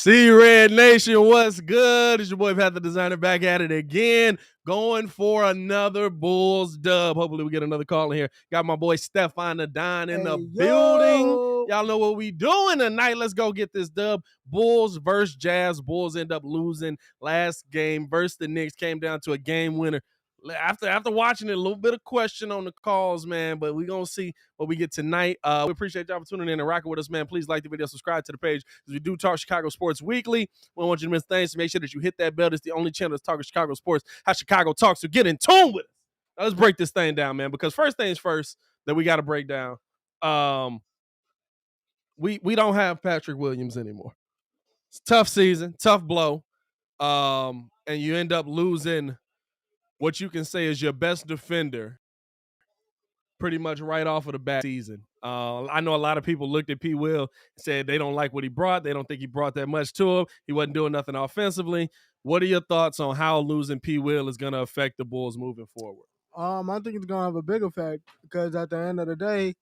See Red Nation, what's good? It's your boy Pat the Designer back at it again, going for another Bulls dub. Hopefully we get another call in here. Got my boy Stefan the Don in the building. Y'all know what we doing tonight. Let's go get this dub. Bulls versus Jazz. Bulls end up losing last game versus the Knicks. Came down to a game winner. After watching it, a little bit of question on the calls, man, but we're going to see what we get tonight. We appreciate y'all for tuning in and rocking with us, man. Please like the video, subscribe to the page, because we do talk Chicago sports weekly. We don't want you to miss things, so make sure that you hit that bell. It's the only channel that's talking Chicago sports, how Chicago talks, so get in tune with us. Now, let's break this thing down, man, because first things first that we got to break down, we don't have Patrick Williams anymore. It's a tough season, tough blow, and you end up losing what you can say is your best defender pretty much right off of the bat season. I know a lot of people looked at P. Will and said they don't like what he brought. They don't think he brought that much to him. He wasn't doing nothing offensively. What are your thoughts on how losing P. Will is going to affect the Bulls moving forward? I think it's going to have a big effect because at the end of the day,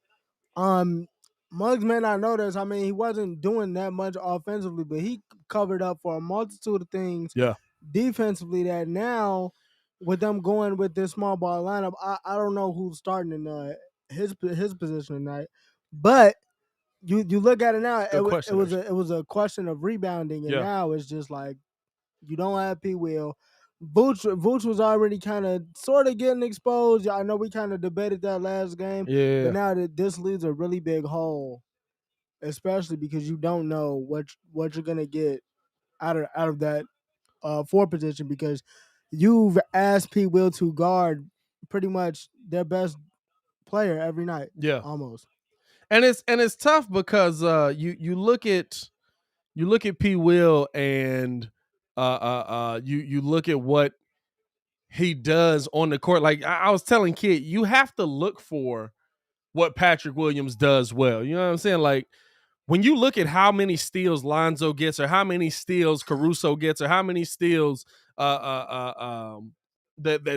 Muggs may not know this. I mean, he wasn't doing that much offensively, but he covered up for a multitude of things defensively that now – with them going with this small ball lineup, I don't know who's starting in his position tonight, but you look at it now, it was a question of rebounding, and now it's just like you don't have P. Will. Vooch was already kind of sort of getting exposed. I know we kind of debated that last game, but now this leaves a really big hole, especially because you don't know what you're gonna get out of that forward position, because you've asked P. Will to guard pretty much their best player every night. Yeah, almost. And it's tough because you look at P. Will and you look at what he does on the court. Like I was telling Kid, you have to look for what Patrick Williams does well. You know what I'm saying? Like, when you look at how many steals Lonzo gets, or how many steals Caruso gets, or how many steals that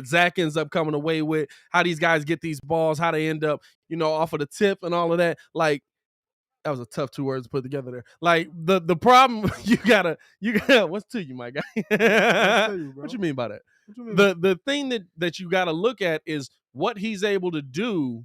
Zach ends up coming away with, how these guys get these balls, how they end up, off of the tip and all of that. Like, that was a tough 2 words to put together there. Like, the problem, you gotta what's to you, my guy? What you mean by that? The thing that you gotta look at is what he's able to do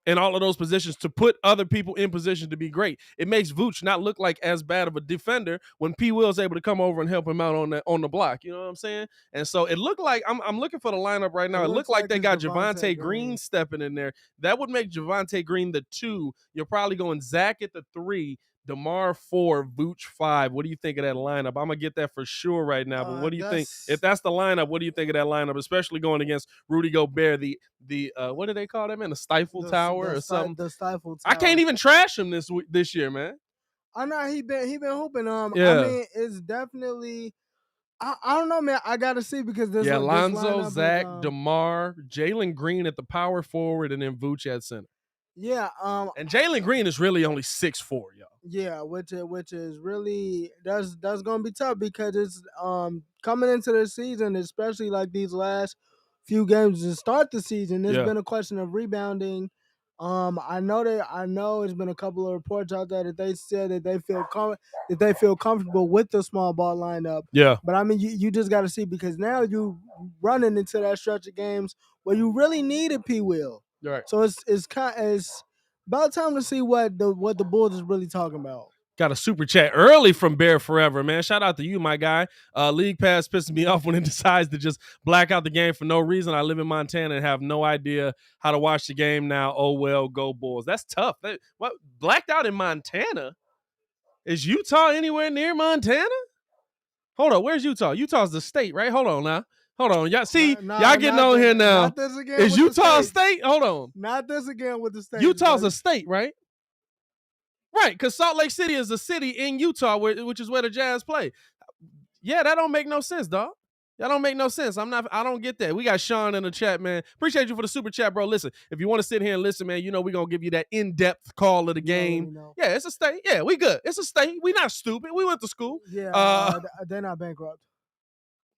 in all of those positions to put other people in position to be great. It makes Vooch not look like as bad of a defender when P. Will's able to come over and help him out on the block. You know what I'm saying? And so it looked like, I'm looking for the lineup right now. It looked like they got Javonte Green stepping in there. That would make Javonte Green the 2. You're probably going Zach at the 3, DeMar 4, Vooch 5. What do you think of that lineup? I'm going to get that for sure right now. But what do you think? If that's the lineup, what do you think of that lineup, especially going against Rudy Gobert, the what do they call that, man? The Stifle Tower or something? The Stifle Tower. I can't even trash him this year, man. I know he been hooping. I mean, it's definitely, I don't know, man. I got to see, because this Lonzo, this Zach, DeMar, Jalen Green at the power forward, and then Vooch at center. Yeah, and Jalen Green is really only 6'4", y'all. Yeah, which is really that's gonna be tough, because it's coming into the season, especially like these last few games to start the season. There's been a question of rebounding. I know it's been a couple of reports out there that they said that they feel comfortable with the small ball lineup. Yeah, but I mean, you just got to see, because now you running into that stretch of games where you really need a P. Will. Right. So it's about time to see what the Bulls is really talking about. Got a super chat early from Bear Forever, man. Shout out to you, my guy. League Pass pisses me off when it decides to just black out the game for no reason. I live in Montana and have no idea how to watch the game now. Oh, well, go Bulls. That's tough. What, blacked out in Montana? Is Utah anywhere near Montana? Hold on, where's Utah? Utah's the state, right? Hold on now. Hold on. Y'all see, y'all getting on here now. Not this again. Is Utah a state? Hold on. Not this again with the state. Utah's a state, right? Right, because Salt Lake City is a city in Utah, which is where the Jazz play. Yeah, that don't make no sense, dog. That don't make no sense. I don't get that. We got Sean in the chat, man. Appreciate you for the super chat, bro. Listen, if you want to sit here and listen, man, we're going to give you that in-depth call of the game. Yeah, it's a state. Yeah, we good. It's a state. We not stupid. We went to school. Yeah, they're not bankrupt.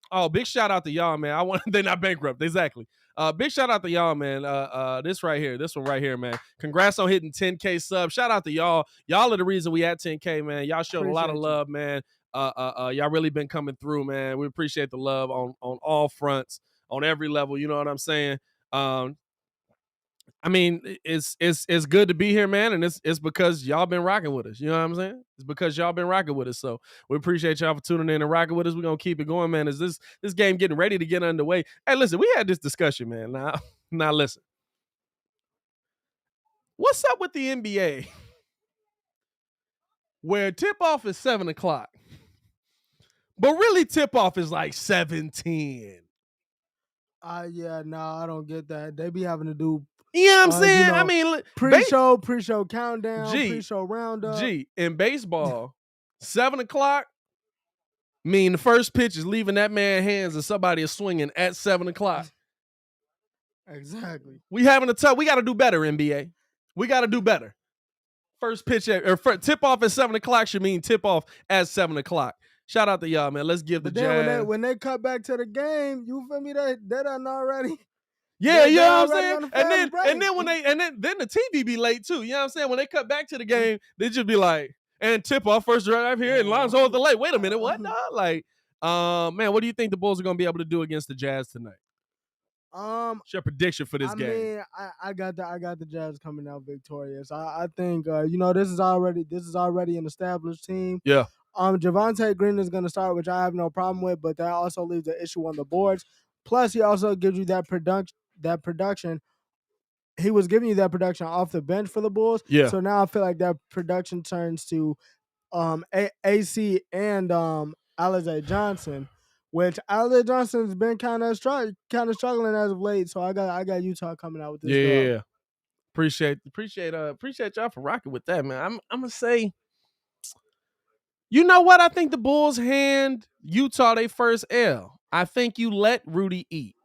Oh, big shout out to y'all, man. They're not bankrupt. Exactly. Big shout out to y'all, man. This one right here, man. Congrats on hitting 10K subs. Shout out to y'all. Y'all are the reason we at 10K, man. Y'all showed a lot of love, man. Y'all really been coming through, man. We appreciate the love on all fronts, on every level. You know what I'm saying? I mean, it's good to be here, man, and it's because y'all been rocking with us. You know what I'm saying? It's because y'all been rocking with us. So we appreciate y'all for tuning in and rocking with us. We're gonna keep it going, man. Is this game getting ready to get underway? Hey, listen, we had this discussion, man. Now listen. What's up with the NBA? Where tip off is 7:00, but really tip off is like 7:10. Yeah, no, I don't get that. They be having to do You know what I'm saying? you know, I mean, pre-show countdown, pre-show roundup. In baseball, 7:00 mean the first pitch is leaving that man's hands and somebody is swinging at 7:00. Exactly. We got to do better, NBA. We got to do better. First pitch tip off at 7:00 should mean tip off at 7:00. Shout out to y'all, man. Let's give the Jazz. When they cut back to the game, you feel me? They done already. Yeah, you know what I'm saying? And then the TV be late too. You know what I'm saying? When they cut back to the game, they just be like, and tip off first drive here and Lonzo with the late. Wait a minute, what? Like, man, what do you think the Bulls are gonna be able to do against the Jazz tonight? What's your prediction for this game? I mean, I got the Jazz coming out victorious. I think this is already an established team. Yeah. Javonte Green is gonna start, which I have no problem with, but that also leaves an issue on the boards. Plus, he also gives you that production. He was giving you that production off the bench for the Bulls. Yeah. So now I feel like that production turns to AC and Alize Johnson, which Alize Johnson's been kind of struggling as of late. So I got Utah coming out with this. Yeah. Appreciate y'all for rocking with that, man. I'm gonna say, you know what? I think the Bulls hand Utah their first L. I think you let Rudy eat.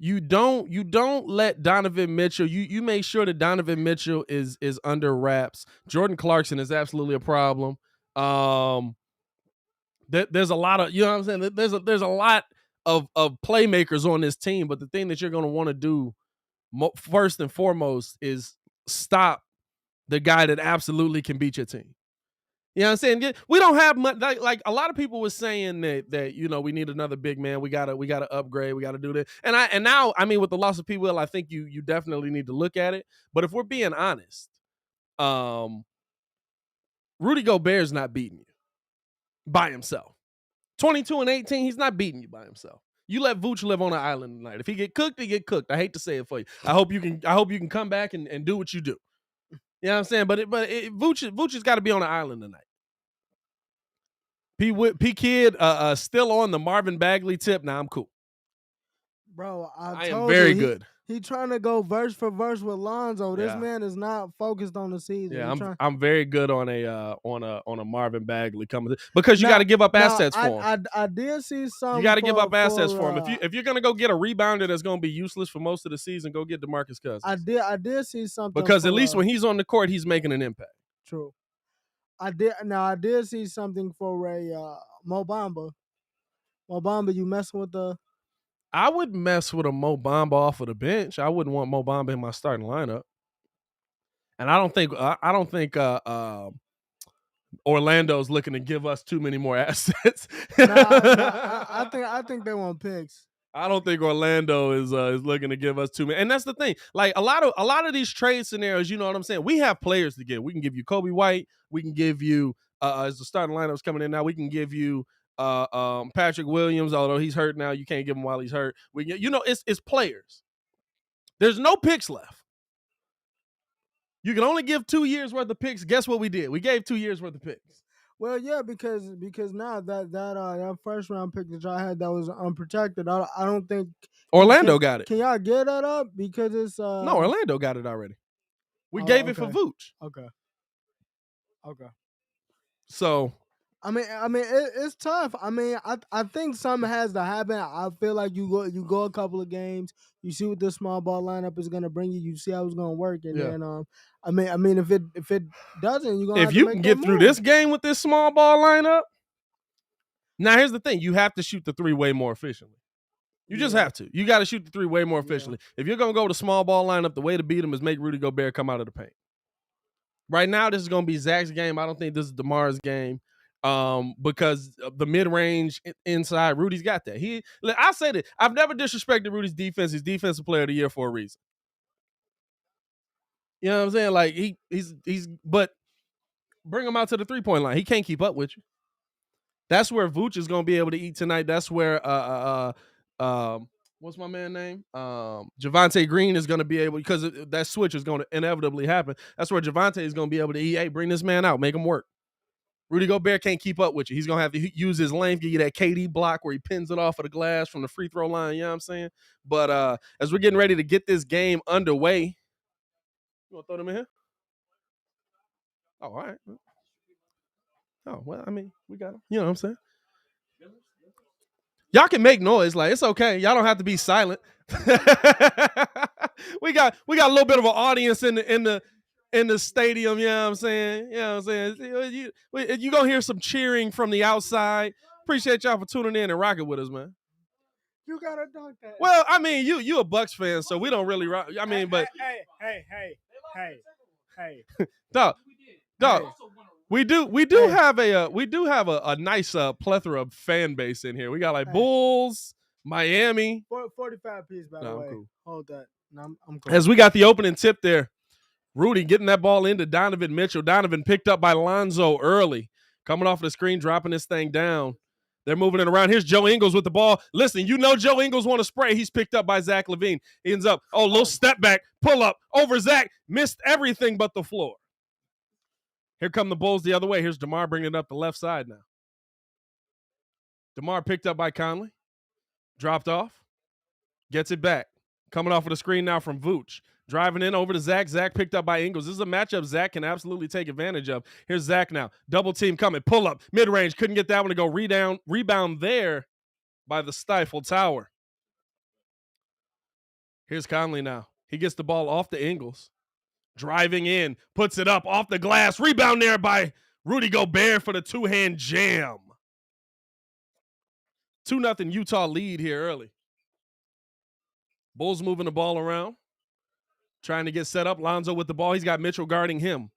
You don't let Donovan Mitchell. You make sure that Donovan Mitchell is under wraps. Jordan Clarkson is absolutely a problem. There's a lot of, you know what I'm saying? There's a lot of playmakers on this team, but the thing that you're going to want to do first and foremost is stop the guy that absolutely can beat your team. You know what I'm saying? We don't have much. Like a lot of people were saying that we need another big man. We gotta upgrade. We gotta do this. And now with the loss of P. Will, I think you definitely need to look at it. But if we're being honest, Rudy Gobert's not beating you by himself. 22-18, he's not beating you by himself. You let Vooch live on an island tonight. If he get cooked, he get cooked. I hate to say it for you. I hope you can come back and do what you do. You know what I'm saying? But Vooch has got to be on an island tonight. P Kid still on the Marvin Bagley tip. Now I'm cool. Bro, I am very good. He trying to go verse for verse with Lonzo. This man is not focused on the season. Yeah, I'm very good on a Marvin Bagley coming because you got to give up assets for him. I did see some. You got to give up assets for him. If you're gonna go get a rebounder that's gonna be useless for most of the season, go get DeMarcus Cousins. I did see something because at least when he's on the court, he's making an impact. True. I did see something for Mo Bamba. Mo Bamba, you messing with the? I would mess with a Mo Bamba off of the bench. I wouldn't want Mo Bamba in my starting lineup. And I don't think Orlando's looking to give us too many more assets. I think they want picks. I don't think Orlando is looking to give us too many. And that's the thing. Like a lot of these trade scenarios, you know what I'm saying? We have players to give. We can give you Kobe White. We can give you as the starting lineup's coming in now. We can give you Patrick Williams, although he's hurt now. You can't give him while he's hurt. It's players. There's no picks left. You can only give 2 years worth of picks. Guess what we did? We gave 2 years worth of picks. Well, yeah, because now that first round pick that y'all had that was unprotected, I don't think Orlando got it. Can y'all get that up? Because it's no, Orlando got it already. We gave it for Vooch. Okay. So I mean, it's tough. I think something has to happen. I feel like you go a couple of games, you see what the small ball lineup is going to bring you. You see how it's going to work, and then if it doesn't, you're going to have to make that move. If you can get through this game with this small ball lineup, now here's the thing: you have to shoot the three way more efficiently. You just have to. You got to shoot the three way more efficiently. If you're going to go to small ball lineup, the way to beat them is make Rudy Gobert come out of the paint. Right now, this is going to be Zach's game. I don't think this is DeMar's game. because the mid-range inside, Rudy's got that. I say that I've never disrespected Rudy's defense. He's defensive player of the year for a reason. You know what I'm saying? Like he's but bring him out to the 3-point line. He can't keep up with you. That's where Vooch is going to be able to eat tonight. That's where what's my man name? Javonte Green is going to be able, because that switch is going to inevitably happen. That's where Javonte is going to be able to eat. Hey, bring this man out, make him work. Rudy Gobert can't keep up with you. He's going to have to use his length, give you that KD block where he pins it off of the glass from the free throw line. You know what I'm saying? But as we're getting ready to get this game underway, you want to throw them in here? Oh, all right. Oh, well, I mean, we got them. You know what I'm saying? Y'all can make noise. Like, it's okay. Y'all don't have to be silent. we got a little bit of an audience in the stadium. You know what I'm saying? You know what I'm saying? You gonna hear some cheering from the outside. Appreciate y'all for tuning in and rocking with us, man. You gotta dunk that. Well, I mean, you a Bucks fan, so we don't really rock. I mean, but hey, dog. We do have a nice plethora of fan base in here. We got like Bulls, Miami. 45 piece, by the way. Cool. Hold that. No, I'm cool. As we got the opening tip there, Rudy getting that ball into Donovan Mitchell. Donovan picked up by Lonzo early, coming off the screen, dropping this thing down. They're moving it around. Here's Joe Ingles with the ball. Listen, you know Joe Ingles want to spray. He's picked up by Zach LaVine. He ends up, little step back, pull up over Zach, missed everything but the floor. Here come the Bulls the other way. Here's DeMar bringing it up the left side now. DeMar picked up by Conley. Dropped off. Gets it back. Coming off of the screen now from Vooch. Driving in over to Zach. Zach picked up by Ingles. This is a matchup Zach can absolutely take advantage of. Here's Zach now. Double team coming. Pull up. Mid-range. Couldn't get that one to go. Rebound there by the Stifle Tower. Here's Conley now. He gets the ball off to Ingles. Driving in, puts it up off the glass. Rebound there by Rudy Gobert for the two-hand jam. 2-0 Utah lead here early. Bulls moving the ball around. Trying to get set up. Lonzo with the ball. He's got Mitchell guarding him.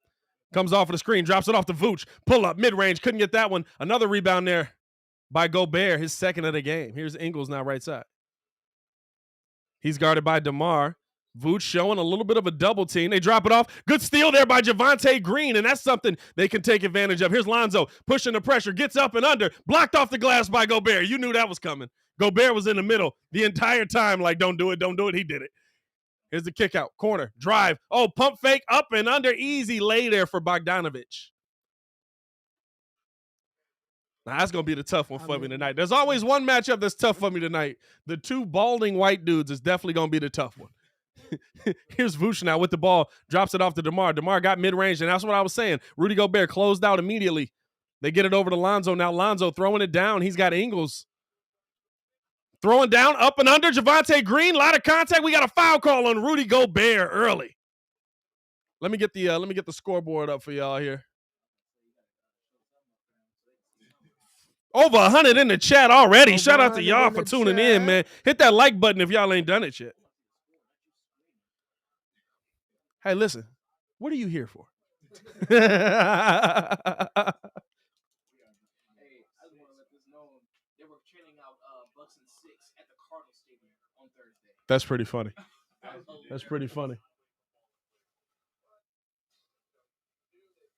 Comes off of the screen. Drops it off to Vooch. Pull up, mid-range. Couldn't get that one. Another rebound there by Gobert, his second of the game. Here's Ingles now right side. He's guarded by DeMar. Vooch showing a little bit of a double team. They drop it off. Good steal there by Javonte Green, and that's something they can take advantage of. Here's Lonzo pushing the pressure, gets up and under, blocked off the glass by Gobert. You knew that was coming. Gobert was in the middle the entire time, like, don't do it, don't do it. He did it. Here's the kick out. Corner, drive. Oh, pump fake, up and under. Easy lay there for Bogdanovich. Now, that's going to be the tough one for me tonight. There's always one matchup that's tough for me tonight. The two balding white dudes is definitely going to be the tough one. Here's Vooch now with the ball. Drops it off to DeMar. DeMar got mid-range, and that's what I was saying. Rudy Gobert closed out immediately. They get it over to Lonzo. Now Lonzo throwing it down. He's got Ingles. Throwing down, up and under. Javonte Green, a lot of contact. We got a foul call on Rudy Gobert early. Let me get the scoreboard up for y'all here. Over 100 in the chat already. Shout out to y'all for tuning in, man. Hit that like button if y'all ain't done it yet. Hey, listen, what are you here for? That's pretty funny. That's pretty funny.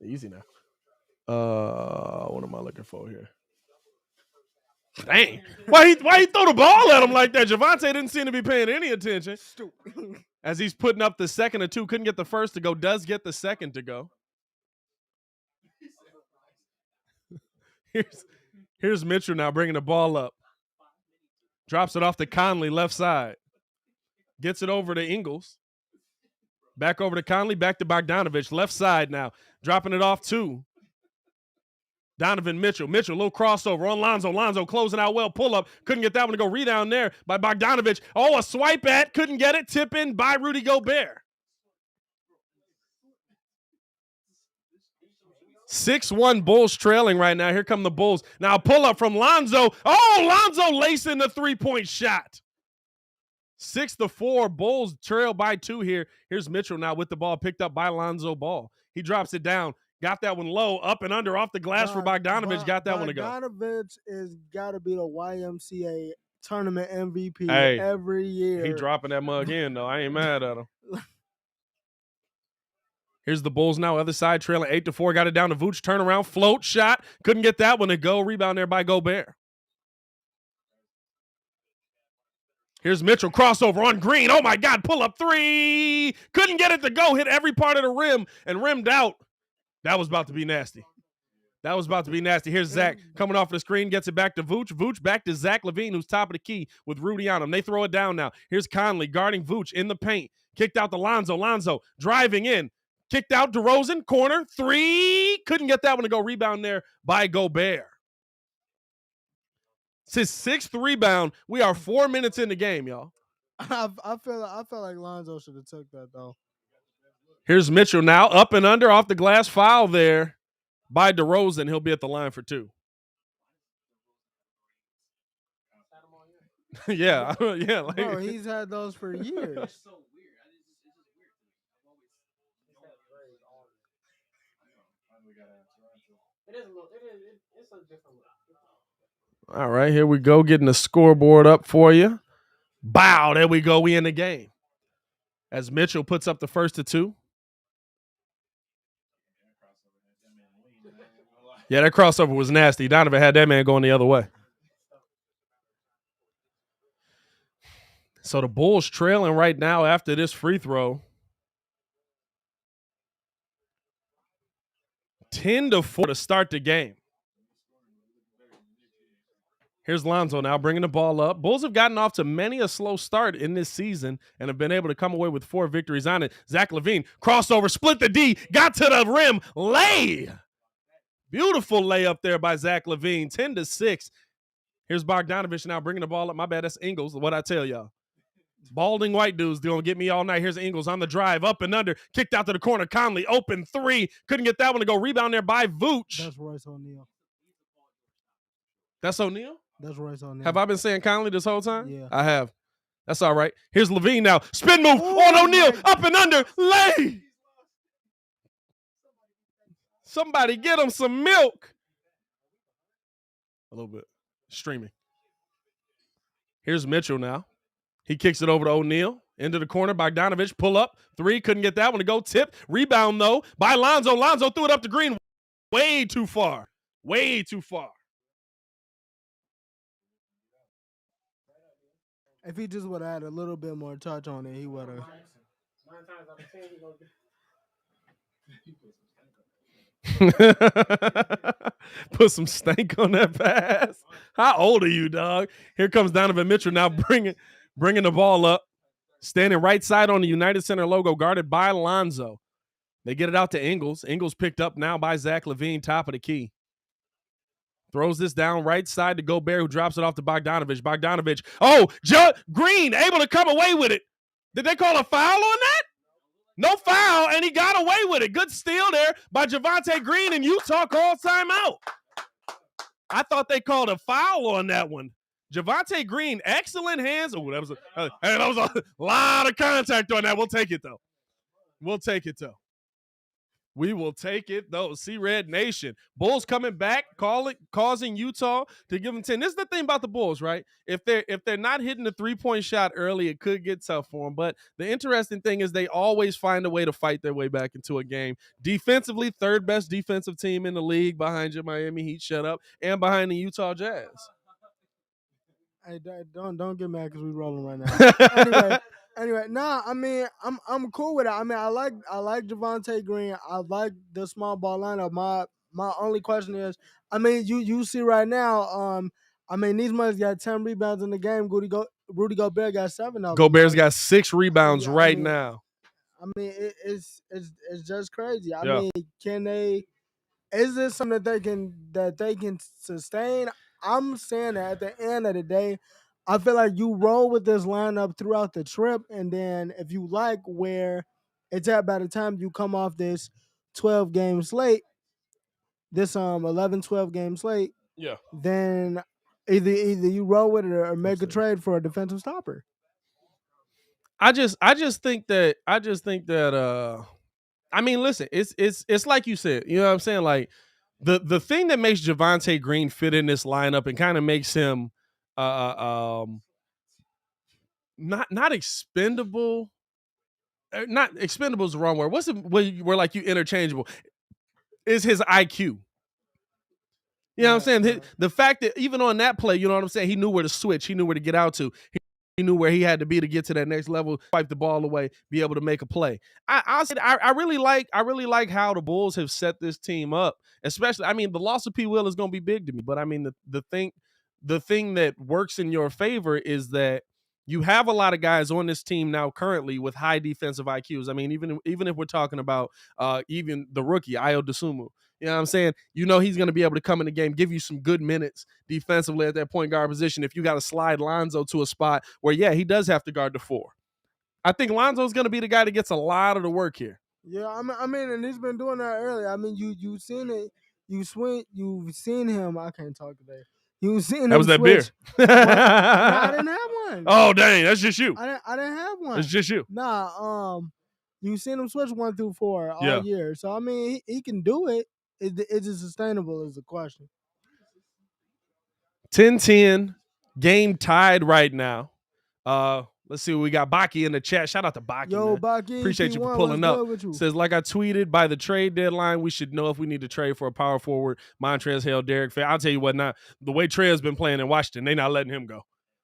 Easy now. What am I looking for here? Dang. Why he throw the ball at him like that? Javonte didn't seem to be paying any attention. As he's putting up the second or two, couldn't get the first to go, does get the second to go. Here's Mitchell now bringing the ball up. Drops it off to Conley, left side. Gets it over to Ingles. Back over to Conley, back to Bogdanovich, left side now. Dropping it off to Donovan Mitchell. Mitchell, little crossover on Lonzo. Lonzo closing out well. Pull up. Couldn't get that one to go. Rebound there by Bogdanovich. Oh, a swipe at. Couldn't get it. Tip in by Rudy Gobert. 6-1 Bulls trailing right now. Here come the Bulls. Now pull up from Lonzo. Oh, Lonzo lacing the three-point shot. 6-4. Bulls trail by 2 here. Here's Mitchell now with the ball picked up by Lonzo Ball. He drops it down. Got that one low, up and under, off the glass for Bogdanovich. Got that one to go. Bogdanovich is got to be the YMCA tournament MVP every year. He dropping that mug in, though. I ain't mad at him. Here's the Bulls now, other side, trailing 8-4. Got it down to Vooch, turnaround, float shot. Couldn't get that one to go. Rebound there by Gobert. Here's Mitchell, crossover on Green. Oh, my God, pull up three. Couldn't get it to go. Hit every part of the rim and rimmed out. That was about to be nasty. Here's Zach coming off the screen, gets it back to Vooch. Vooch back to Zach LaVine, who's top of the key with Rudy on him. They throw it down now. Here's Conley guarding Vooch in the paint. Kicked out to Lonzo. Lonzo driving in. Kicked out DeRozan, corner, three. Couldn't get that one to go. Rebound there by Gobert. It's his sixth rebound. We are 4 minutes in the game, y'all. I feel like Lonzo should have took that, though. Here's Mitchell now, up and under, off the glass, foul there by DeRozan. He'll be at the line for two. yeah. Like, bro, he's had those for years. All right, here we go, getting the scoreboard up for you. Bow, there we go. We in the game. As Mitchell puts up the first of two. Yeah, that crossover was nasty. Donovan had that man going the other way. So the Bulls trailing right now after this free throw. 10-4 to start the game. Here's Lonzo now bringing the ball up. Bulls have gotten off to many a slow start in this season and have been able to come away with 4 victories on it. Zach LaVine, crossover, split the D, got to the rim, lay. Beautiful layup there by Zach LaVine, 10-6. Here's Bogdanovich now bringing the ball up. My bad, that's Ingles, what I tell y'all. Balding white dudes going to get me all night. Here's Ingles on the drive, up and under, kicked out to the corner. Conley, open three. Couldn't get that one to go. Rebound there by Vooch. That's Royce O'Neal. That's O'Neal? That's Royce O'Neal. Have I been saying Conley this whole time? Yeah. I have. That's all right. Here's LaVine now. Spin move on O'Neal. Up and under. Lay. Somebody get him some milk. A little bit. Streaming. Here's Mitchell now. He kicks it over to O'Neal. Into the corner. Bogdanovich. Pull up. Three. Couldn't get that one to go. Tip. Rebound, though, by Lonzo. Lonzo threw it up to Green. Way too far. Way too far. If he just would have had a little bit more touch on it, he would have. Put some stank on that pass. How old are you, dog? Here comes Donovan Mitchell now bringing the ball up. Standing right side on the United Center logo, guarded by Lonzo. They get it out to Ingles. Ingles picked up now by Zach LaVine, top of the key. Throws this down right side to Gobert, who drops it off to Bogdanovich. Bogdanovich. Oh, Green able to come away with it. Did they call a foul on that? No foul, and he got away with it. Good steal there by Javonte Green, and Utah calls timeout. I thought they called a foul on that one. Javonte Green, excellent hands. Oh, that was a lot of contact on that. We'll take it, though. We will take it, though. See Red Nation. Bulls coming back, causing Utah to give them 10. This is the thing about the Bulls, right? If they're not hitting the three-point shot early, it could get tough for them. But the interesting thing is they always find a way to fight their way back into a game. Defensively, third best defensive team in the league behind your Miami Heat, shut up, and behind the Utah Jazz. Hey, don't get mad because we're rolling right now. Anyway, I mean, I'm cool with it. I mean, I like Javonte Green. I like the small ball lineup. My only question is, I mean, you see right now, I mean, these motherfuckers got 10 rebounds in the game. Rudy Gobert got 7 of them. Gobert's got 6 rebounds now. I mean, it's just crazy. I mean, can they? Is this something that they can sustain? I'm saying that at the end of the day, I feel like you roll with this lineup throughout the trip, and then if you like where it's at by the time you come off this 12-game slate, this 11-12-game slate, then either you roll with it or make a trade for a defensive stopper. I just think that I mean, listen, it's like you said. You know what I'm saying? Like the thing that makes Javonte Green fit in this lineup and kind of makes him not expendable. Not expendable is the wrong word. What's it where like you interchangeable? Is his IQ. You know what I'm saying? The fact that even on that play, you know what I'm saying? He knew where to switch. He knew where to get out to. He knew where he had to be to get to that next level, wipe the ball away, be able to make a play. I really like how the Bulls have set this team up. Especially, I mean, the loss of P. Will is going to be big to me, but I mean, the thing that works in your favor is that you have a lot of guys on this team now currently with high defensive IQs. I mean, even if we're talking about even the rookie Ayo Dosunmu, you know what I'm saying? You know he's going to be able to come in the game, give you some good minutes defensively at that point guard position if you got to slide Lonzo to a spot where, yeah, he does have to guard the 4. I think Lonzo's going to be the guy that gets a lot of the work here. Yeah, I mean, and he's been doing that earlier. I mean, you've seen it. You've seen him. I can't talk today. You've seen him. That was that switch. beer. No, I didn't have one. Oh, dang, that's just you. I didn't have one. It's just you. Nah, you've seen him switch 1 through 4 all year. So I mean, he can do it. Is it sustainable? Is the question. 10-10, game tied right now. Let's see what we got. Baki in the chat. Shout out to Baki. Yo, man. Baki, Appreciate you for pulling up. Says, like I tweeted, by the trade deadline, we should know if we need to trade for a power forward. Montrezl Harrell, Derek Favors. I'll tell you what, now the way Trey's been playing in Washington, they not letting him go.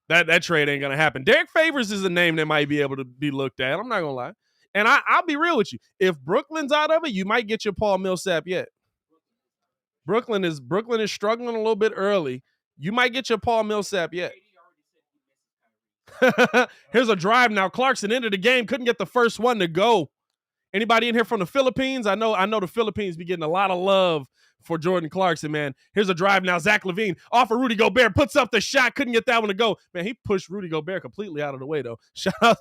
That trade ain't gonna happen. Derek Favors is a name that might be able to be looked at. I'm not gonna lie. And I'll be real with you. If Brooklyn's out of it, you might get your Paul Millsap yet. Brooklyn is struggling a little bit early. You might get your Paul Millsap yet. Here's a drive now. Clarkson into the game. Couldn't get the first one to go. Anybody in here from the Philippines? I know the Philippines be getting a lot of love for Jordan Clarkson, man. Here's a drive now. Zach LaVine off of Rudy Gobert. Puts up the shot. Couldn't get that one to go. Man, he pushed Rudy Gobert completely out of the way, though. Shout out.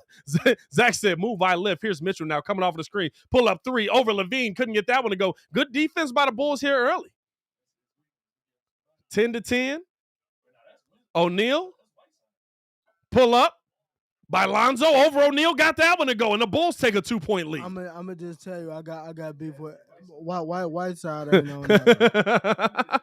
Zach said, move, I lift. Here's Mitchell now coming off of the screen. Pull up 3 over LaVine. Couldn't get that one to go. Good defense by the Bulls here early. 10-10. O'Neal. Pull up by Lonzo over O'Neal, got that one to go, and the Bulls take a 2-point lead. I'm gonna just tell you, I got beef with Whiteside. Ain't on that.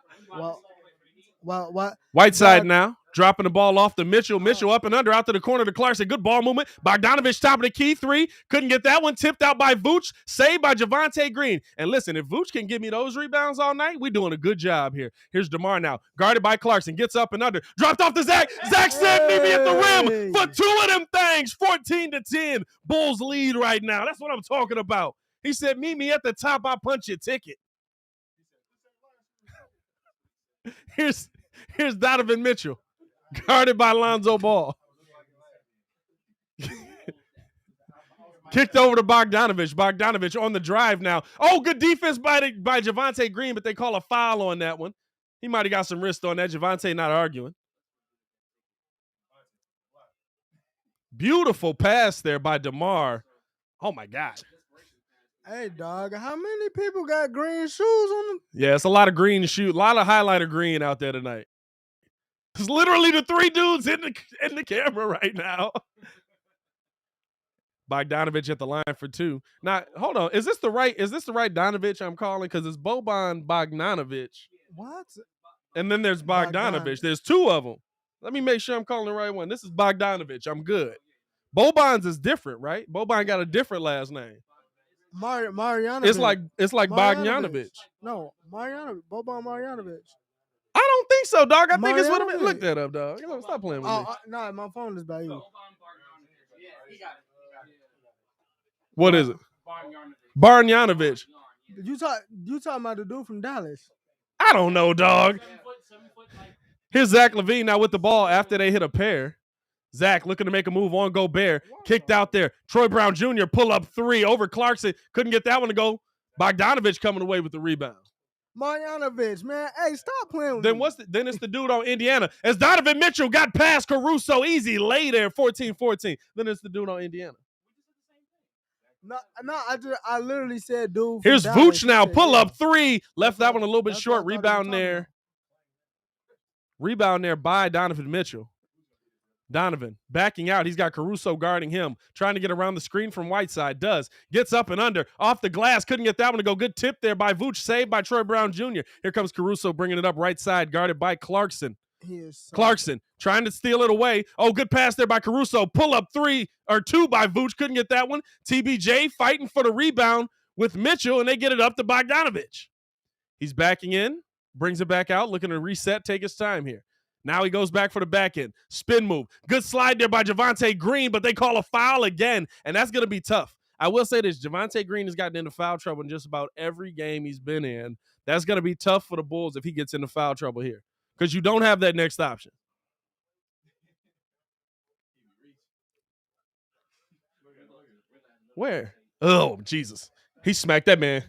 Whiteside now dropping the ball off to Mitchell. Mitchell up and under out to the corner to Clarkson. Good ball movement. Bogdanovich top of the key 3. Couldn't get that one. Tipped out by Vooch. Saved by Javonte Green. And listen, if Vooch can give me those rebounds all night, we're doing a good job here. Here's DeMar now. Guarded by Clarkson. Gets up and under. Dropped off to Zach. Zach said, meet me at the rim for 2 of them things. 14-10. Bulls lead right now. That's what I'm talking about. He said, meet me at the top. I'll punch your ticket. Here's Donovan Mitchell. Guarded by Lonzo Ball. Kicked over to Bogdanovich. Bogdanovich on the drive now. Oh, good defense by Javonte Green, but they call a foul on that one. He might have got some wrist on that. Javonte not arguing. Beautiful pass there by DeMar. Oh, my God. Hey, dog, how many people got green shoes on them? Yeah, it's a lot of green shoes. A lot of highlighter green out there tonight. It's literally the 3 dudes in the camera right now. Bogdanovich at the line for 2. Now, hold on. Is this the right Donovich I'm calling? Because it's Boban Bogdanovich. What? And then there's Bogdanovich. There's 2 of them. Let me make sure I'm calling the right one. This is Bogdanovich. I'm good. Boban's is different, right? Boban got a different last name. Marjanovic. It's like Bogdanovich. No, Marjanovic. Boban Marjanovic. I don't think so, dog. I think it's what I look that up, dog. Stop playing with me. No, my phone is by you. What is it? Barnyanovich. You talking about the dude from Dallas? I don't know, dog. Here's Zach LaVine now with the ball after they hit a pair. Zach looking to make a move on Gobert. Kicked out there. Troy Brown Jr. pull up 3 over Clarkson. Couldn't get that one to go. Bogdanovich coming away with the rebound. Marjanovic, man. Hey, stop playing with me. Then it's the dude on Indiana. As Donovan Mitchell got past Caruso, easy lay there, 14-14. Then it's the dude on Indiana. No, I literally said dude. Here's Vooch now, pull up 3. Left that one a little bit short. Rebound there. Rebound there by Donovan Mitchell. Donovan backing out. He's got Caruso guarding him, trying to get around the screen from Whiteside. Gets up and under. Off the glass. Couldn't get that one to go. Good tip there by Vooch. Saved by Troy Brown Jr. Here comes Caruso bringing it up right side, guarded by Clarkson. Clarkson trying to steal it away. Oh, good pass there by Caruso. Pull up 3 or 2 by Vooch. Couldn't get that one. TBJ fighting for the rebound with Mitchell, and they get it up to Bogdanovich. He's backing in, brings it back out, looking to reset, take his time here. Now he goes back for the back end. Spin move. Good slide there by Javonte Green, but they call a foul again, and that's going to be tough. I will say this, Javonte Green has gotten into foul trouble in just about every game he's been in. That's going to be tough for the Bulls if he gets into foul trouble here because you don't have that next option. Where? Oh, Jesus. He smacked that man.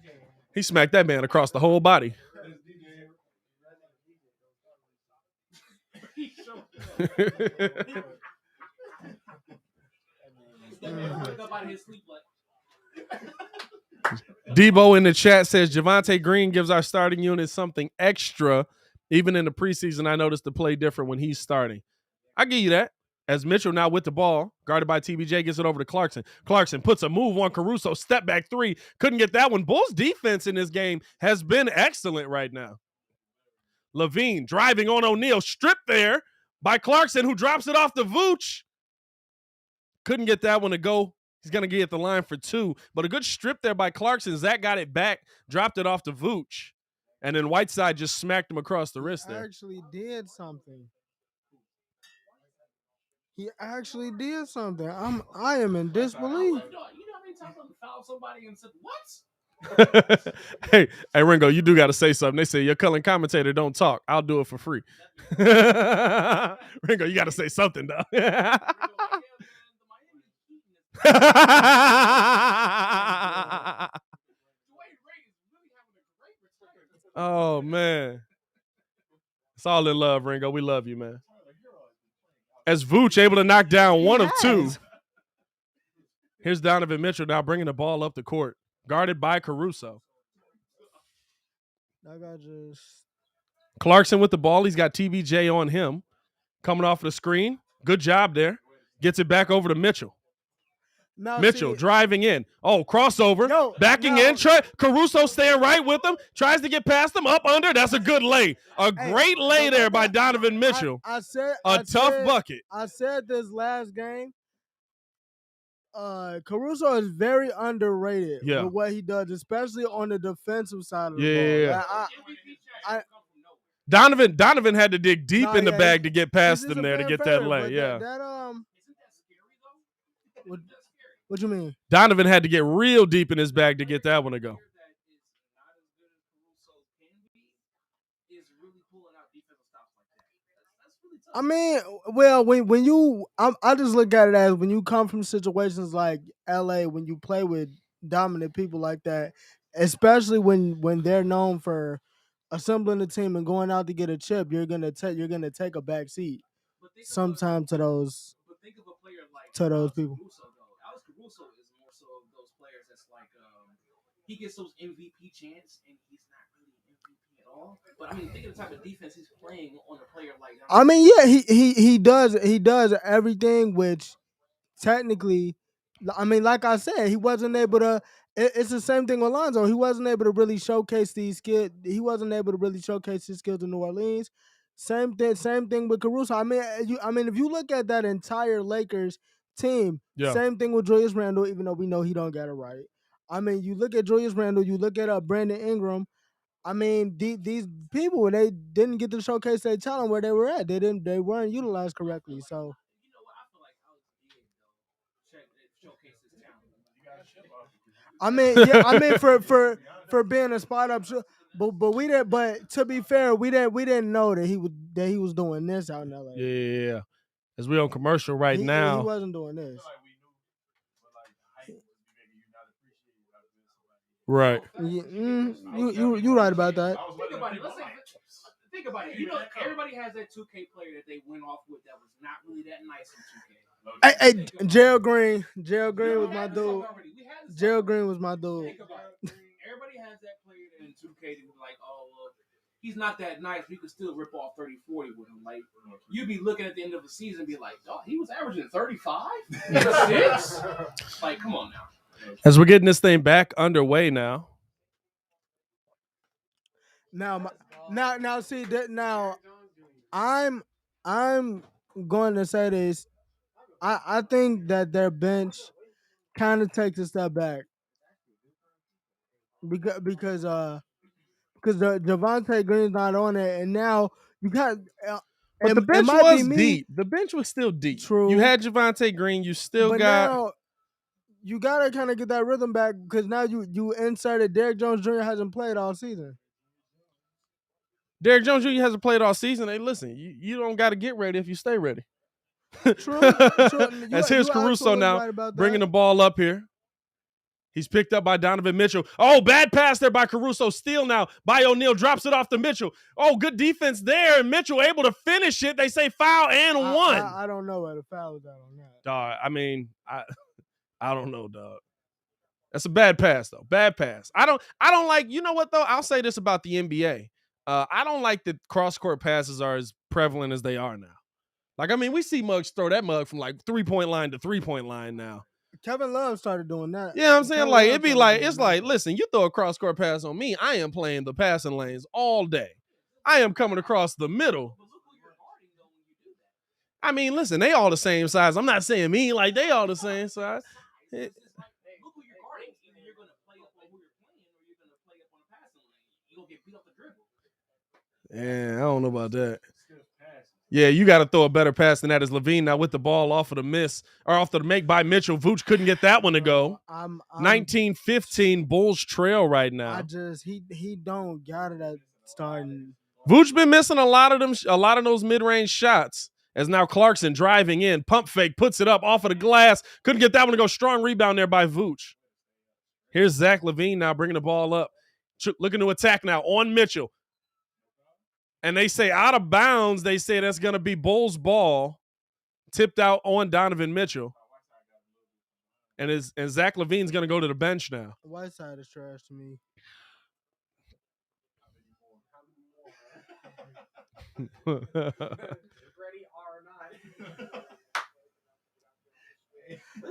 He smacked that man across the whole body. Debo in the chat says Javonte Green gives our starting unit something extra. Even in the preseason, I noticed the play different when he's starting. I give you that. As Mitchell now with the ball, guarded by TBJ, gets it over to Clarkson. Clarkson puts a move on Caruso, step back 3. Couldn't get that one. Bulls defense in this game has been excellent right now. Levine driving on O'Neal, stripped there by Clarkson, who drops it off to Vooch. Couldn't get that one to go. He's going to get the line for 2. But a good strip there by Clarkson. Zach got it back, dropped it off to Vooch. And then Whiteside just smacked him across the wrist there. He actually did something. He actually did something. I am in disbelief. You know how many times I've fouled somebody and said, what? hey, Ringo, you do got to say something. They say your color commentator don't talk. I'll do it for free. Ringo, you got to say something, though. Oh, man. It's all in love, Ringo. We love you, man. As Vooch able to knock down one of 2. Here's Donovan Mitchell now bringing the ball up the court, guarded by Caruso. Clarkson with the ball. He's got TBJ on him. Coming off the screen. Good job there. Gets it back over to Mitchell. Mitchell driving in. Oh, crossover. Backing in. Caruso staying right with him. Tries to get past him. Up under. That's a good lay. Great lay there by Donovan Mitchell. I said tough bucket. I said this last game. Caruso is very underrated with what he does, especially on the defensive side of the ball. Donovan had to dig deep in the bag to get past him there to get that lay. What you mean? Donovan had to get real deep in his bag to get that one to go. I mean, well, when you, I just look at it as when you come from situations like LA, when you play with dominant people like that, especially when they're known for assembling a team and going out to get a chip, you're gonna take a back seat sometimes to those people. Caruso is more so of those players that's like he gets those MVP chants and he's not really MVP at all. But I mean, think of the type of defense he's playing on a player like that. I mean, yeah, he does everything, which technically, I mean, like I said, he wasn't able to. It's the same thing with Lonzo. He wasn't able to really showcase these skills. He wasn't able to really showcase his skills in New Orleans. Same thing with Caruso. I mean, if you look at that entire Lakers team, same thing with Julius Randle, even though we know he don't get it right. I mean, you look at Julius Randle, you look at Brandon Ingram. I mean, these people, they didn't get to showcase their talent where they were at. They weren't utilized correctly. So, you know what? I feel like Alex did showcase his talent. I mean, yeah, I mean for being a spot up, but we didn't. But to be fair, we didn't know that he was doing this out in LA. Yeah. As we on commercial right now, he wasn't doing this. Right. You right about that. Think about it. Think about it. You know, everybody has that 2K player that they went off with that was not really that nice in 2K. Hey, Gerald Green was my dude. Gerald Green was my dude. Think about it. Everybody has that player in 2K that was like, oh, well, he's not that nice. We could still rip off 30, 40 with him. Like, you'd be looking at the end of the season and be like, oh, he was averaging 35? 6? Like, come on now. As we're getting this thing back underway now. Now, see that now. I'm going to say this. I think that their bench kind of takes a step back because the Javante Green's not on it, and now you got. But the bench was deep. The bench was still deep. True. You had Javante Green. You still got. Now, you gotta kind of get that rhythm back because now you inserted Derrick Jones Jr. hasn't played all season. Derrick Jones Jr. hasn't played all season. Hey, listen, you don't got to get ready if you stay ready. True. As here's Caruso now bringing the ball up here. He's picked up by Donovan Mitchell. Oh, bad pass there by Caruso. Steal now by O'Neal. Drops it off to Mitchell. Oh, good defense there. And Mitchell able to finish it. They say foul and one. I don't know where the foul is at on that. Dog, I mean, I don't know, dog. That's a bad pass, though. Bad pass. I don't like, you know what, though? I'll say this about the NBA. I don't like that cross-court passes are as prevalent as they are now. Like, I mean, we see mugs throw that mug from, like, three-point line to three-point line now. Kevin Love started doing that. Yeah, you know what I'm saying? Like, it'd be like, it's like, listen, you throw a cross-court pass on me, I am playing the passing lanes all day. I am coming across the middle. I mean, listen, they all the same size. I'm not saying me, like, they all the same size. Yeah, I don't know about that. Yeah, you got to throw a better pass than that as Levine now with the ball off of the miss or off the make by Mitchell. Vooch couldn't get that one to go. 19-15 Bulls trail right now. He don't got it at starting. Vooch been missing a lot of those mid-range shots. As now Clarkson driving in, pump fake, puts it up off of the glass. Couldn't get that one to go. Strong rebound there by Vooch. Here's Zach LaVine now bringing the ball up. Looking to attack now on Mitchell. And they say out of bounds, they say that's going to be Bulls ball. Tipped out on Donovan Mitchell. And Zach LaVine's going to go to the bench now. Whiteside is trash to me.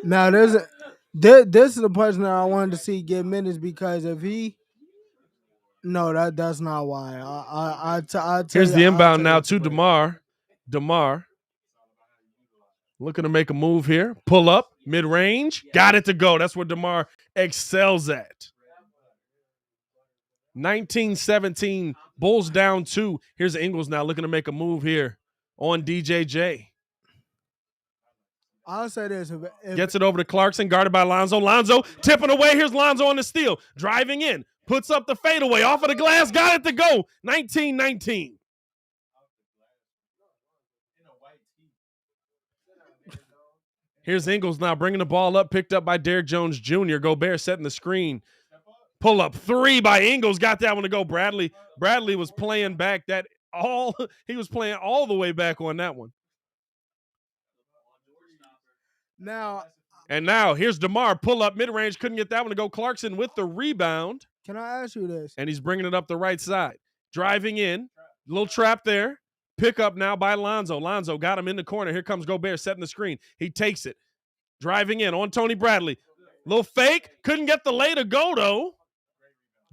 Now, this is the person that I wanted to see get minutes because if he... No, that's not why. Here's the inbound now to DeMar. DeMar looking to make a move here. Pull up, mid-range. Got it to go. That's where DeMar excels at. 19-17, Bulls down 2. Here's Ingles now looking to make a move here on DJJ. I'll say this. Gets it over to Clarkson, guarded by Lonzo. Lonzo tipping away. Here's Lonzo on the steal. Driving in. Puts up the fadeaway off of the glass. Got it to go. 19-19. Here's Ingles now bringing the ball up. Picked up by Derrick Jones Jr. Gobert setting the screen. Pull up 3 by Ingles. Got that one to go. Bradley was playing back he was playing all the way back on that one. Now here's DeMar. Pull up mid-range. Couldn't get that one to go. Clarkson with the rebound. Can I ask you this? And he's bringing it up the right side. Driving in. Little trap there. Pick up now by Lonzo. Lonzo got him in the corner. Here comes Gobert setting the screen. He takes it. Driving in on Tony Bradley. Little fake. Couldn't get the lay to go, though.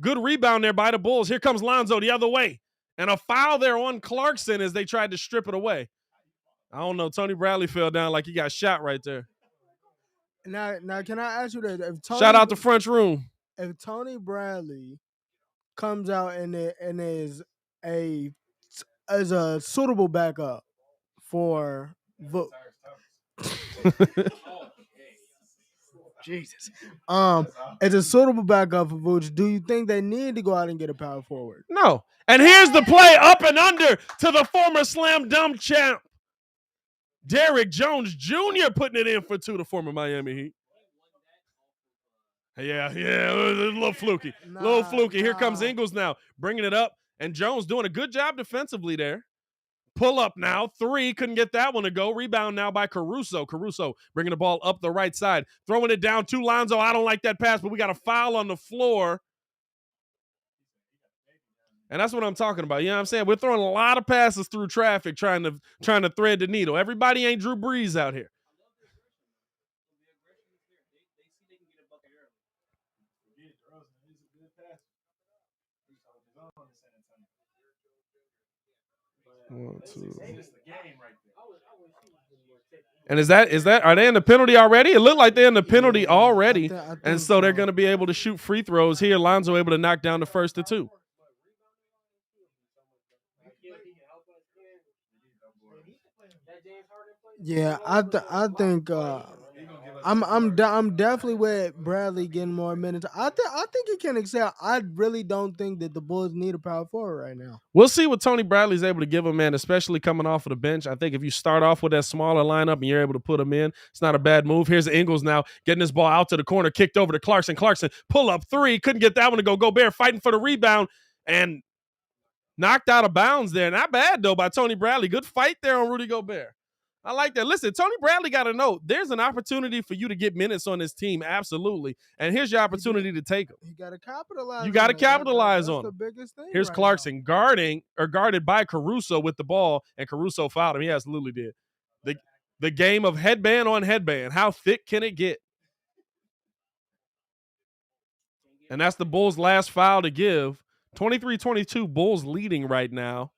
Good rebound there by the Bulls. Here comes Lonzo the other way. And a foul there on Clarkson as they tried to strip it away. I don't know. Tony Bradley fell down like he got shot right there. Now, can I ask you this? Shout out to French Room. If Tony Bradley comes out and is a suitable backup for Vooch. Jesus. It's a suitable backup for Vooch. Do you think they need to go out and get a power forward? No. And here's the play up and under to the former Slam Dunk champ. Derrick Jones Jr. putting it in for 2, the former Miami Heat. Yeah, a little fluky. Here comes Ingles now, bringing it up. And Jones doing a good job defensively there. Pull up now, 3, couldn't get that one to go. Rebound now by Caruso. Caruso bringing the ball up the right side. Throwing it down to Lonzo. I don't like that pass, but we got a foul on the floor. And that's what I'm talking about. You know what I'm saying? We're throwing a lot of passes through traffic trying to thread the needle. Everybody ain't Drew Brees out here. One, two. And is that are they in the penalty already? It looked like they're in the penalty already. I think and so they're going to be able to shoot free throws here. Lonzo able to knock down the first of two. Yeah, I think I'm definitely with Bradley getting more minutes. I think he can excel. I really don't think that the Bulls need a power forward right now. We'll see what Tony Bradley's able to give him, man, especially coming off of the bench. I think if you start off with that smaller lineup and you're able to put him in, it's not a bad move. Here's Ingles now getting this ball out to the corner, kicked over to Clarkson. Clarkson pull up three, couldn't get that one to go. Gobert fighting for the rebound and knocked out of bounds there. Not bad though by Tony Bradley. Good fight there on Rudy Gobert. I like that. Listen, Tony Bradley got to know there's an opportunity for you to get minutes on this team. Absolutely. And here's your opportunity to take them. You got to capitalize. You got to capitalize on the them. biggest thing. Here's right Clarkson now. guarded by Caruso with the ball, and Caruso fouled him. He absolutely did. The game of headband on headband. How thick can it get? And that's the Bulls' last foul to give. 23-22, Bulls leading right now.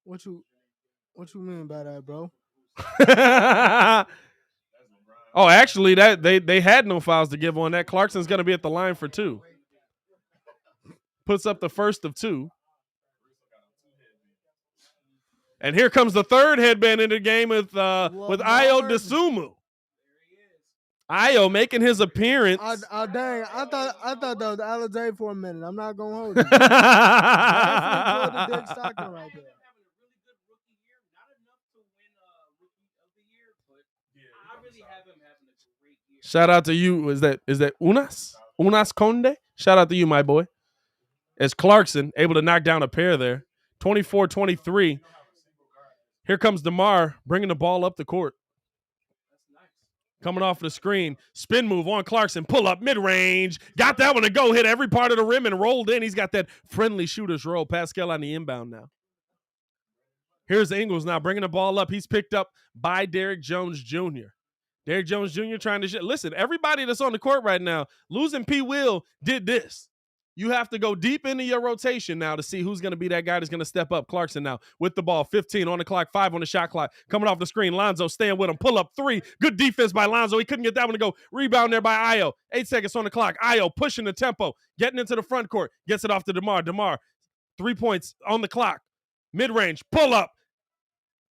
What you mean by that, bro? Oh, actually, that they had no fouls to give on that. Clarkson's going to be at the line for two. Puts up the first of two. And here comes the third headband in the game with Ayo Dosunmu. Ayo making his appearance. Dang! I thought that was Alizé for a minute. I'm not gonna hold you. Definitely Dick Stockton right there. Shout out to you. Is that Unas Conde? Shout out to you, my boy. As Clarkson able to knock down a pair there. 24-23. Here comes DeMar bringing the ball up the court. Coming off the screen. Spin move on Clarkson. Pull up mid-range. Got that one to go. Hit every part of the rim and rolled in. He's got that friendly shooter's roll. Pascal on the inbound now. Here's Ingles now bringing the ball up. He's picked up by Derrick Jones Jr. Derrick Jones Jr. trying to listen, everybody that's on the court right now, losing P. Will did this. You have to go deep into your rotation now to see who's going to be that guy that's going to step up. Clarkson now with the ball, 15 on the clock, 5 on the shot clock. Coming off the screen, Lonzo staying with him. Pull up 3. Good defense by Lonzo. He couldn't get that one to go. Rebound there by Ayo. 8 seconds on the clock. Ayo pushing the tempo, getting into the front court. Gets it off to DeMar. DeMar, 3 points on the clock. Mid-range, pull up.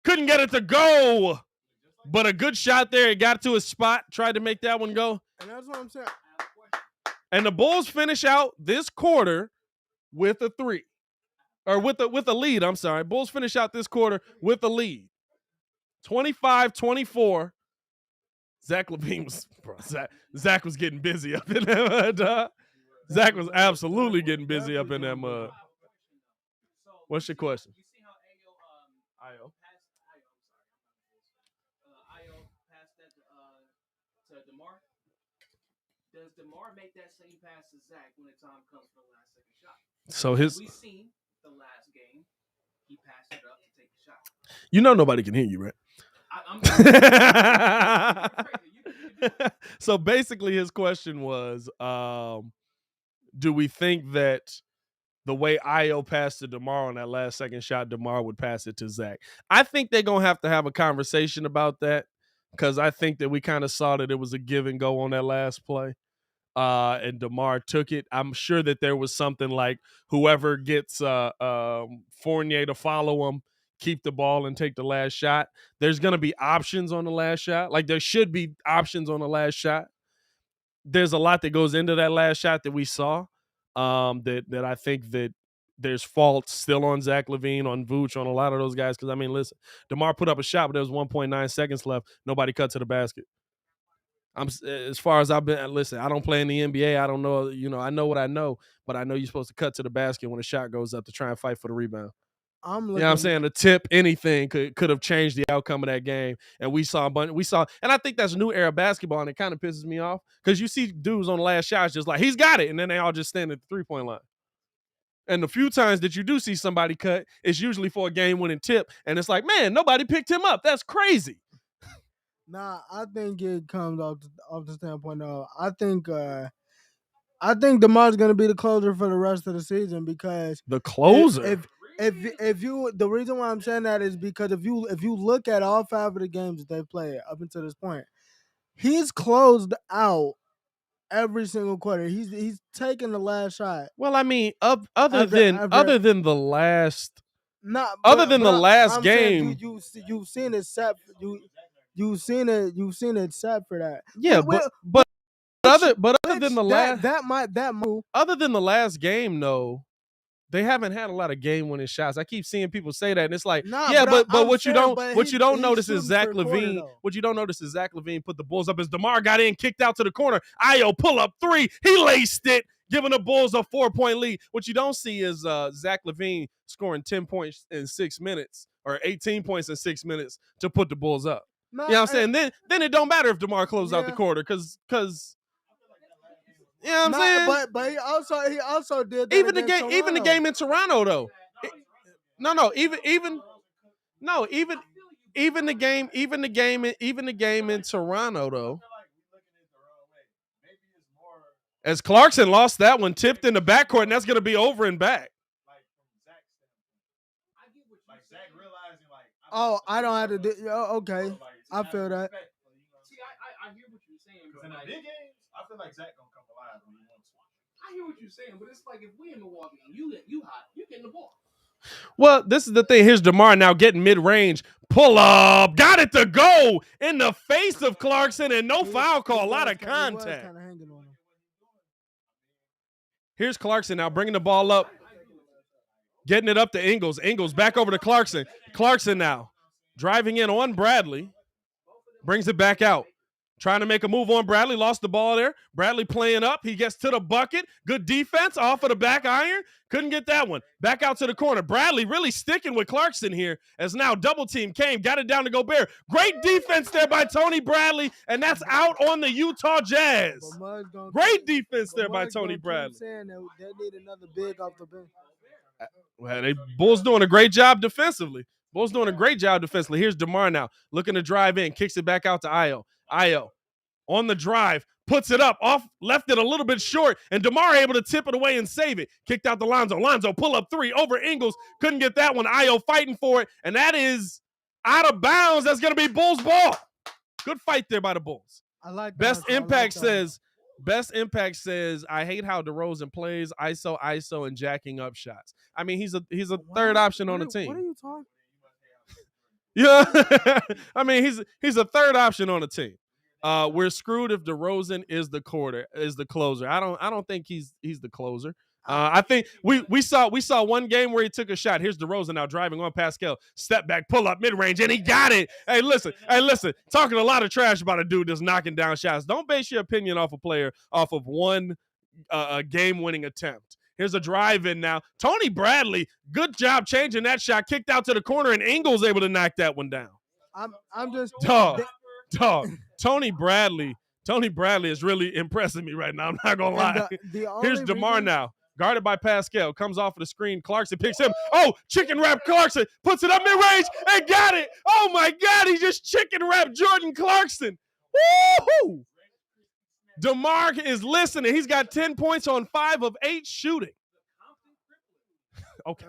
Couldn't get it to go. But a good shot there. He got to his spot, tried to make that one go. And that's what I'm saying. And the Bulls finish out this quarter with a 3. Or with a lead, I'm sorry. Bulls finish out this quarter with a lead. 25-24. Zach LaVine was Zach was getting busy up in that mud. Zach was absolutely getting busy up in that mud. What's your question? Ayo. To DeMar? Does DeMar make that same pass to Zach when the time comes for the last second shot? So we've seen the last game, he passed it up to take the shot. You know nobody can hear you, right? So basically his question was, do we think that the way Ayo passed to DeMar on that last second shot, DeMar would pass it to Zach? I think they're going to have a conversation about that. Because I think that we kind of saw that it was a give and go on that last play. And DeMar took it. I'm sure that there was something like whoever gets Fournier to follow him, keep the ball and take the last shot. There's going to be options on the last shot. Like there should be options on the last shot. There's a lot that goes into that last shot that we saw that I think that there's faults still on Zach LaVine, on Vooch, on a lot of those guys. Because, I mean, listen, DeMar put up a shot, but there was 1.9 seconds left. Nobody cut to the basket. As far as I've been, listen, I don't play in the NBA. I don't know, I know what I know, but I know you're supposed to cut to the basket when a shot goes up to try and fight for the rebound. You know what I'm saying? The tip, anything could have changed the outcome of that game. And we saw, and I think that's a new era of basketball, and it kind of pisses me off because you see dudes on the last shots just like, he's got it, and then they all just stand at the 3-point line. And the few times that you do see somebody cut, it's usually for a game-winning tip, and it's like, man, nobody picked him up. That's crazy. Nah, I think it comes off the standpoint of I think DeMar's gonna be the closer for the rest of the season because the closer. If you the reason why I'm saying that is because if you look at all 5 of the games that they've played up until this point, he's closed out every single quarter. He's taking the last shot. Well, I mean, other than the last, the last game, you've seen it set. You've seen it set for that. Yeah, but other than the last other than the last game, no. They haven't had a lot of game-winning shots. I keep seeing people say that, and it's like, but what you don't notice is Zach LaVine. What you don't notice is Zach LaVine put the Bulls up as DeMar got in, kicked out to the corner. Ayo pull up 3. He laced it, giving the Bulls a 4-point lead. What you don't see is Zach LaVine scoring 10 points in 6 minutes or 18 points in 6 minutes to put the Bulls up. You know what I'm saying? Then it don't matter if DeMar closed out the quarter because. You know what I'm saying? But he also did that even the game in Toronto though. Even the game in Toronto though. As Clarkson lost that one, tipped in the backcourt, and that's going to be over and back. Oh, I don't have to do. Okay, I feel that. See, I hear what you're saying, but in the big games, I feel like Zach gonna come alive when he wants to. I hear what you're saying, but it's like if we in Milwaukee and you hot, you getting the ball. Well, this is the thing. Here's DeMar now getting mid-range. Pull up. Got it to go in the face of Clarkson and no foul call. A lot of contact. Here's Clarkson now bringing the ball up. Getting it up to Ingles. Ingles back over to Clarkson. Clarkson now driving in on Bradley. Brings it back out. Trying to make a move on Bradley. Lost the ball there. Bradley playing up. He gets to the bucket. Good defense off of the back iron. Couldn't get that one. Back out to the corner. Bradley really sticking with Clarkson here as now double team came. Got it down to Gobert. Great defense there by Tony Bradley, and that's out on the Utah Jazz. Great defense there by Tony Bradley. Saying that they need another big off the bench. Well, Bulls doing a great job defensively. Here's DeMar now looking to drive in. Kicks it back out to Ayo. Ayo on the drive, puts it up, left it a little bit short, and DeMar able to tip it away and save it. Kicked out to Lonzo. Lonzo pull up 3 over Ingles. Couldn't get that one. Ayo fighting for it, and that is out of bounds. That's going to be Bulls ball. Good fight there by the Bulls. I like that. Best Impact says, I hate how DeRozan plays ISO, and jacking up shots. I mean, he's a third option on the team. What are you talking? Yeah, I mean he's a third option on the team. We're screwed if DeRozan is the closer. I don't think he's the closer. I think we saw one game where he took a shot. Here's DeRozan now driving on Pascal, step back, pull up mid range, and he got it. Hey, listen, talking a lot of trash about a dude that's knocking down shots. Don't base your opinion off a player off of one game winning attempt. Here's a drive in now. Tony Bradley, good job changing that shot. Kicked out to the corner, and Ingles able to knock that one down. I'm just dog. Tony Bradley is really impressing me right now. I'm not gonna lie. Here's DeMar now, guarded by Pascal. Comes off of the screen. Clarkson picks him. Oh, chicken wrap Clarkson puts it up mid range and got it. Oh my God, he just chicken wrapped Jordan Clarkson. Woo-hoo! DeMar is listening. He's got 10 points on 5 of 8 shooting. Okay.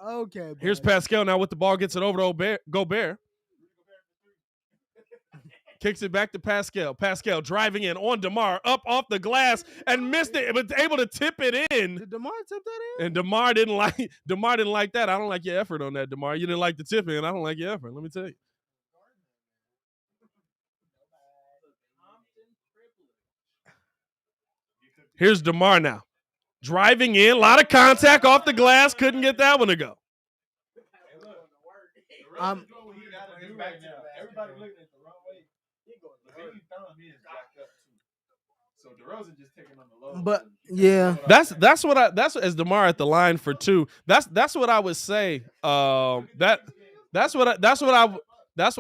Okay. Here's Pascal now with the ball. Gets it over to Gobert. Kicks it back to Pascal. Pascal driving in on DeMar, up off the glass and missed it, but able to tip it in. Did DeMar tip that in? And DeMar didn't like that. I don't like your effort on that, DeMar. You didn't like the tip in. I don't like your effort. Let me tell you. Here's DeMar now. Driving in, a lot of contact off the glass. Couldn't get that one to go. Everybody looking at the wrong way. Maybe thumb is jacked up too. So DeRozan just taking on the low. But yeah, that's as DeMar at the line for 2. That's what I would say. That's what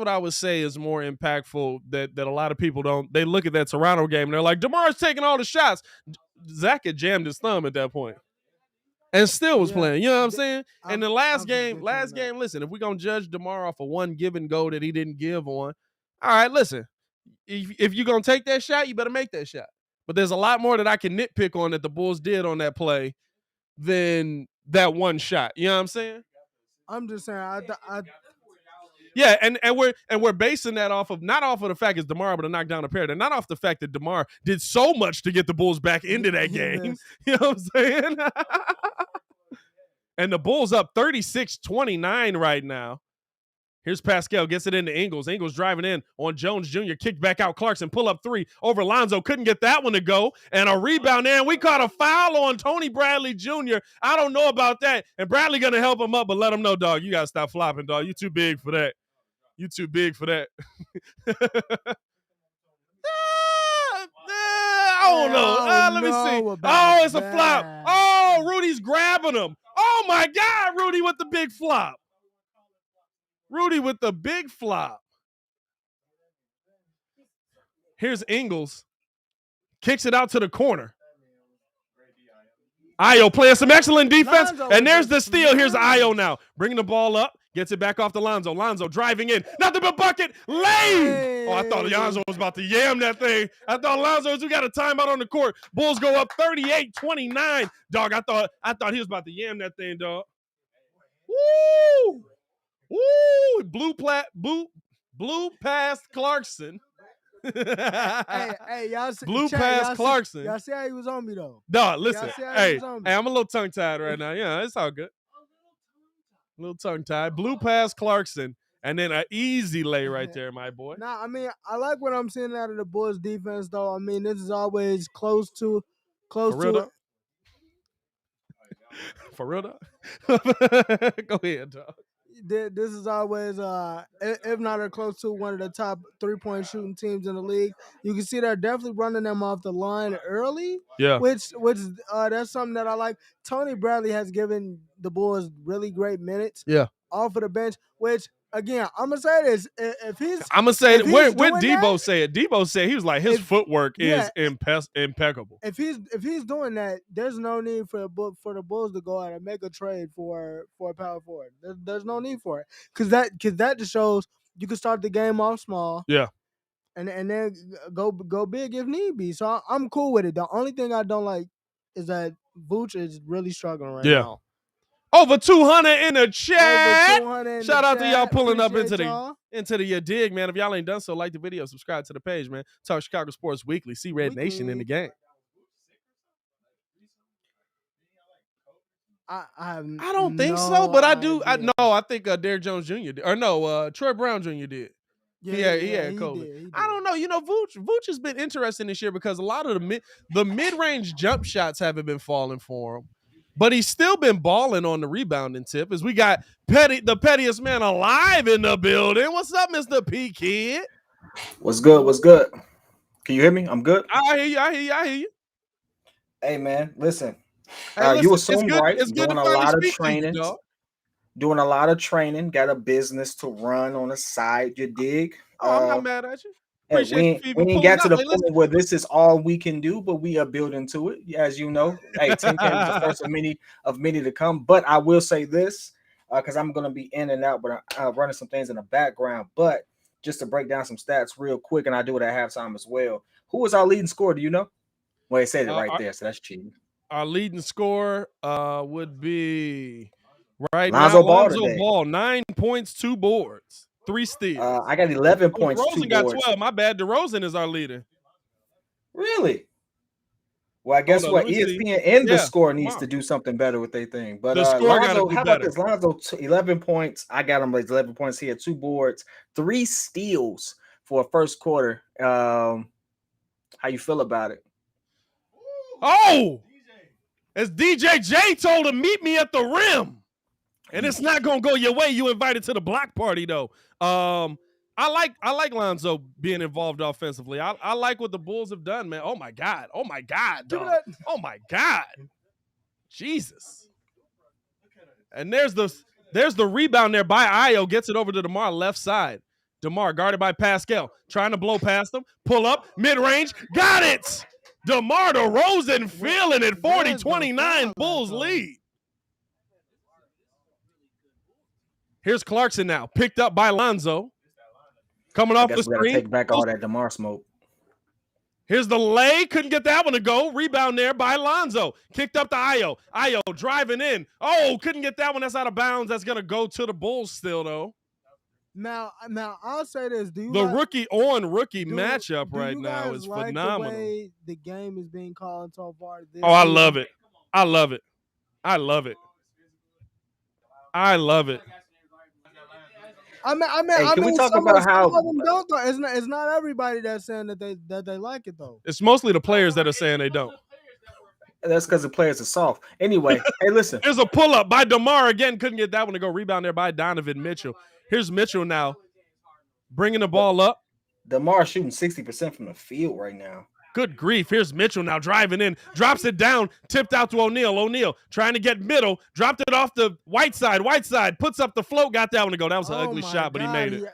I would say is more impactful that a lot of people don't. They look at that Toronto game and they're like, DeMar's taking all the shots. Zach had jammed his thumb at that point. And still was playing. You know what I'm saying? And the last game, listen, if we're going to judge DeMar off of one given goal that he didn't give on, all right, listen. If you're going to take that shot, you better make that shot. But there's a lot more that I can nitpick on that the Bulls did on that play than that one shot. You know what I'm saying? I'm just saying, yeah, and we're basing that off of not off of the fact it's DeMar, but to knock down a pair. They're not off the fact that DeMar did so much to get the Bulls back into that game. You know what I'm saying? And the Bulls up 36-29 right now. Here's Pascal, gets it into Ingles. Ingles driving in on Jones Jr. Kicked back out. Clarkson pull up three over Lonzo. Couldn't get that one to go. And a rebound there. And we caught a foul on Tony Bradley Jr. I don't know about that. And Bradley going to help him up, but let him know, dog, you got to stop flopping, dog. You too big for that. You too big for that. I don't know. Let me see. Oh, it's a flop. Oh, Rudy's grabbing him. Oh, my God, Rudy with the big flop. Rudy with the big flop. Here's Ingles. Kicks it out to the corner. Ayo playing some excellent defense. And there's the steal. Here's Ayo now. Bringing the ball up. Gets it back off to Lonzo. Lonzo driving in. Nothing but bucket. Lane. Oh, I thought Lonzo was about to yam that thing. I thought Lonzo, we got a timeout on the court. Bulls go up 38-29. Dog, I thought he was about to yam that thing, dog. Woo! Woo! Blue past Clarkson. hey, y'all see, Blue past Clarkson. Y'all see how he was on me, though? Dog, listen. Hey, I'm a little tongue-tied right now. Yeah, it's all good. A little tongue-tied. Blue past Clarkson. And then an easy lay right there, my boy. Nah, I mean, I like what I'm seeing out of the Bulls defense, though. I mean, this is always close to For real, dog? Go ahead, dog. This is always, if not close to one of the top 3-point shooting teams in the league. You can see they're definitely running them off the line early. Yeah. Which that's something that I like. Tony Bradley has given the Bulls really great minutes. Yeah. Off of the bench, which again, I'm gonna say this: if he's, I'm gonna say when Debo said, Debo said he was like his footwork is impeccable. If he's doing that, there's no need for the Bulls to go out and make a trade for a power forward. There's no need for it because that just shows you can start the game off small. Yeah. And then go big if need be. So I'm cool with it. The only thing I don't like is that Vooch is really struggling right now. Over 200 in the chat. Shout out to y'all pulling Appreciate up into the you dig, man. If y'all ain't done so, like the video, subscribe to the page, man. Talk Chicago Sports Weekly. See Red Nation in the game. I don't think so, but I do. I think Derrick Jones Jr. did. Or no, Troy Brown Jr. did. Yeah, he had COVID. He did. I don't know. You know, Vooch has been interesting this year because a lot of the mid-range jump shots haven't been falling for him. But he's still been balling on the rebounding tip as we got the pettiest man alive in the building. What's up, Mr. P Kid? What's good? What's good? Can you hear me? I'm good. I hear you. Hey, man, listen. Hey, you assume right. It's doing a lot of training. Doing a lot of training. Got a business to run on the side. You dig? I'm not mad at you. Hey, we ain't got to the point where this is all we can do, but we are building to it, as you know. Hey, 10K was the first of many to come. But I will say this, because I'm going to be in and out, but I'm running some things in the background. But just to break down some stats real quick, and I do it at halftime as well. Who was our leading scorer? Do you know? Well, it said it right there, so that's cheating. Our leading scorer would be Lonzo Ball, 9 points, 2 boards. 3 steals. I got 11 points. DeRozan got 12. My bad. DeRozan is our leader. Really? Well, I guess what? ESPN and the score needs to do something better with their thing. But Lonzo, how about this? Lonzo, 11 points. I got him like 11 points. He had 2 boards, 3 steals for a first quarter. How you feel about it? Oh! As DJ J told him, meet me at the rim. And it's not gonna go your way. You invited to the block party, though. I like Lonzo being involved offensively. I like what the Bulls have done, man. Oh my God, dog. Oh my God, Jesus. And there's the rebound there by Ayo. Gets it over to DeMar left side. DeMar guarded by Pascal, trying to blow past him. Pull up, mid range, got it. DeMar DeRozan feeling it. 40-29, Bulls lead. Here's Clarkson now, picked up by Lonzo. Coming off the screen. We gotta take back all that DeMar smoke. Here's the lay. Couldn't get that one to go. Rebound there by Lonzo. Kicked up to Ayo. Ayo driving in. Oh, couldn't get that one. That's out of bounds. That's going to go to the Bulls still, though. Now I'll say this. Rookie matchup right now is phenomenal. The way the game is being called so far. I love it. I love it. I love it. I love it. I mean, can we talk about how it's not everybody that's saying that they like it though. It's mostly the players that are saying they don't. That's because the players are soft. Anyway, hey, listen. Here's a pull-up by DeMar again. Couldn't get that one to go. Rebound there by Donovan Mitchell. Here's Mitchell now, bringing the ball up. DeMar shooting 60% from the field right now. Good grief. Here's Mitchell now driving in. Drops it down. Tipped out to O'Neal. O'Neal trying to get middle. Dropped it off the Whiteside. Whiteside puts up the float. Got that one to go. That was an ugly shot, but he made it.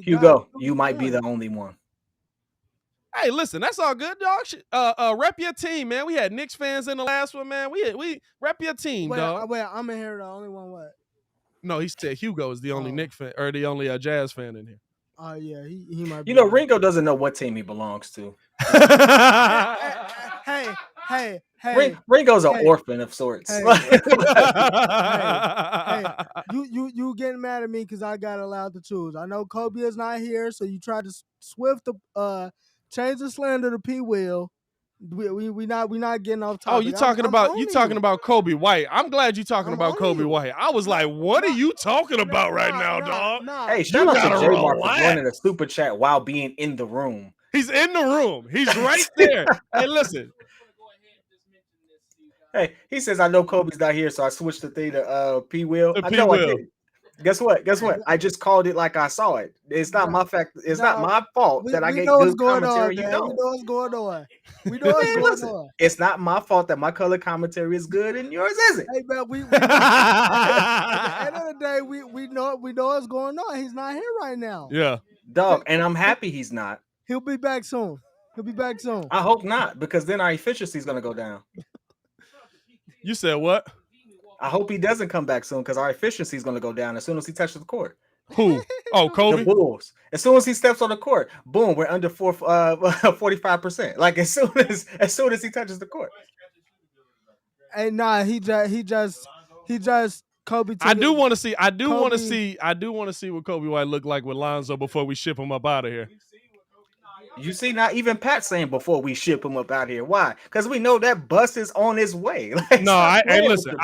Hugo, you might be the only one. Hey, listen, that's all good, dog. Rep your team, man. We had Knicks fans in the last one, man. We rep your team, dog. Wait, I'm in here the only one. What? No, he said Hugo is the only Knicks fan or the only Jazz fan in here. Oh yeah, he might. You know, Ringo doesn't know what team he belongs to. Hey. Ringo's an orphan of sorts. Hey, you getting mad at me because I got allowed to choose. I know Kobe is not here, so you tried to change the slander to P. Will. We not getting off topic. Oh, you talking about Kobe White? I'm glad you talking about Kobe White. I was like, what are you talking about right now, dog? Hey, shout out to J-Mark for joining the super chat while being in the room. He's in the room. He's right there. Hey, listen. Hey, he says, I know Kobe's not here, so I switched the thing to P. Will. I know I did. Guess what? I just called it like I saw it. It's not my fact. It's not my fault that I get good commentary. You don't. We know what's going on. We know what's going on. It's not my fault that my color commentary is good and yours isn't. Hey man, at the end of the day, we know what's going on. He's not here right now. Yeah, dog, and I'm happy he's not. He'll be back soon. I hope not, because then our efficiency is going to go down. You said what? I hope he doesn't come back soon because our efficiency is going to go down as soon as he touches the court. Who? Oh, Kobe? The Bulls. As soon as he steps on the court, boom, we're under 45%. Like as soon as he touches the court. Hey, nah, he just Kobe. I do want to see what Kobe White look like with Lonzo before we ship him up out of here. You see, not even Pat saying before we ship him up out here. Why? Because we know that bus is on its way. Like, no, listen.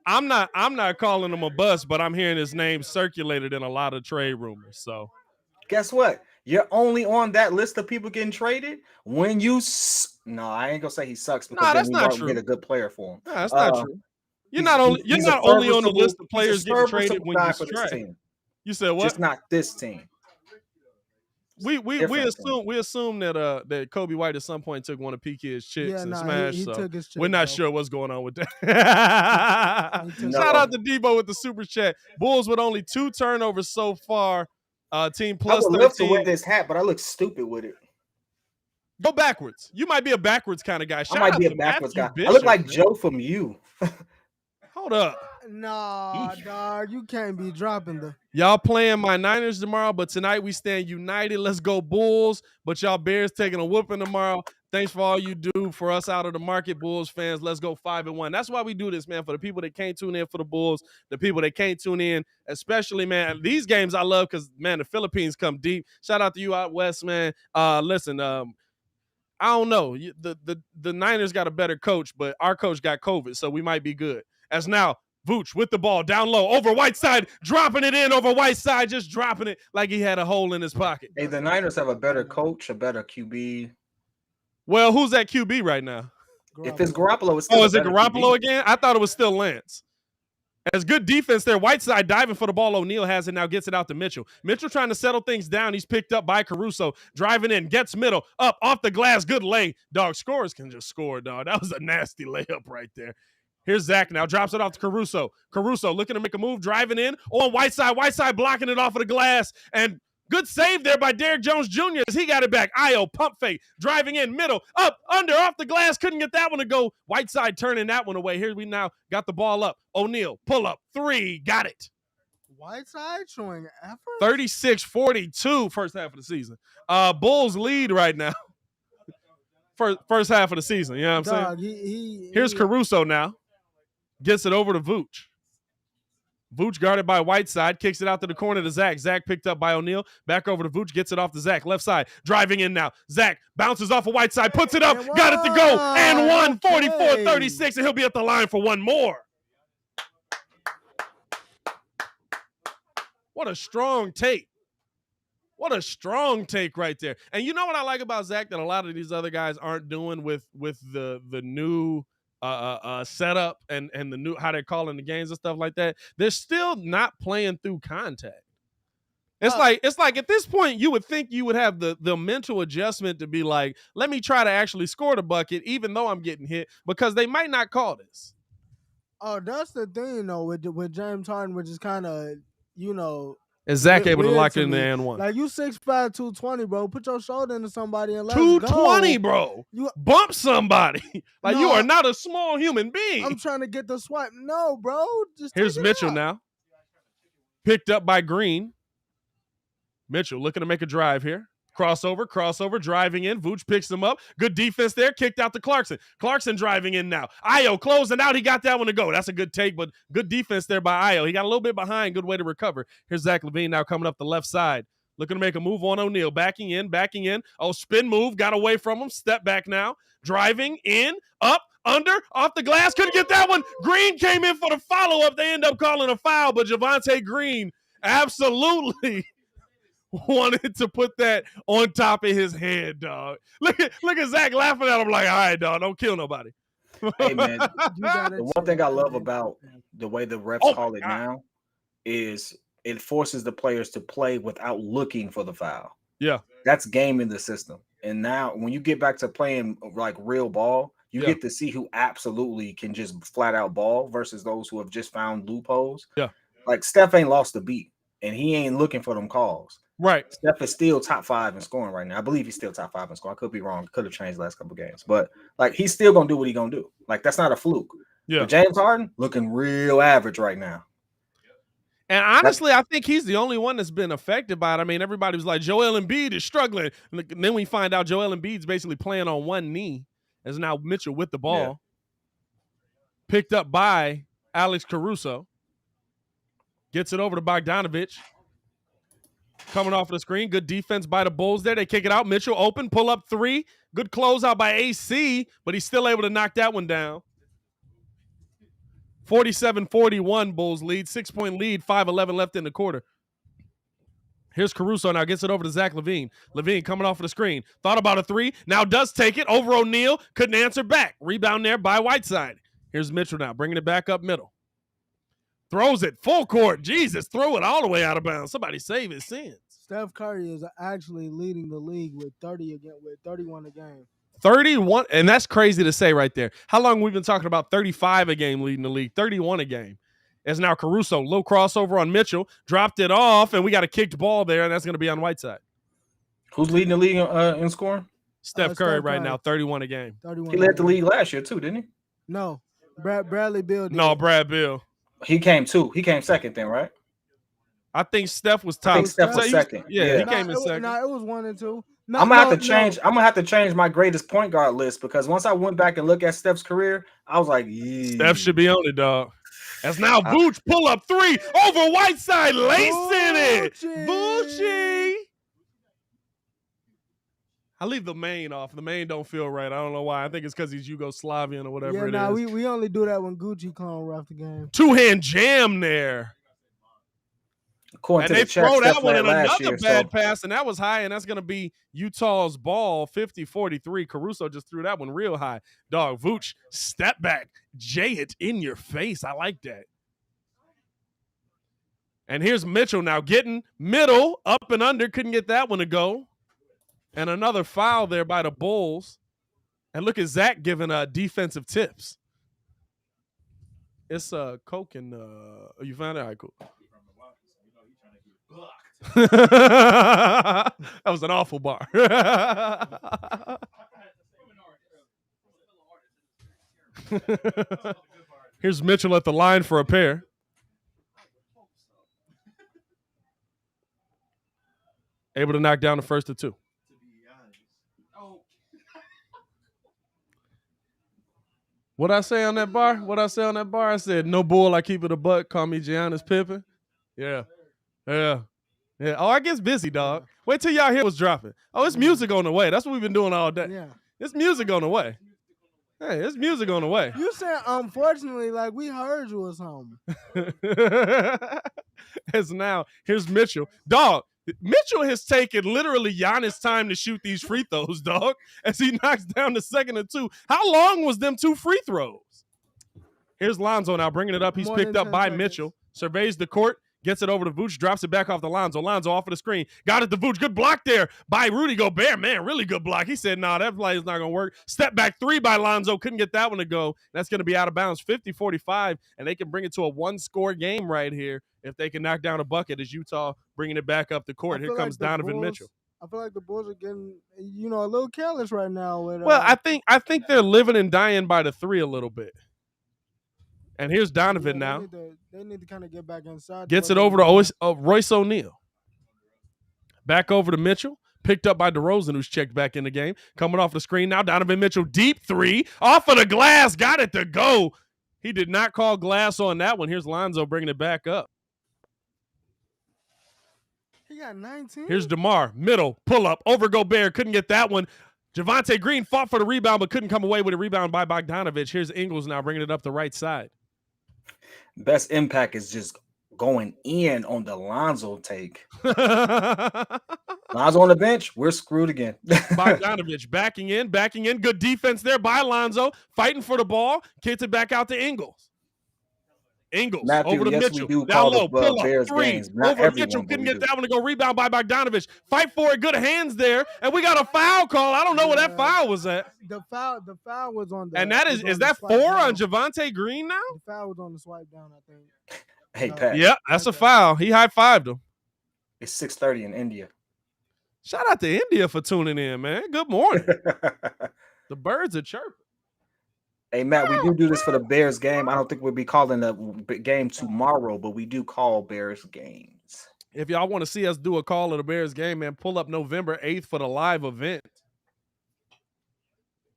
I'm not calling him a bust, but I'm hearing his name circulated in a lot of trade rumors. So, guess what? You're only on that list of people getting traded when you. No, I ain't gonna say he sucks because that's then not you true. Get a good player for him. No, that's not true. You're not only on the list of players getting traded when you strike. You said what? Just not this team. We assume that Kobe White at some point took one of P Kid's chicks and smashed. He so took his chick, we're not sure what's going on with that. Shout out to Debo with the super chat. Bulls with only 2 turnovers so far. Team plus 13. I would love to wear this hat, but I look stupid with it. Go backwards. You might be a backwards kind of guy. I might be a backwards guy. Bishop, I look like Joe from You. Hold up. No, dog, you can't be dropping the. Y'all playing my Niners tomorrow, but tonight we stand united. Let's go Bulls. But y'all Bears taking a whooping tomorrow. Thanks for all you do for us out of the market, Bulls fans. Let's go 5-1. That's why we do this, man. For the people that can't tune in for the Bulls, the people that can't tune in, especially, man, these games I love because, man, the Philippines come deep. Shout out to you out west, man. Listen, I don't know. The Niners got a better coach, but our coach got COVID, so we might be good. As now, Vooch with the ball down low over Whiteside, dropping it in over Whiteside, just dropping it like he had a hole in his pocket. Hey, the Niners have a better coach, a better QB. Well, who's at QB right now? If it's Garoppolo, it's still is it Garoppolo again? I thought it was still Lance. As good defense there. Whiteside diving for the ball. O'Neal has it now, gets it out to Mitchell. Mitchell trying to settle things down. He's picked up by Caruso. Driving in, gets middle, up, off the glass. Good lay. Dog, scorers can just score, dog. That was a nasty layup right there. Here's Zach now, drops it off to Caruso. Caruso looking to make a move, driving in on Whiteside. Whiteside blocking it off of the glass. And Good save there by Derrick Jones Jr. as he got it back. Io, pump fake, driving in, middle, up, under, off the glass. Couldn't get that one to go. Whiteside turning that one away. Here we now got the ball up. O'Neal, pull up, 3, got it. Whiteside showing effort. 36-42 first half of the season. Bulls lead right now. First half of the season, you know what I'm saying? Here's Caruso now. Gets it over to Vooch. Vooch guarded by Whiteside, kicks it out to the corner to Zach. Zach picked up by O'Neal. Back over to Vooch, gets it off to Zach. Left side, driving in now. Zach bounces off of Whiteside, puts it up, got it to go, and one, 44-36, and he'll be at the line for one more. What a strong take. What a strong take right there. And you know what I like about Zach that a lot of these other guys aren't doing with the new setup and the new how they're calling the games and stuff like that. They're still not playing through contact. It's like at this point you would think you would have the mental adjustment to be like, let me try to actually score the bucket even though I'm getting hit, because they might not call this. Oh, that's the thing though with James Harden, which is kind of, you know, is Zach able to lock in the and one? Like, you 6'5", 220, bro. Put your shoulder into somebody and let's 220, go. bro. You bump somebody. Like, no, you are not a small human being. I'm trying to get the swipe. No, bro. Just here's Mitchell now. Picked up by Green. Mitchell looking to make a drive here. Crossover, driving in. Vooch picks him up. Good defense there. Kicked out to Clarkson. Clarkson driving in now. Io closing out. He got that one to go. That's a good take, but good defense there by Io. He got a little bit behind. Good way to recover. Here's Zach LaVine now coming up the left side. Looking to make a move on O'Neal. Backing in. Oh, spin move. Got away from him. Step back now. Driving in. Up. Under. Off the glass. Couldn't get that one. Green came in for the follow-up. They end up calling a foul, but Javonte Green absolutely wanted to put that on top of his head, dog. Look at Zach laughing at him like, all right, dog, don't kill nobody. Hey, man, the one thing I love about the way the refs call it now is it forces the players to play without looking for the foul. Yeah. That's gaming the system. And now when you get back to playing like real ball, you get to see who absolutely can just flat out ball versus those who have just found loopholes. Yeah. Like Steph ain't lost the beat and he ain't looking for them calls. Right. Steph is still top 5 in scoring right now. I believe he's still top 5 in scoring. I could be wrong. Could have changed the last couple games. But, like, he's still going to do what he's going to do. Like, that's not a fluke. Yeah. But James Harden looking real average right now. And honestly, I think he's the only one that's been affected by it. I mean, everybody was like, Joel Embiid is struggling. And then we find out Joel Embiid's basically playing on one knee as now Mitchell with the ball. Yeah. Picked up by Alex Caruso. Gets it over to Bogdanovich. Coming off of the screen. Good defense by the Bulls there. They kick it out. Mitchell open. Pull up 3. Good closeout by AC, but he's still able to knock that one down. 47-41 Bulls lead. 6-point lead. 5:11 left in the quarter. Here's Caruso now. Gets it over to Zach LaVine. LaVine coming off of the screen. Thought about a 3. Now does take it. Over O'Neal. Couldn't answer back. Rebound there by Whiteside. Here's Mitchell now. Bringing it back up middle. Throws it full court. Jesus, throw it all the way out of bounds. Somebody save his sins. Steph Curry is actually leading the league with 31 a game. 31, and that's crazy to say right there. How long we've been talking about 35 a game leading the league, 31 a game. As now Caruso, low crossover on Mitchell, dropped it off, and we got a kicked ball there, and that's going to be on Whiteside. Who's leading the league in scoring? Steph Curry right now, 31 a game. 31 he led the league last year too, didn't he? No, Bradley Beal did. No, Brad Beal. He came second then, right? I think Steph was top. I think Steph was second. He came in second. No, it was 1 and 2. No, I'm gonna have to change my greatest point guard list because once I went back and looked at Steph's career, I was like, Steph should be on it, dog. As now Vooch pull up 3 over Whiteside, lacing it. Voochie. I leave the main off. The main don't feel right. I don't know why. I think it's because he's Yugoslavian or whatever it is. We only do that when Gucci clone ref the game. 2-hand jam there. And they throw that one in another bad pass, and that was high, and that's going to be Utah's ball, 50-43. Caruso just threw that one real high. Dog, Vooch, step back, jay it in your face. I like that. And here's Mitchell now getting middle, up and under, couldn't get that one to go. And another foul there by the Bulls. And look at Zach giving defensive tips. It's Coke and you found it? All right, cool. That was an awful bar. Here's Mitchell at the line for a pair. Able to knock down the first of two. What I say on that bar? I said, no bull, I keep it a buck. Call me Giannis Pippen. Yeah. Oh, I gets busy, dog. Wait till y'all hear what's dropping. Oh, it's music on the way. That's what we've been doing all day. Yeah. It's music on the way. Hey, it's music on the way. You said, unfortunately, like we heard you or something. As now, here's Mitchell. Dog, Mitchell has taken literally Giannis' time to shoot these free throws, dog, as he knocks down the second and two. How long was them two free throws? Here's Lonzo now bringing it up. He's picked up by Mitchell. Surveys the court. Gets it over to Vooch, drops it back off to Lonzo. Lonzo off of the screen. Got it to Vooch. Good block there by Rudy Gobert. Man, really good block. He said, nah, that play is not going to work. Step back three by Lonzo. Couldn't get that one to go. That's going to be out of bounds. 50-45, and they can bring it to a one-score game right here if they can knock down a bucket as Utah bringing it back up the court. Here comes Donovan Mitchell. I feel like the Bulls are getting, a little careless right now. Well, I think they're living and dying by the three a little bit. And here's Donovan now. They need to kind of get back inside. Gets it over to Royce O'Neal. Back over to Mitchell. Picked up by DeRozan, who's checked back in the game. Coming off the screen now, Donovan Mitchell, deep three. Off of the glass, got it to go. He did not call glass on that one. Here's Lonzo bringing it back up. He got 19. Here's DeMar, middle, pull up, over Gobert. Couldn't get that one. Javonte Green fought for the rebound, but couldn't come away with a rebound by Bogdanovich. Here's Ingles now bringing it up the right side. Best impact is just going in on the Lonzo take. Lonzo on the bench, we're screwed again. Bogdanovich backing in. Good defense there by Lonzo. Fighting for the ball. Kicks it back out to Ingles. Matthew, over to yes, Mitchell. We do Down low, pull up Bears three. games. Not Over to Mitchell. Couldn't get that one to go. Rebound by Bogdanovich. Fight for it. Good hands there. And we got a foul call. I don't know where that foul was at. The foul was on the. And that is that 4 on Javonte Green now? The foul was on the swipe down, I think. Hey, Pat. Yeah, that's a foul. He high-fived him. It's 6:30 in India. Shout out to India for tuning in, man. Good morning. The birds are chirping. Hey, Matt, we do this for the Bears game. I don't think we'll be calling the game tomorrow, but we do call Bears games. If y'all want to see us do a call of the Bears game, man, pull up November 8th for the live event.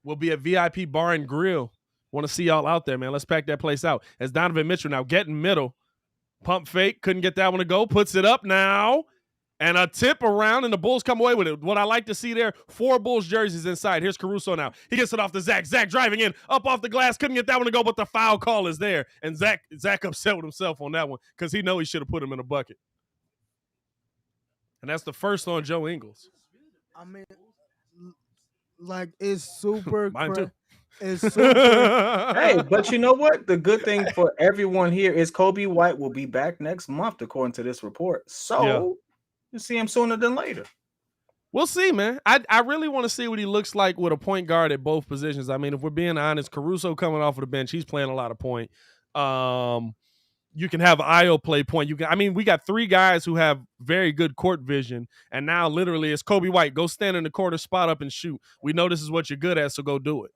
We'll be at VIP Bar and Grill. Want to see y'all out there, man. Let's pack that place out. As Donovan Mitchell now getting middle. Pump fake. Couldn't get that one to go. Puts it up now. And a tip around, and the Bulls come away with it. What I like to see there, 4 Bulls jerseys inside. Here's Caruso now. He gets it off to Zach. Zach driving in, up off the glass. Couldn't get that one to go, but the foul call is there. And Zach upset with himself on that one because he know he should have put him in a bucket. And that's the first on Joe Ingles. I mean, like, it's super. Mine too. It's super. Hey, but you know what? The good thing for everyone here is Kobe White will be back next month, according to this report. So you'll see him sooner than later. We'll see, man. I really want to see what he looks like with a point guard at both positions. I mean, if we're being honest, Caruso coming off of the bench, he's playing a lot of point. You can have Io play point. We got 3 guys who have very good court vision, and now literally it's Kobe White. Go stand in the corner, spot up, and shoot. We know this is what you're good at, so go do it.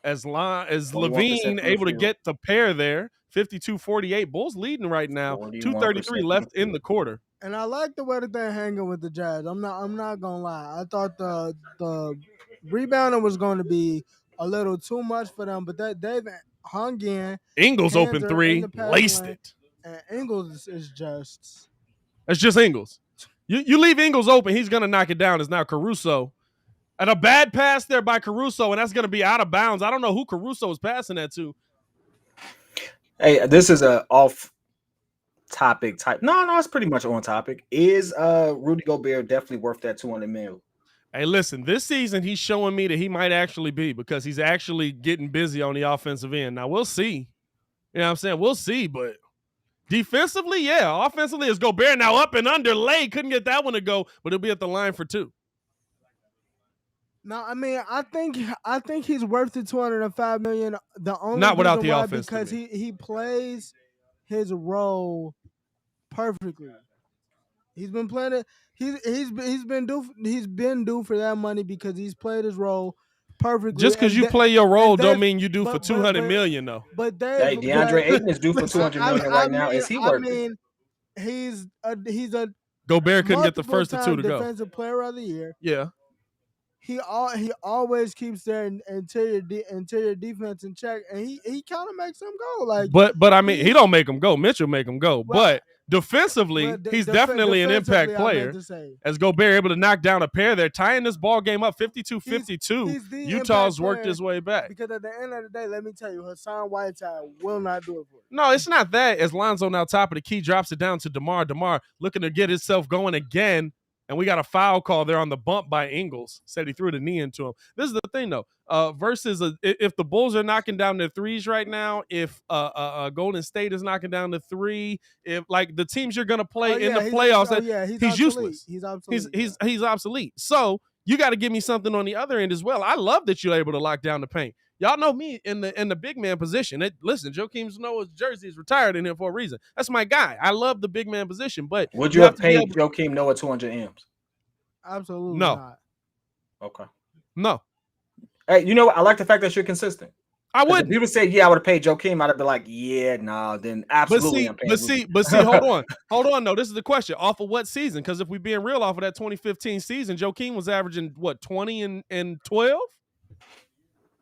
As Levine able to get the pair there, 52-48. Bulls leading right now. 2:33 left in the quarter. And I like the way that they're hanging with the Jazz. I'm not gonna lie. I thought the rebounding was going to be a little too much for them, but they've hung in. Ingles open 3, laced it. And Ingles is just. It's just Ingles. You leave Ingles open, he's gonna knock it down. It's now Caruso. And a bad pass there by Caruso, and that's going to be out of bounds. I don't know who Caruso is passing that to. Hey, this is a off-topic type. No, it's pretty much on topic. Is Rudy Gobert definitely worth that $200 million? Hey, listen, this season he's showing me that he might actually be because he's actually getting busy on the offensive end. Now, we'll see. You know what I'm saying? We'll see, but defensively, yeah. Offensively, is Gobert now up and under lay. Couldn't get that one to go, but he'll be at the line for 2. No, I mean, I think he's worth the $205 million. The only not without the why, offense because he plays his role perfectly. He's been playing it. He's been due for that money because he's played his role perfectly. Just because you play your role don't mean you do for 200 but, million though. But Hey, DeAndre Ayton is due for 200 million right now. Is he worth it? He's a Gobert couldn't get the first of two to go. Defensive player of the year. Yeah. He always keeps their interior defense in check, and he kind of makes them go. Like, but I mean, he don't make them go. Mitchell make them go. But defensively, he's definitely an impact player. As Gobert able to knock down a pair, they're tying this ball game up 52-52. Utah's worked his way back. Because at the end of the day, let me tell you, Hassan Whiteside will not do it for you. No, it's not that. As Lonzo now top of the key drops it down to DeMar. DeMar looking to get himself going again. And we got a foul call there on the bump by Ingles. Said he threw the knee into him. This is the thing, though. Versus if the Bulls are knocking down their threes right now, if Golden State is knocking down the three, if like the teams you're gonna play in the playoffs, he's useless. He's obsolete. He's obsolete. So you got to give me something on the other end as well. I love that you're able to lock down the paint. Y'all know me in the big man position. Listen, Joakim Noah's jersey is retired in here for a reason. That's my guy. I love the big man position. But would you have paid Joakim Noah 200 M's? Absolutely no. not. Okay. No. Hey, you know what? I like the fact that you're consistent. I would. If people say, "Yeah, I would have paid Joakim," I'd have been like, "Yeah, nah." Then absolutely. But see. Hold on. No, this is the question. Off of what season? Because if we're being real, off of that 2015 season, Joakim was averaging what 20 and 12.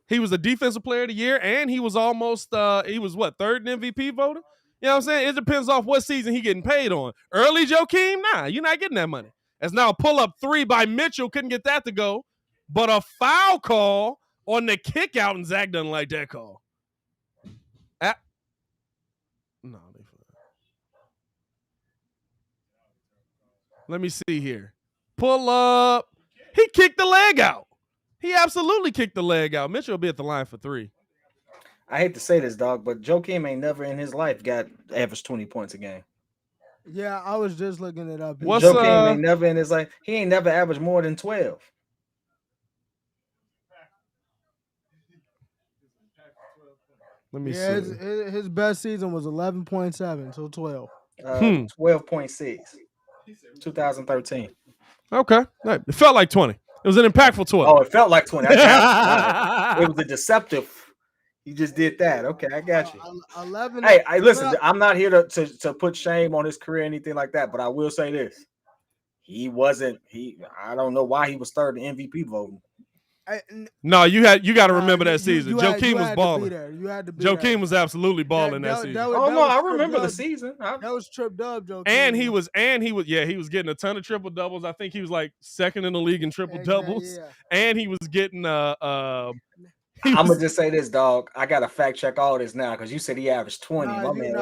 He was a defensive player of the year, and he was almost he was what, third in MVP voter? You know what I'm saying? It depends off what season he getting paid on. Early Joakim, nah, you're not getting that money. As now a pull-up three by Mitchell, couldn't get that to go, but a foul call on the kick out, and Zach doesn't like that call. No, let me see here. Pull up. He kicked the leg out. He absolutely kicked the leg out. Mitchell will be at the line for three. I hate to say this, dog, but Joakim ain't never in his life got average 20 points a game. Yeah, I was just looking it up. Joakim ain't never in his life. He ain't never averaged more than 12. Let me see. His best season was 11.7, so 12. 12.6. 2013. Okay. It felt like 20. It was an impactful 12. Oh, it felt like 20. It was a deceptive. You just did that. Okay, I got you. 11. Hey, listen, I'm not here to put shame on his career or anything like that, but I will say this. I don't know why he was third in MVP voting. No, you got to remember that season. Joakim was balling. Joakim was absolutely balling that season. I remember the season. That was trip dub, Joakim. And he was getting a ton of triple doubles. I think he was like second in the league in triple doubles. Yeah. And he was getting I'm gonna just say this, dog. I gotta fact check all this now because you said he averaged 20. My man,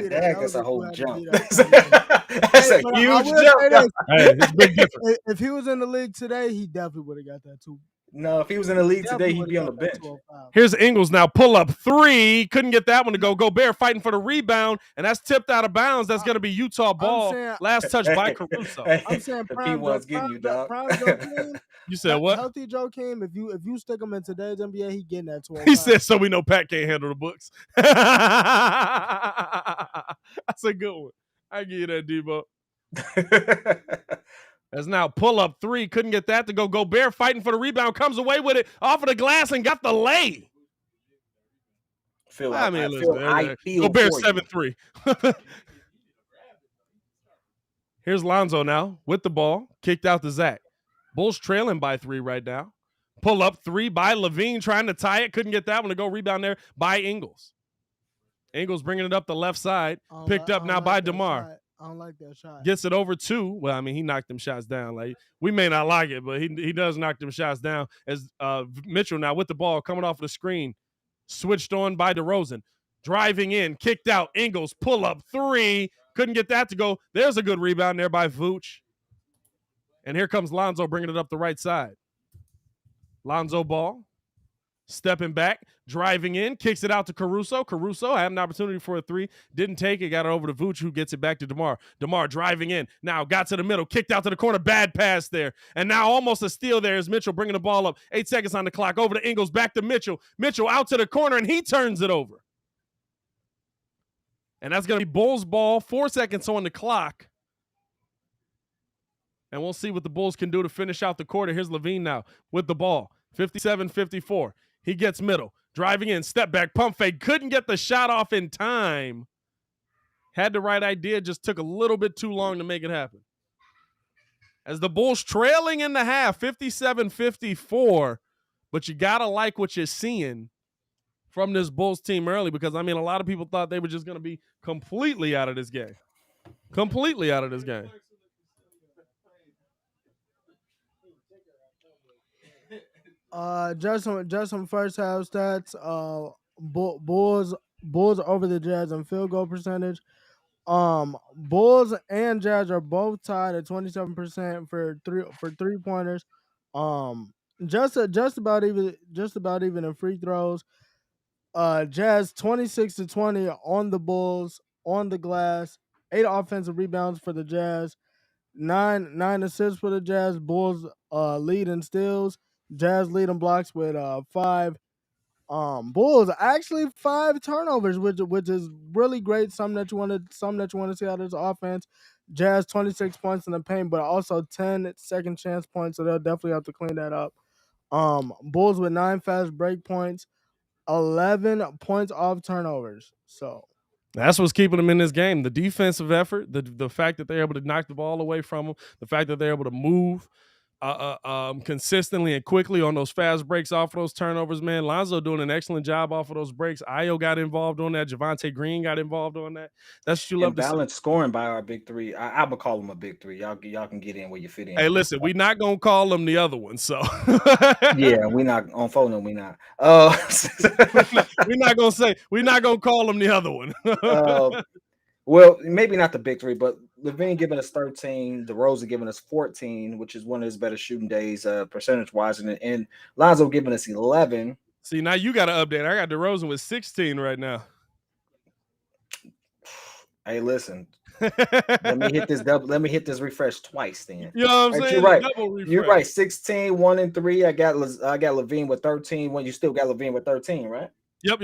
that's a whole jump. That's a huge jump. Hey, it's big difference. If he was in the league today, he definitely would have got that too. No, if he was in the league today, he'd be on the bench. Here's Ingles now. Pull up three. Couldn't get that one to go. Gobert fighting for the rebound, and that's tipped out of bounds. That's going to be Utah ball. Last touch by Caruso. I'm saying prime getting you, dog. You said what? Healthy Joakim, if you stick him in today's NBA, he getting that 12. He said, so we know Pat can't handle the books. That's a good one. I give you that, Debo. As now pull up three, couldn't get that to go. Gobert fighting for the rebound, comes away with it off of the glass and got the lay. Gobert 7-3. Here's Lonzo now with the ball, kicked out to Zach. Bulls trailing by 3 right now. Pull up 3 by Levine, trying to tie it, couldn't get that one to go. Rebound there by Ingles. Ingles bringing it up the left side, picked up now by DeMar. I don't like that shot. Gets it over 2. Well, I mean, he knocked them shots down. Like, we may not like it, but he does knock them shots down. As Mitchell now with the ball coming off the screen, switched on by DeRozan, driving in, kicked out. Ingles pull up 3, couldn't get that to go. There's a good rebound there by Vooch, and here comes Lonzo bringing it up the right side. Lonzo ball. Stepping back, driving in, kicks it out to Caruso. Caruso had an opportunity for a 3, didn't take it, got it over to Vooch, who gets it back to DeMar. DeMar driving in, now got to the middle, kicked out to the corner, bad pass there. And now almost a steal there as Mitchell bringing the ball up. 8 seconds on the clock, over to Ingles, back to Mitchell. Mitchell out to the corner, and he turns it over. And that's going to be Bulls ball, 4 seconds on the clock. and we'll see what the Bulls can do to finish out the quarter. Here's LaVine now with the ball, 57-54. He gets middle, driving in, step back, pump fake, couldn't get the shot off in time. Had the right idea, just took a little bit too long to make it happen. As the Bulls trailing in the half, 57-54, but you got to like what you're seeing from this Bulls team early, because, I mean, a lot of people thought they were just going to be completely out of this game. Completely out of this game. Just some first half stats. Bulls over the Jazz in field goal percentage. Bulls and Jazz are both tied at 27% for three pointers. Just about even in free throws. Jazz 26-20 on the Bulls on the glass. 8 offensive rebounds for the Jazz. 9 assists for the Jazz. Bulls lead in steals. Jazz lead in blocks with 5. Bulls actually 5 turnovers, which is really great. Something that you want to see out of this offense. Jazz 26 points in the paint, but also 10 second chance points, so they'll definitely have to clean that up. Bulls with 9 fast break points, 11 points off turnovers. So that's what's keeping them in this game. The defensive effort, the fact that they're able to knock the ball away from them, the fact that they're able to move consistently and quickly on those fast breaks off of those turnovers, man. Lonzo doing an excellent job off of those breaks. Ayo got involved on that. Javonte Green got involved on that. That's what you love to see. Balanced scoring by our big three. I would call them a big three. Y'all can get in where you fit in. Hey, listen, we're not gonna call them the other one, so yeah, we're not on phone. We're not. We're not gonna call them the other one. Well, maybe not the big three, but LaVine giving us 13, DeRozan giving us 14, which is one of his better shooting days, percentage-wise, and Lonzo giving us 11. See, now you got to update. I got DeRozan with 16 right now. Hey, listen. Let me hit this refresh twice then. You know what I'm saying? You're right. You're right. 16, 1 and 3. I got LaVine with 13. When you still got LaVine with 13, right? Yep.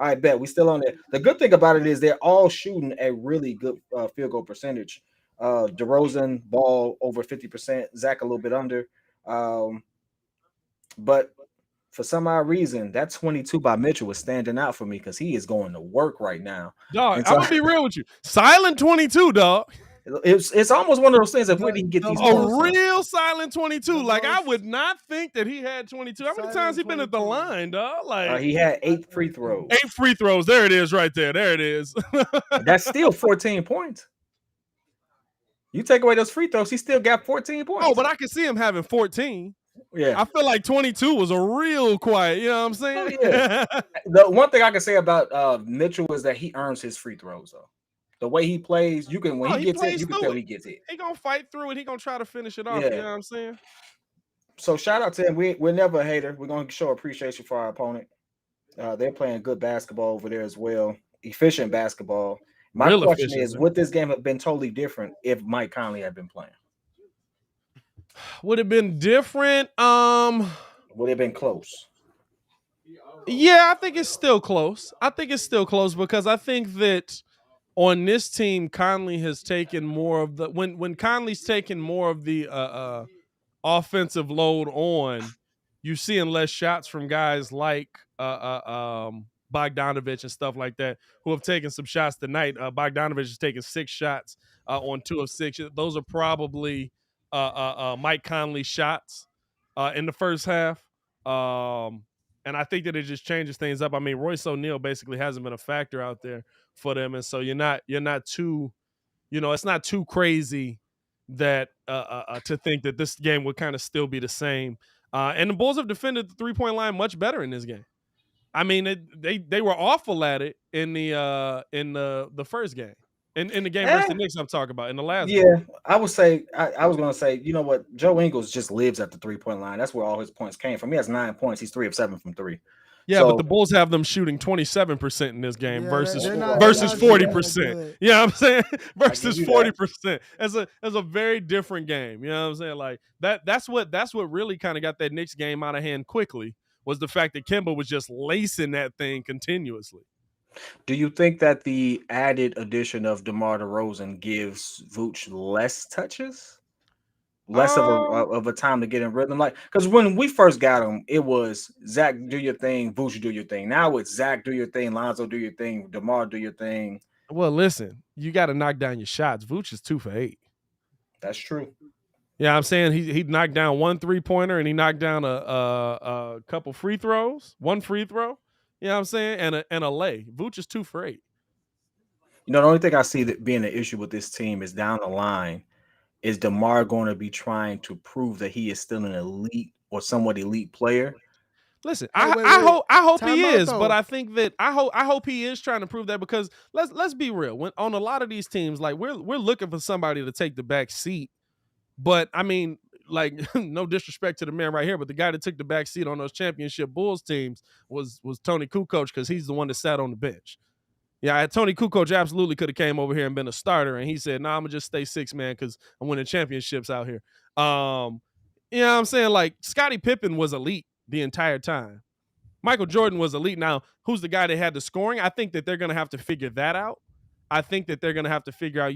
All right, bet we still on there. The good thing about it is they're all shooting a really good field goal percentage. DeRozan ball over 50%, Zach a little bit under. But for some odd reason, that 22 by Mitchell was standing out for me because he is going to work right now. Dog, I'm gonna be real with you. Silent 22, dog. It's almost one of those things that where did he get these real silent 22. Like, I would not think that he had 22. How many times he been at the line, dog? Like, he had 8 free throws. 8 free throws. There it is, right there. There it is. That's still 14 points. You take away those free throws, he still got 14 points. Oh, but I can see him having 14. Yeah, I feel like 22 was a real quiet. You know what I'm saying? Yeah. The one thing I can say about Mitchell is that he earns his free throws, though. The way he plays, he gets it, you can tell he gets it. He gonna fight through it. He gonna try to finish it off. Yeah. You know what I'm saying? So shout out to him. We're never a hater. We're gonna show appreciation for our opponent. They're playing good basketball over there as well. Efficient basketball. My question is, would this game have been totally different if Mike Conley had been playing? Would it have been different? Would it have been close? Yeah, I think it's still close. Because I think that on this team, Conley has taken more of the when Conley's taken more of the offensive load on, you're seeing less shots from guys like Bogdanovich and stuff like that, who have taken some shots tonight. Bogdanovich has taken 6 shots on 2 of 6. Those are probably Mike Conley shots in the first half. And I think that it just changes things up. I mean, Royce O'Neal basically hasn't been a factor out there for them. And so you're not too, it's not too crazy that to think that this game would kind of still be the same. And the Bulls have defended the 3-point line much better in this game. I mean, they were awful at it in the first game. In the game versus the Knicks, I'm talking about in the last. Yeah, game. I would say I was going to say, you know what, Joe Ingles just lives at the 3-point line. That's where all his points came from. He has 9 points. He's 3 of 7 from 3. Yeah, but the Bulls have them shooting 27% in this game versus 40%. You know what I'm saying? Versus 40%. As a very different game. You know what I'm saying? Like that's what really kind of got that Knicks game out of hand quickly, was the fact that Kemba was just lacing that thing continuously. Do you think that the added addition of DeMar DeRozan gives Vooch less touches? less of a time to get in rhythm? Like, because when we first got him, it was Zach, do your thing, Vooch, do your thing. Now it's Zach, do your thing, Lonzo, do your thing, DeMar, do your thing. Well, listen, you got to knock down your shots. Vooch is 2 for 8. That's true. Yeah, I'm saying he knocked down 1 3-pointer and he knocked down a couple free throws, 1 free throw. You know what I'm saying? And a lay. Vooch is 2 for 8. You know, the only thing I see that being an issue with this team is down the line. Is DeMar going to be trying to prove that he is still an elite or somewhat elite player? Listen, Wait, I hope he Time out, is, though. but I think that I hope he is trying to prove that, because let's be real. When on a lot of these teams, like we're looking for somebody to take the back seat. But I mean, like, no disrespect to the man right here, but the guy that took the back seat on those championship Bulls teams was Tony Kukoc, because he's the one that sat on the bench. Yeah, Tony Kukoc absolutely could have came over here and been a starter, and he said, "Nah, I'm gonna just stay 6 man because I'm winning championships out here." You know what I'm saying? Like, Scottie Pippen was elite the entire time. Michael Jordan was elite. Now, who's the guy that had the scoring? I think that they're gonna have to figure that out. I think that they're gonna have to figure out,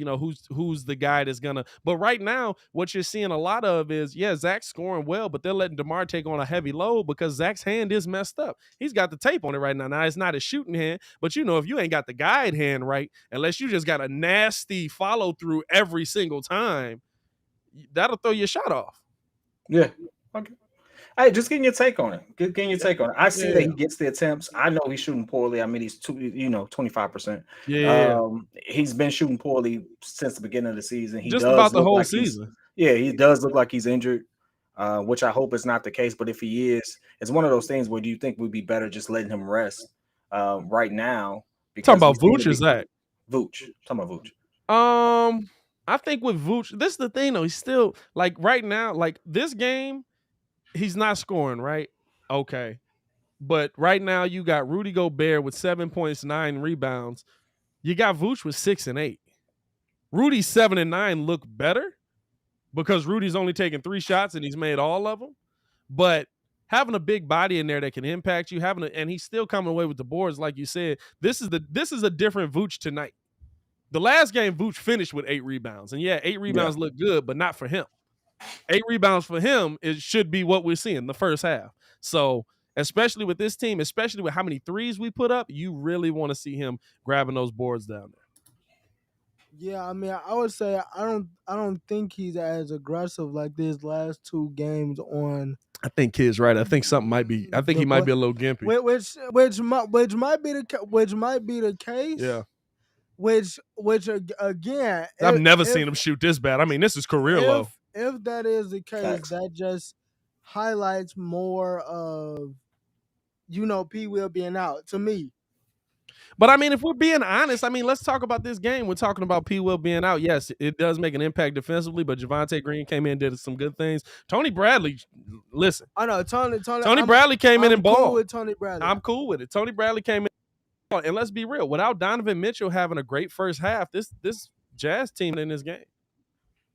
who's the guy that's gonna. But right now, what you're seeing a lot of is, Zach's scoring well, but they're letting DeMar take on a heavy load because Zach's hand is messed up. He's got the tape on it right now. Now it's not a shooting hand, but if you ain't got the guide hand right, unless you just got a nasty follow through every single time, that'll throw your shot off. Yeah. Okay. Hey, just getting your take on it. Getting your take on it. I see that he gets the attempts. I know he's shooting poorly. I mean, he's 25%. Yeah. He's been shooting poorly since the beginning of the season. He just does about the look whole like season. He does look like he's injured, which I hope is not the case. But if he is, it's one of those things where do you think would be better just letting him rest right now? Talking about Vooch or Zach? Vooch. Talking about Vooch. I think with Vooch, this is the thing though. He's still, like, right now, like this game, he's not scoring, right? Okay. But right now you got Rudy Gobert with 7 points, 9 rebounds. You got Vooch with 6 and 8. Rudy's 7 and 9 look better because Rudy's only taken 3 shots and he's made all of them. But having a big body in there that can impact you, and he's still coming away with the boards, like you said, this is a different Vooch tonight. The last game, Vooch finished with 8 rebounds. And 8 rebounds look good, but not for him. 8 rebounds for him, it should be what we're seeing the first half. So, especially with this team, especially with how many threes we put up, you really want to see him grabbing those boards down there. Yeah, I mean, I would say I don't think he's as aggressive like these last 2 games on. I think Kid's right. I think something might be. I think he might be a little gimpy. Which might be the case. Yeah. Which again, I've never seen him shoot this bad. I mean, this is career low. If that is the case, that just highlights more of, P. Will being out to me. But I mean, if we're being honest, I mean, let's talk about this game. We're talking about P. Will being out. Yes, it does make an impact defensively, but Javonte Green came in and did some good things. Tony Bradley, listen. I know Tony Bradley came in and balled. I'm cool with Tony Bradley. I'm cool with it. Tony Bradley came in. And let's be real, without Donovan Mitchell having a great first half, this Jazz team in this game.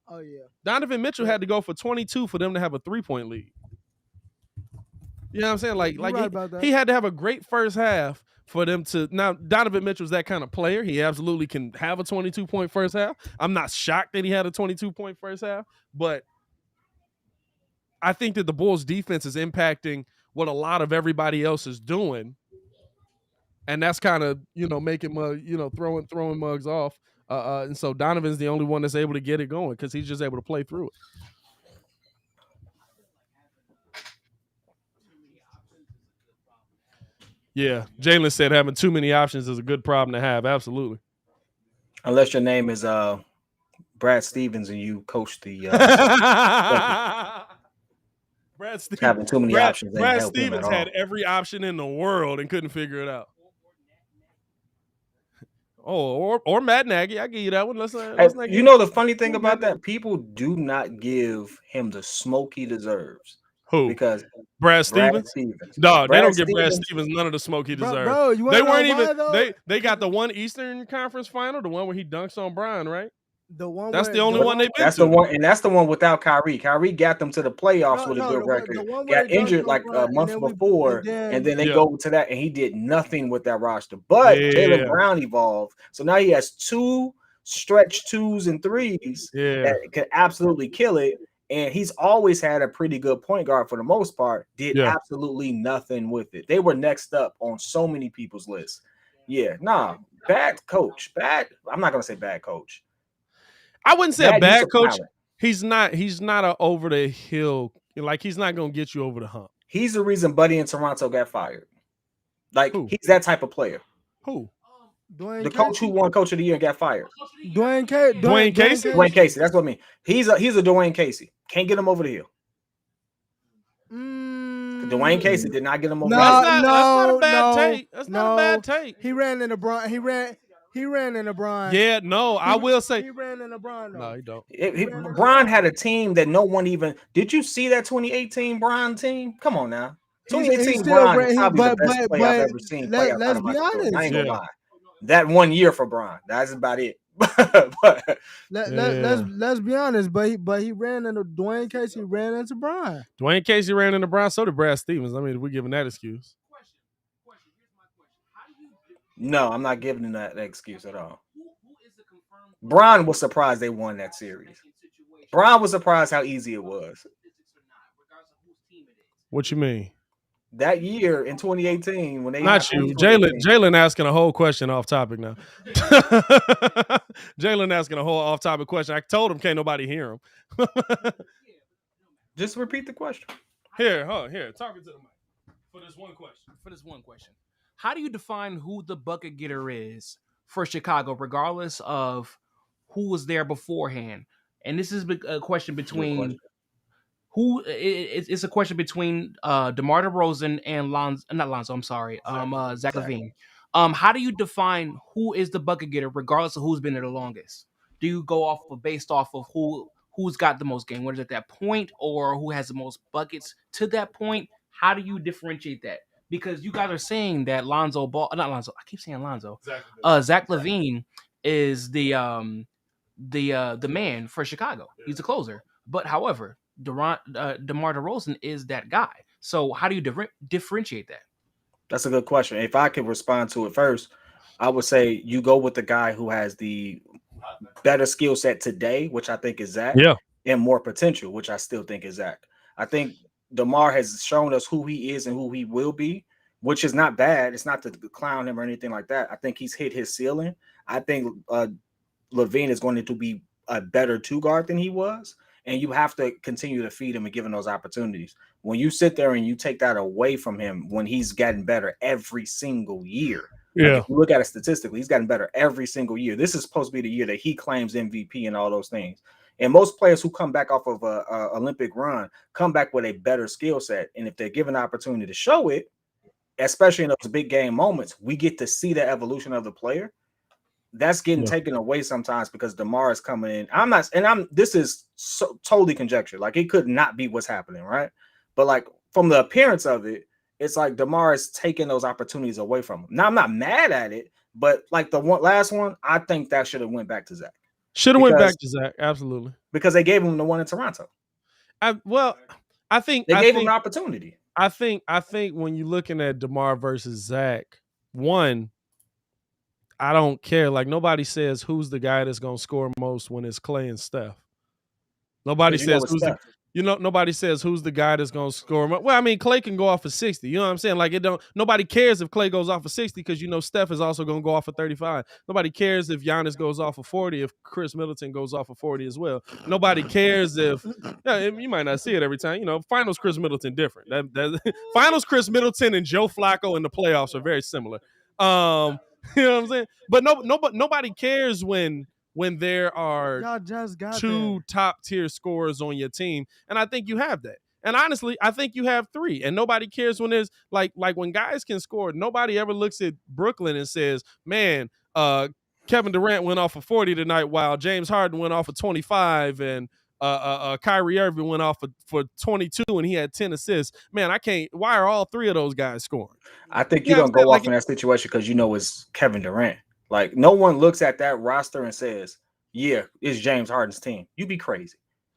Oh yeah. Donovan Mitchell had to go for 22 for them to have a 3-point lead. You know what I'm saying? Like he had to have a great first half for them to. Now, Donovan Mitchell's that kind of player. He absolutely can have a 22-point first half. I'm not shocked that he had a 22-point first half, but I think that the Bulls defense is impacting what a lot of everybody else is doing. And that's kind of, making throwing Muggs off. And so Donovan's the only one that's able to get it going because he's just able to play through it. Yeah, Jalen said having too many options is a good problem to have. Absolutely. Unless your name is Brad Stevens and you coach the Brad Stevens having too many options. Brad Stevens had every option in the world and couldn't figure it out. Oh, or Matt Nagy. I give you that one. The funny thing about that, people do not give him the smoke he deserves. Who? Because Brad Stevens? No, they don't give Brad Stevens none of the smoke he deserves. Bro, they weren't even. They got the one Eastern Conference final, the one where he dunks on Brian, right? That's the only one they've been to. That's the one without Kyrie. Kyrie got them to the playoffs with a good record. Got injured like a month before, and then they go to that, and he did nothing with that roster. But Jaylen Brown evolved, so now he has 2 stretch 2s and 3s that could absolutely kill it. And he's always had a pretty good point guard for the most part. Did Yeah. absolutely nothing with it. They were next up on so many people's lists. Yeah, nah, bad coach. Bad. I'm not gonna say bad coach. I wouldn't say a Bad use bad of coach. talent. He's not a over the hill. Like he's not gonna get you over the hump. He's the reason Buddy in Toronto got fired. Like Who? he's that type of player. Who? The coach who won Coach of the Year and got fired. Dwayne Casey? Dwayne Casey. That's what I mean. He's a Dwayne Casey. Can't get him over the hill. Dwayne Casey did not get him over the hill. That's not a bad take. That's not a bad take. He ran into Bron. He ran into Bron. Yeah, no, I will say he ran into Bron. No, he don't. Bron had a team that no one even. Did you see that 2018 Bron team? Come on now. 2018 Bron is probably the best play I've ever seen. Let's be honest. I ain't gonna lie. That 1 year for Bron. That's about it. But let's be honest. But he ran into Dwayne Casey. Ran into Bron. Dwayne Casey ran into Bron. So did Brad Stevens. I mean, we're giving that excuse. No, I'm not giving him that excuse at all. Bron was surprised they won that series. Bron was surprised how easy it was. What you mean? That year in 2018, when they not you, Jalen asking a whole question off topic now. Jalen asking a whole off topic question. I told him can't nobody hear him. Just repeat the question. Here, talking to the mic for this one question. How do you define who the bucket getter is for Chicago, regardless of who was there beforehand? And this is a question between it's a question between DeMar DeRozan and Zach LaVine. How do you define who is the bucket getter, regardless of who's been there the longest? Do you go based off of who's got the most game winners at that point, or who has the most buckets to that point? How do you differentiate that? Because you guys are saying that Zach LaVine is the man for Chicago. He's the closer. But however, DeMar DeRozan is that guy. So how do you differentiate that? That's a good question. If I could respond to it first, I would say you go with the guy who has the better skill set today, which I think is Zach, and more potential, which I still think is Zach. I think DeMar has shown us who he is and who he will be, which is not bad. It's not to clown him or anything like that. I think he's hit his ceiling. I think LaVine is going to be a better two guard than he was, and you have to continue to feed him and give him those opportunities. When you sit there and you take that away from him when he's gotten better every single year, like if you look at it statistically, he's gotten better every single year. This is supposed to be the year that he claims MVP and all those things. And most players who come back off of a Olympic run come back with a better skill set. And if they're given the opportunity to show it, especially in those big game moments, we get to see the evolution of the player. That's getting taken away sometimes because DeMar is coming in. This is totally conjecture. Like it could not be what's happening, right? But like from the appearance of it, it's like DeMar is taking those opportunities away from him. Now I'm not mad at it, but like the last one, I think that should have went back to Zach. Should have went back to Zach, absolutely. Because they gave him the one in Toronto. I think they gave him an opportunity. I think when you're looking at DeMar versus Zach, one, I don't care. Like nobody says who's the guy that's gonna score most when it's Clay and Steph. Nobody says nobody says who's the guy that's gonna score most. Well, I mean, Clay can go off for 60. You know what I'm saying? Like nobody cares if Clay goes off for 60 because Steph is also gonna go off for 35. Nobody cares if Giannis goes off for 40, if Chris Middleton goes off for 40 as well. Nobody cares if you might not see it every time. Finals Chris Middleton different. Finals Chris Middleton and Joe Flacco in the playoffs are very similar. You know what I'm saying? But nobody cares when there are two top tier scorers on your team, and I think you have that. And honestly, I think you have three, and nobody cares when there's like when guys can score. Nobody ever looks at Brooklyn and says, "Man, Kevin Durant went off for 40 tonight, while James Harden went off for 25, and Kyrie Irving went off for 22, and he had 10 assists." Man, I can't. Why are all three of those guys scoring? I think you don't go off in that situation because it's Kevin Durant. Like no one looks at that roster and says, "Yeah, it's James Harden's team." You'd be crazy.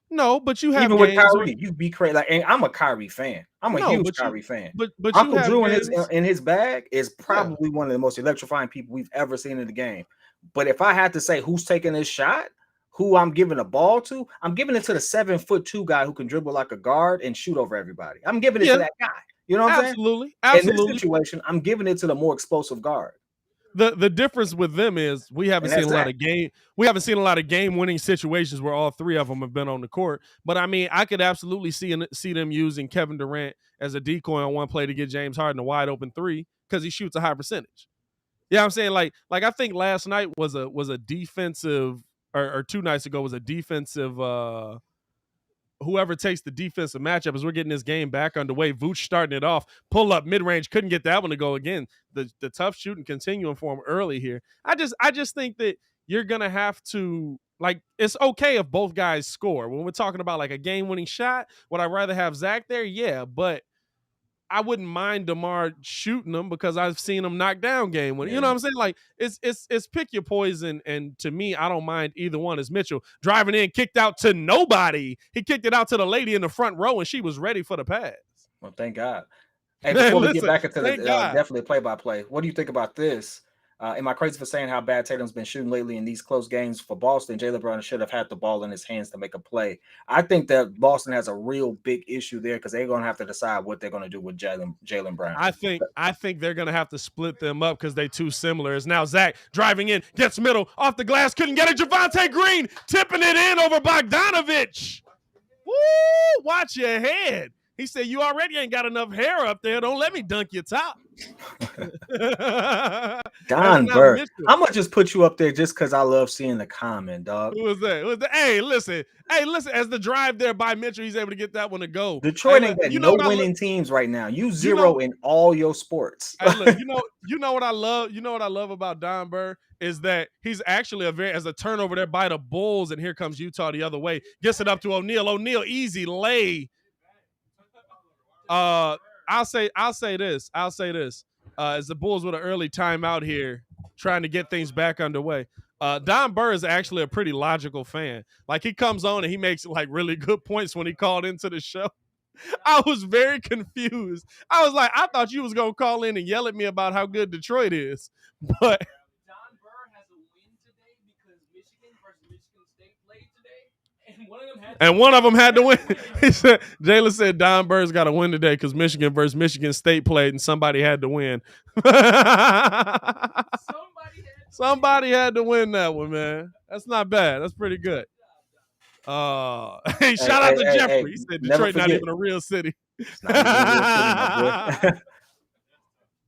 No, but you have even with Kyrie, you'd be crazy. Like, and I'm a Kyrie fan. I'm a huge Kyrie fan. But Uncle Drew in his bag is probably one of the most electrifying people we've ever seen in the game. But if I had to say who's taking this shot, who I'm giving the ball to, I'm giving it to the 7'2" guy who can dribble like a guard and shoot over everybody. I'm giving it to that guy. You know what I'm saying? Absolutely. In this situation, I'm giving it to the more explosive guard. The difference with them is we haven't seen a lot of game winning situations where all three of them have been on the court. But I mean, I could absolutely see them using Kevin Durant as a decoy on one play to get James Harden a wide open three because he shoots a high percentage. Yeah, I'm saying like I think last night was a defensive or 2 nights ago was a defensive whoever takes the defensive matchup as we're getting this game back underway. Vooch starting it off, pull up mid range, couldn't get that one to go again. The tough shooting continuing for him early here. I just think that you're gonna have to like it's okay if both guys score. When we're talking about like a game winning shot, would I rather have Zach there? Yeah, but I wouldn't mind DeMar shooting them because I've seen him knock down game winning. You know what I'm saying? Like it's pick your poison, and to me, I don't mind either one. As Mitchell driving in, kicked out to nobody. He kicked it out to the lady in the front row, and she was ready for the pass. Well, thank God. Hey, before we get back into the definitely play-by-play, what do you think about this? Am I crazy for saying how bad Tatum's been shooting lately in these close games for Boston? Jaylen Brown should have had the ball in his hands to make a play. I think that Boston has a real big issue there because they're going to have to decide what they're going to do with Jaylen Brown. I think they're going to have to split them up because they're too similar. It's now Zach driving in, gets middle, off the glass, couldn't get it. Javonte Green tipping it in over Bogdanovich. Woo! Watch your head. He said, you already ain't got enough hair up there. Don't let me dunk your top. Don Bird. I'm going to just put you up there just because I love seeing the comment, dog. Who was that? Hey, listen. As the drive there by Mitchell, he's able to get that one to go. Detroit ain't got no winning teams right now. You zero in all your sports. Hey, look, you know what I love? You know what I love about Don Bird is that he's actually as a turnover there by the Bulls, and here comes Utah the other way. Gets it up to O'Neal. O'Neal, easy lay. I'll say this. As the Bulls with an early timeout here, trying to get things back underway. Don Burr is actually a pretty logical fan. Like he comes on and he makes like really good points when he called into the show. I was very confused. I was like, I thought you was gonna call in and yell at me about how good Detroit is, but. Don Burr has a win today because Michigan versus Michigan State played today. And one of them had to win. He said, Jaylen said Don Burr's got to win today because Michigan versus Michigan State played and somebody had to win. Somebody had to win that one, man. That's not bad. That's pretty good. Hey, shout out to Jeffrey. He said Detroit not even a real city. It's not even a real city, my boy.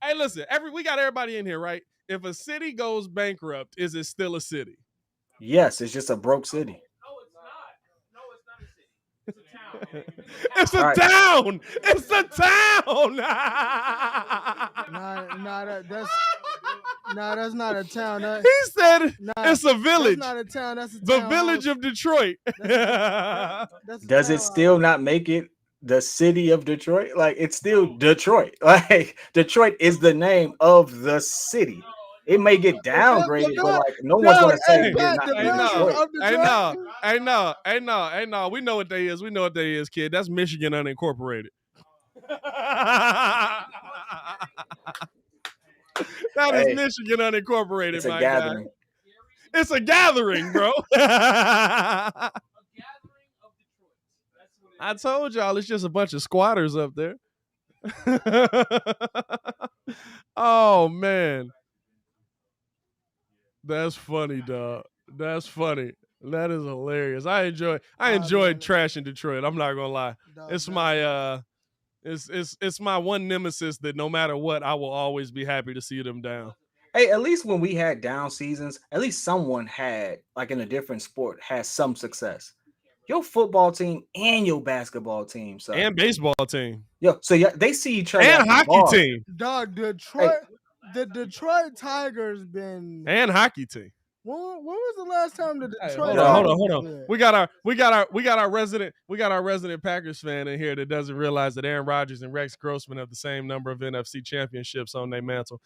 Hey, listen, we got everybody in here, right? If a city goes bankrupt, is it still a city? Yes, it's just a broke city. It's a town. It's a town. That's not a town. He said it's a village. That's not a town. That's the village of Detroit. Does it still not make it the city of Detroit? Like it's still Detroit. Like Detroit is the name of the city. It may get downgraded, but like no one's gonna say it's not Detroit. Hey, no. We know what they is. We know what they is, kid. That's Michigan unincorporated. That is Michigan unincorporated, it's a gathering. Guy. It's a gathering, bro. I told y'all it's just a bunch of squatters up there. Oh man. That's funny, dog. That's funny. That is hilarious. I enjoyed trashing Detroit. I'm not gonna lie. It's my it's my one nemesis that no matter what, I will always be happy to see them down. Hey, at least when we had down seasons, at least someone had, like in a different sport, had some success. Your football team and your basketball team, so and baseball team. Yo, so yeah, they see each other. And hockey team. Dog, Detroit. Hey. The Detroit Tigers been and hockey team. When was the last time the Detroit? Hey, hold on. We got our resident Packers fan in here that doesn't realize that Aaron Rodgers and Rex Grossman have the same number of NFC championships on their mantle.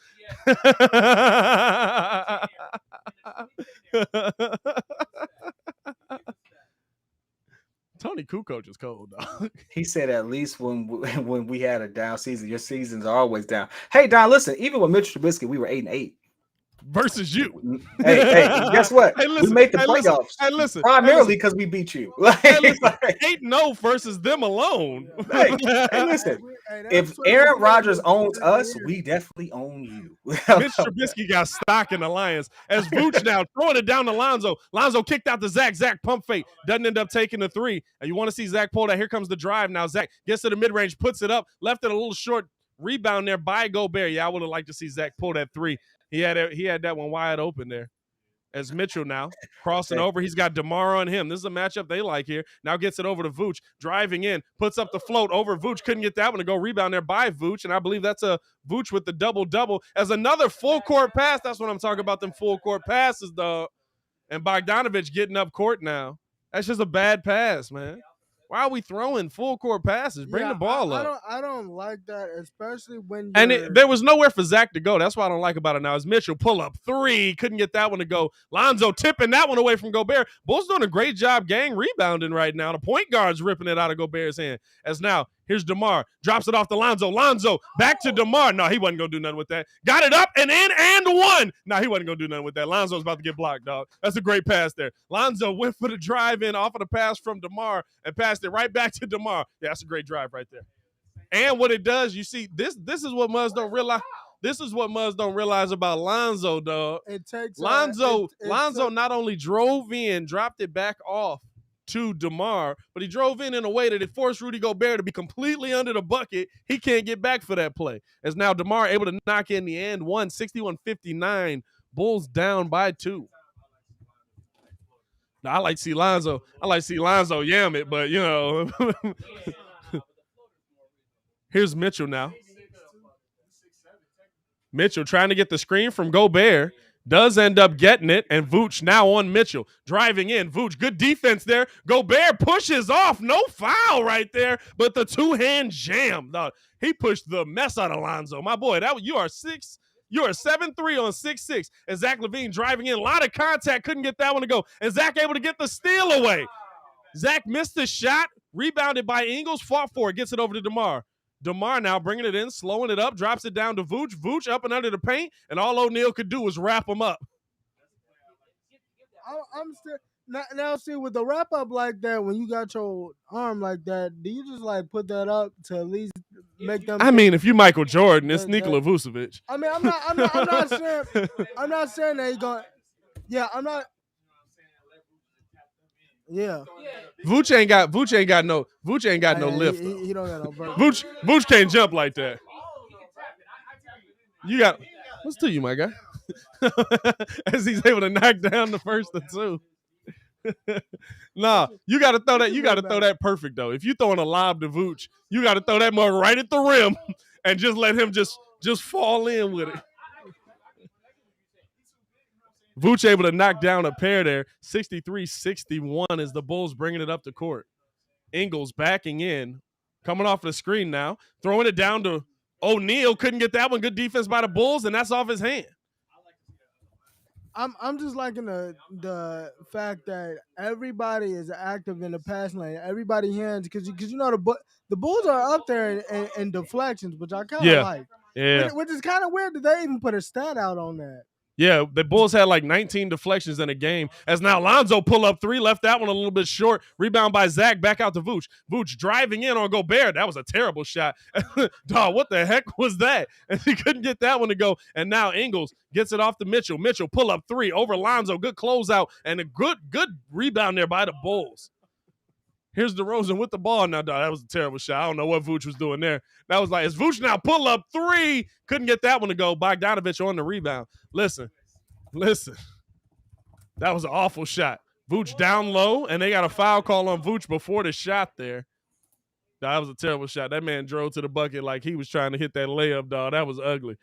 Tony Kukoc is cold, dog. He said at least when we had a down season, your seasons are always down. Hey, Don, listen, even with Mitchell Trubisky, we were 8-8. versus you. Hey, guess what? Hey, listen, we made the hey, listen, playoffs hey, listen, primarily because we beat you. Hey, listen, 8-0 versus them alone. Hey, listen. If Aaron Rodgers owns us, we definitely own you. Mitch Trubisky got stock in the Lions. As Vooch now throwing it down to Lonzo. Lonzo kicked out to Zach. Zach pump fake. Doesn't end up taking the three. And you want to see Zach pull that. Here comes the drive now. Zach gets to the mid-range, puts it up, left it a little short. Rebound there by Gobert. Yeah, I would have liked to see Zach pull that three. He had that one wide open there. As Mitchell now crossing over. He's got DeMar on him. This is a matchup they like here. Now gets it over to Vooch. Driving in. Puts up the float over Vooch. Couldn't get that one to go. Rebound there by Vooch. And I believe that's a Vooch with the double-double. As another full-court pass. That's what I'm talking about, them full-court passes, dog. And Bogdanovich getting up court now. That's just a bad pass, man. Why are we throwing full-court passes? Bring the ball up. I don't like that, especially when there was nowhere for Zach to go. That's what I don't like about it now. Is Mitchell pull up three. Couldn't get that one to go. Lonzo tipping that one away from Gobert. Bulls doing a great job gang rebounding right now. The point guard's ripping it out of Gobert's hand. As now, here's DeMar. Drops it off to Lonzo. Lonzo back to DeMar. No, he wasn't going to do nothing with that. Got it up and in and one. No, he wasn't going to do nothing with that. Lonzo's about to get blocked, dog. That's a great pass there. Lonzo went for the drive in off of the pass from DeMar and passed it right back to DeMar. Yeah, that's a great drive right there. And what it does, you see, this is what Muzz don't realize. This is what Muzz don't realize about Lonzo, dog. It takes Lonzo not only drove in, dropped it back off to DeMar, but he drove in a way that it forced Rudy Gobert to be completely under the bucket. He can't get back for that play. As now DeMar able to knock in the and one, 61-59. Bulls down by 2. Now, I like to see Lonzo yam it, but, you know. Here's Mitchell now. Mitchell trying to get the screen from Gobert. Does end up getting it, and Vooch now on Mitchell. Driving in. Vooch, good defense there. Gobert pushes off. No foul right there, but the two-hand jam. He pushed the mess out of Lonzo. My boy, you are 7-3 on 6-6. And Zach LaVine driving in. A lot of contact. Couldn't get that one to go. And Zach able to get the steal away. Zach missed the shot. Rebounded by Ingles. Fought for it. Gets it over to DeMar. DeMar now bringing it in, slowing it up, drops it down to Vooch. Vooch up and under the paint, and all O'Neal could do was wrap him up. I'm still now see with the wrap up like that. When you got your arm like that, do you just like put that up to at least make them? I mean, if you Michael Jordan, it's Nikola Vucevic. I mean, I'm not saying I'm not saying that he's going. Yeah, I'm not. Yeah. Vooch ain't got no lift. He don't got no burn. Vooch can't jump like that. You got what's to you, my guy? As he's able to knock down the first and two. Nah, you got to throw that. You got to throw that perfect though. If you throwing a lob to Vooch, you got to throw that mug right at the rim and just let him just fall in with it. Vooch able to knock down a pair there. 63-61 as the Bulls bringing it up to court. Ingles backing in. Coming off the screen now. Throwing it down to O'Neal. Couldn't get that one. Good defense by the Bulls, and that's off his hand. I'm just liking the fact that everybody is active in the pass lane. Everybody hands because you know the Bulls are up there in deflections, which I kind of like. Yeah. Which is kind of weird that they even put a stat out on that. Yeah, the Bulls had like 19 deflections in a game. As now Lonzo pull up three, left that one a little bit short. Rebound by Zach, back out to Vooch. Vooch driving in on Gobert. That was a terrible shot. Dog, what the heck was that? And he couldn't get that one to go. And now Ingles gets it off to Mitchell. Mitchell pull up three over Lonzo. Good closeout and a good rebound there by the Bulls. Here's DeRozan with the ball now, dog. That was a terrible shot. I don't know what Vooch was doing there. That was like, it's Vooch now pull up three. Couldn't get that one to go. Bogdanovich on the rebound. Listen. That was an awful shot. Vooch down low, and they got a foul call on Vooch before the shot there. That was a terrible shot. That man drove to the bucket like he was trying to hit that layup, dog. That was ugly.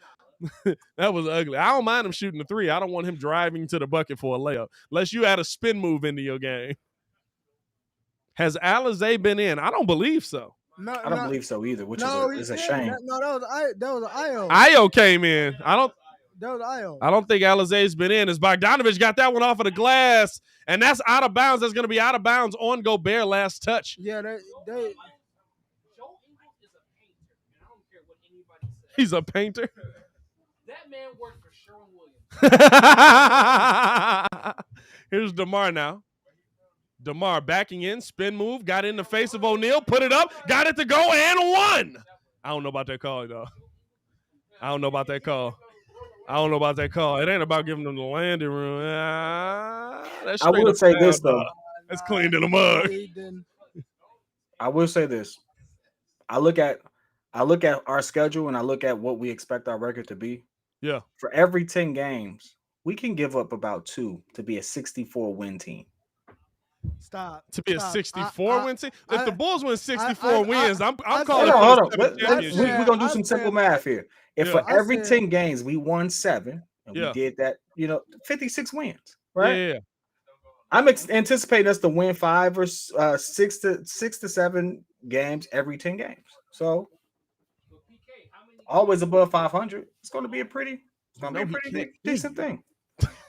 That was ugly. I don't mind him shooting the three. I don't want him driving to the bucket for a layup. Unless you add a spin move into your game. Has Alizé been in? I don't believe so. No, I don't believe so either, which is a shame. That was Io. Io came in. That was Io. I don't think Alizé's been in. As Bogdanovich got that one off of the glass, and that's out of bounds. That's going to be out of bounds on Gobert last touch. Yeah, they He's a painter. That man worked for Sherwin-Williams. Here's DeMar now. DeMar backing in, spin move, got in the face of O'Neal, put it up, got it to go, and won. I don't know about that call, though. I don't know about that call. It ain't about giving them the landing room. That's I will say this, though. That's clean to the mug. I will say this. I look at our schedule and I look at what we expect our record to be. Yeah. For every 10 games, we can give up about 2 to be a 64 win team. Stop. To be Stop. a 64 win team? If the Bulls win 64 wins, I'm calling hold on. it We're going to do some simple math here. If for every 10 games we won 7, and we did that, 56 wins, right? Yeah. I'm anticipating us to win 5 or 6 to 7 games every 10 games. So always above 500. It's going to be a pretty decent thing.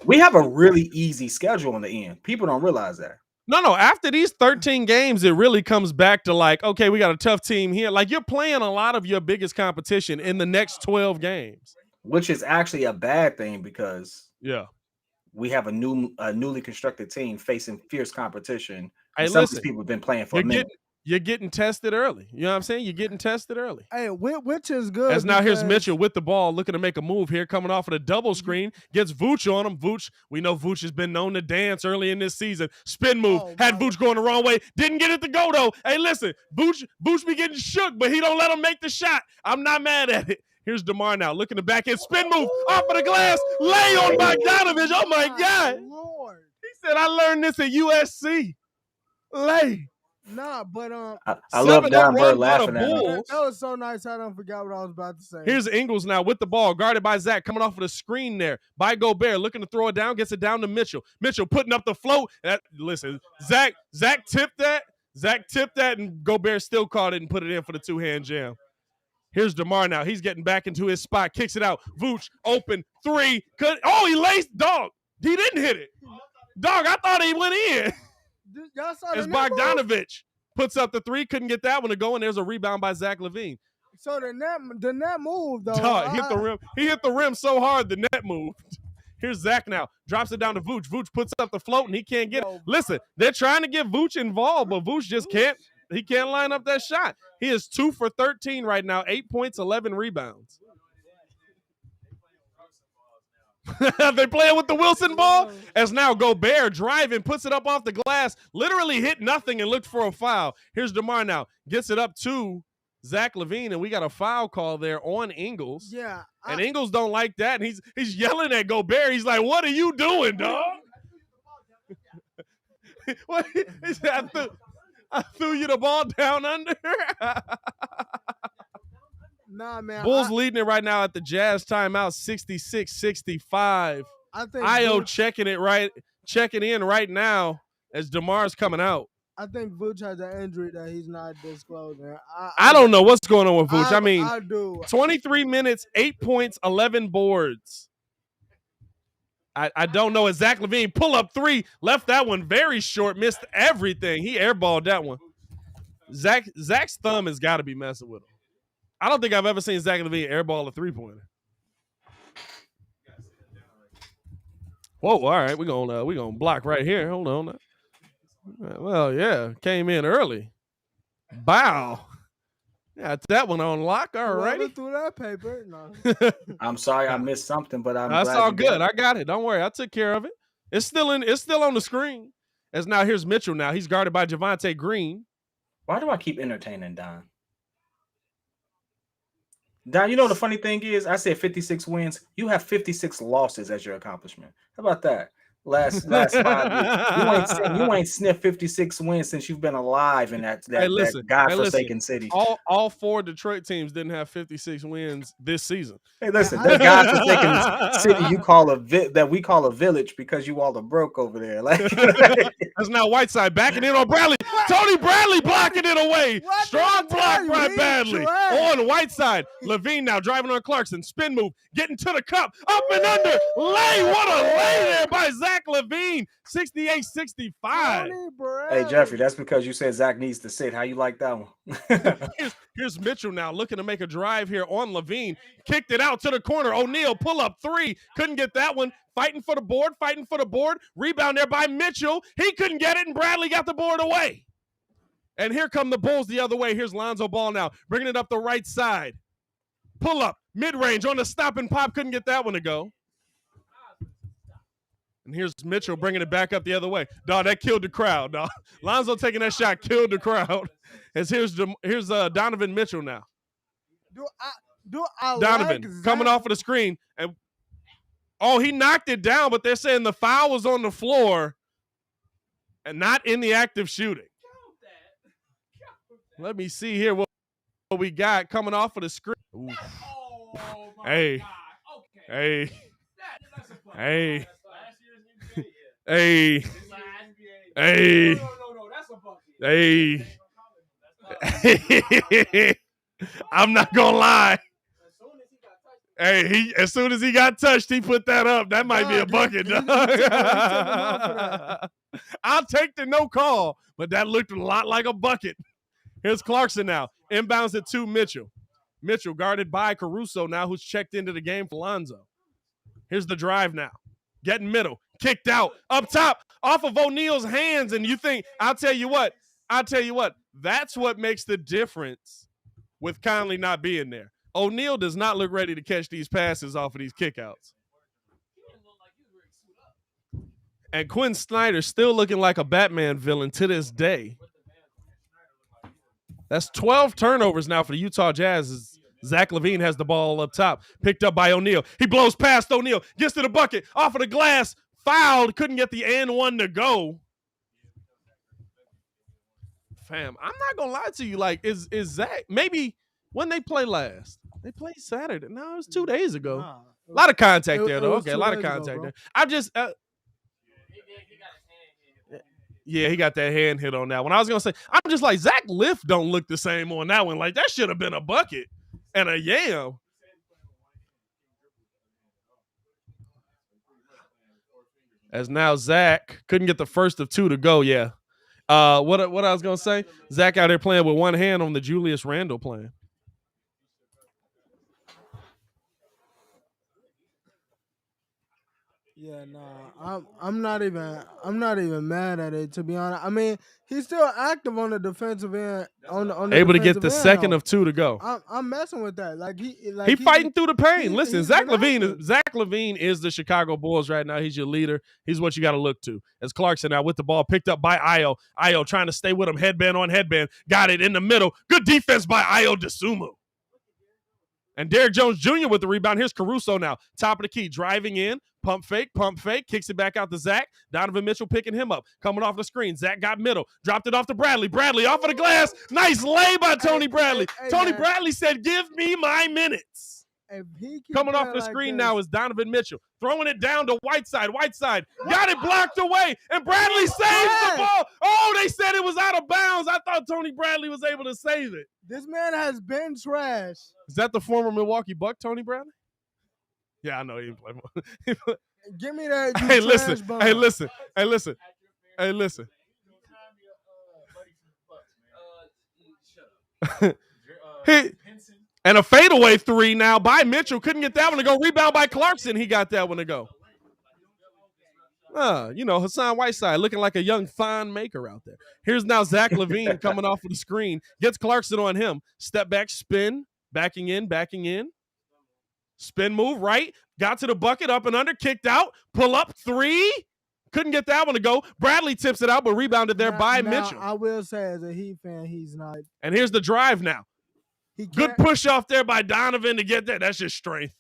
We have a really easy schedule on the end. People don't realize that. No. After these 13 games, it really comes back to like, okay, we got a tough team here. Like you're playing a lot of your biggest competition in the next 12 games, which is actually a bad thing because we have a newly constructed team facing fierce competition. Hey, some of these people have been playing for a minute. You're getting tested early. You know what I'm saying? You're getting tested early. Hey, which is good. As now here's Mitchell with the ball, looking to make a move here, coming off of the double screen, gets Vooch on him. Vooch, we know Vooch has been known to dance early in this season. Spin move, had Vooch going the wrong way, didn't get it to go though. Hey, listen, Vooch be getting shook, but he don't let him make the shot. I'm not mad at it. Here's DeMar now, looking to back in, spin move, off of the glass, lay on Bogdanovich. Oh my God. Lord. He said, I learned this at USC. Lay. Nah, but I love Don Bird laughing at him. That was so nice. I don't forget what I was about to say. Here's Ingles now with the ball, guarded by Zach, coming off of the screen there by Gobert, looking to throw it down, gets it down to Mitchell. Mitchell putting up the float. Listen, Zach tipped that, and Gobert still caught it and put it in for the two-hand jam. Here's DeMar now. He's getting back into his spot, kicks it out. Vooch open 3. He laced dog. He didn't hit it. Dog, I thought he went in. Y'all saw As Bogdanovich puts up the 3, couldn't get that one to go, and there's a rebound by Zach LaVine. So the net moved, though. Hit the rim. He hit the rim so hard the net moved. Here's Zach now. Drops it down to Vooch. Vooch puts up the float, and he can't get it. Listen, they're trying to get Vooch involved, but Vooch just can't. He can't line up that shot. He is 2 for 13 right now, 8 points, 11 rebounds. They playing with the Wilson ball as now Gobert driving, puts it up off the glass, literally hit nothing and looked for a foul. Here's DeMar now, gets it up to Zach LaVine, and we got a foul call there on Ingles. Yeah, and Ingles don't like that, and he's yelling at Gobert. He's like, "What are you doing, dog?" What? He said, I threw you the ball down under. Nah, man. Bulls leading it right now at the Jazz timeout, 66-65. I think Io checking in right now as DeMar's coming out. I think Vooch has an injury that he's not disclosing. I don't know what's going on with Vooch. I do. 23 minutes, 8 points, 11 boards. I don't know. As Zach LaVine pull up 3, left that one very short, missed everything. He airballed that one. Zach's thumb has got to be messing with him. I don't think I've ever seen Zach LaVine airball a 3-pointer. Whoa! All right, we're gonna block right here. Hold on. Well, yeah, came in early. Bow. Got that one on lock. All righty. Through that paper. No. I'm sorry I missed something, but that's all good. I got it. Don't worry. I took care of it. It's still on the screen. As now here's Mitchell. Now he's guarded by Javonte Green. Why do I keep entertaining Don? Don, you know the funny thing is, I said 56 wins. You have 56 losses as your accomplishment. How about that? Last 5 years, you ain't sniffed 56 wins since you've been alive in that godforsaken city. All 4 Detroit teams didn't have 56 wins this season. Hey, listen, that godforsaken city you call that we call a village because you all are broke over there. Like that's now Whiteside backing in on Bradley. Tony Bradley blocking it away. Strong block by Bradley on Whiteside. LaVine now driving on Clarkson. Spin move, getting to the cup, up and under. Lay, what a lay there by by Zach LaVine, 68-65. Hey, Jeffrey, that's because you said Zach needs to sit. How you like that one? Here's Mitchell now looking to make a drive here on LaVine. Kicked it out to the corner. O'Neal, pull up three. Couldn't get that one. Fighting for the board. Rebound there by Mitchell. He couldn't get it, and Bradley got the board away. And here come the Bulls the other way. Here's Lonzo Ball now, bringing it up the right side. Pull up, mid-range on the stop and pop. Couldn't get that one to go. And here's Mitchell bringing it back up the other way. Dog, that killed the crowd, dog. Lonzo taking that shot killed the crowd. As here's Donovan Mitchell now. Donovan like coming off of the screen. And he knocked it down, but they're saying the foul was on the floor and not in the act of shooting. Let me see here what we got coming off of the screen. Ooh. Oh, Hey. God. Okay. Hey. That's a play. Hey. Last year's NBA, yeah. Hey. Hey. Hey. No, that's a bucket. Hey. I'm not gonna lie. Hey, as soon as he got touched, he put that up. That might be a bucket. I'll take the no call, but that looked a lot like a bucket. Here's Clarkson now. Inbounds it to Mitchell. Mitchell guarded by Caruso now, who's checked into the game for Lonzo. Here's the drive now. Getting middle. Kicked out. Up top. Off of O'Neal's hands. And you think, I'll tell you what. That's what makes the difference with Conley not being there. O'Neal does not look ready to catch these passes off of these kickouts. And Quinn Snyder still looking like a Batman villain to this day. That's 12 turnovers now for the Utah Jazz. Zach LaVine has the ball up top. Picked up by O'Neal. He blows past O'Neal. Gets to the bucket. Off of the glass. Fouled. Couldn't get the and one to go. Fam, I'm not going to lie to you. Like, is Zach, maybe when they play last? They played Saturday. No, it was 2 days ago. A lot of contact there, though. Okay, a lot of contact there. I'm just... Yeah, he got that hand hit on that one. I was going to say, I'm just like, Zach Lift don't look the same on that one. Like, that should have been a bucket and a yam. As now Zach couldn't get the first of two to go, yeah. What I was going to say, Zach out there playing with one hand on the Julius Randle plan. Yeah, nah, I'm not even mad at it, to be honest. I mean, he's still active on the defensive end. On the able to get the end, second of two to go. I'm messing with that. He fighting through the pain. Listen, he's Zach LaVine is the Chicago Bulls right now. He's your leader. He's what you got to look to. As Clarkson now with the ball picked up by Ayo. Ayo trying to stay with him, headband on headband. Got it in the middle. Good defense by Ayo DeSumo. And Derrick Jones Jr. with the rebound. Here's Caruso now. Top of the key. Driving in. Pump fake. Kicks it back out to Zach. Donovan Mitchell picking him up. Coming off the screen. Zach got middle. Dropped it off to Bradley. Bradley off of the glass. Nice lay by Tony Bradley. Tony Bradley said, give me my minutes. Coming off the screen now is Donovan Mitchell. Throwing it down to Whiteside. Got it blocked away. And Bradley saves the ball. Oh, they said it was out of bounds. I thought Tony Bradley was able to save it. This man has been trash. Is that the former Milwaukee Buck, Tony Bradley? Yeah, I know he didn't play more. Give me that. Hey, listen. And a fadeaway three now by Mitchell. Couldn't get that one to go. Rebound by Clarkson. He got that one to go. Hassan Whiteside looking like a young Thon Maker out there. Here's now Zach LaVine coming off of the screen. Gets Clarkson on him. Step back, spin. Backing in. Spin move, right. Got to the bucket, up and under, kicked out. Pull up, three. Couldn't get that one to go. Bradley tips it out, but rebounded there by Mitchell. I will say, as a Heat fan, he's not. And here's the drive now. Good push off there by Donovan to get that. That's just strength.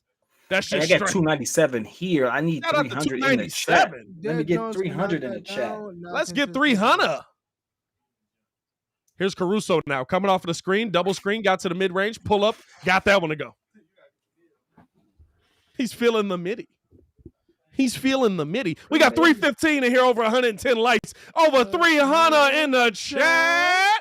I got 297 here. I need 300 in the chat. Let me get 300 in the chat. Let's get 300. Here's Caruso now. Coming off of the screen. Double screen. Got to the mid-range. Pull up. Got that one to go. He's feeling the midi. We got 315 in here, over 110 likes. Over 300 in the chat.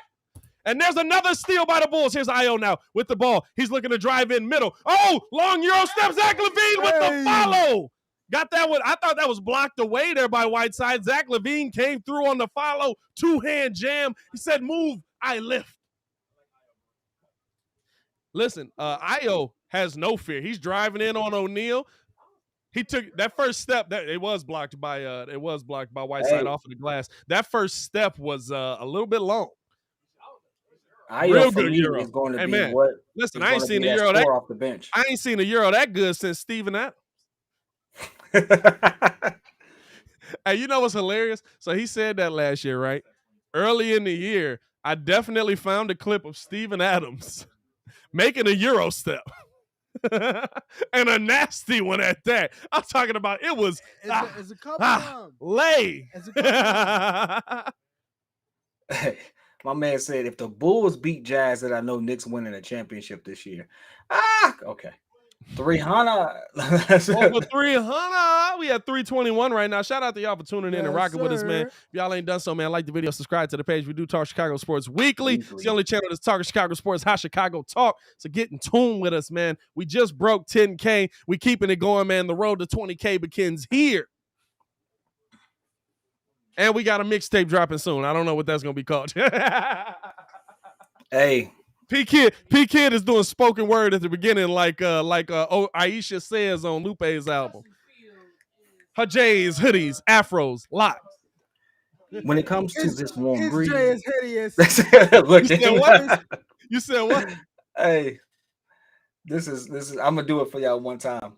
And there's another steal by the Bulls. Here's Ayo now with the ball. He's looking to drive in middle. Oh, long Euro step. Zach LaVine with the follow. Got that one. I thought that was blocked away there by Whiteside. Zach LaVine came through on the follow. 2-hand jam. He said, move, I lift. Listen, Io has no fear. He's driving in on O'Neal. He took that first step. That it was blocked by Whiteside off of the glass. That first step was a little bit long. Real good Euro is going to be man, what. Listen, I ain't seen a Euro that off the bench. I ain't seen a Euro that good since Steven Adams. Hey, you know what's hilarious? So he said that last year, right? Early in the year, I definitely found a clip of Steven Adams making a Euro step. And a nasty one at that. I'm talking about it was it's a couple lay. It's a couple My man said, if the Bulls beat Jazz, that I know Knicks winning a championship this year. Okay. 300. Over 300. We at 321 right now. Shout out to y'all for tuning in and rocking with us, man. If y'all ain't done so, man, like the video, subscribe to the page. We do talk Chicago sports weekly. It's the only channel that's talking Chicago sports, how Chicago talk. So get in tune with us, man. We just broke 10K. We keeping it going, man. The road to 20K begins here. And we got a mixtape dropping soon. I don't know what that's going to be called. Hey. P Kid is doing spoken word at the beginning, like Aisha says on Lupe's album. Her J's, hoodies, afros, locks. When it comes to this warm breeze, Jay is hideous. Look, you said what? You said what? Hey, this is. I'm gonna do it for y'all one time.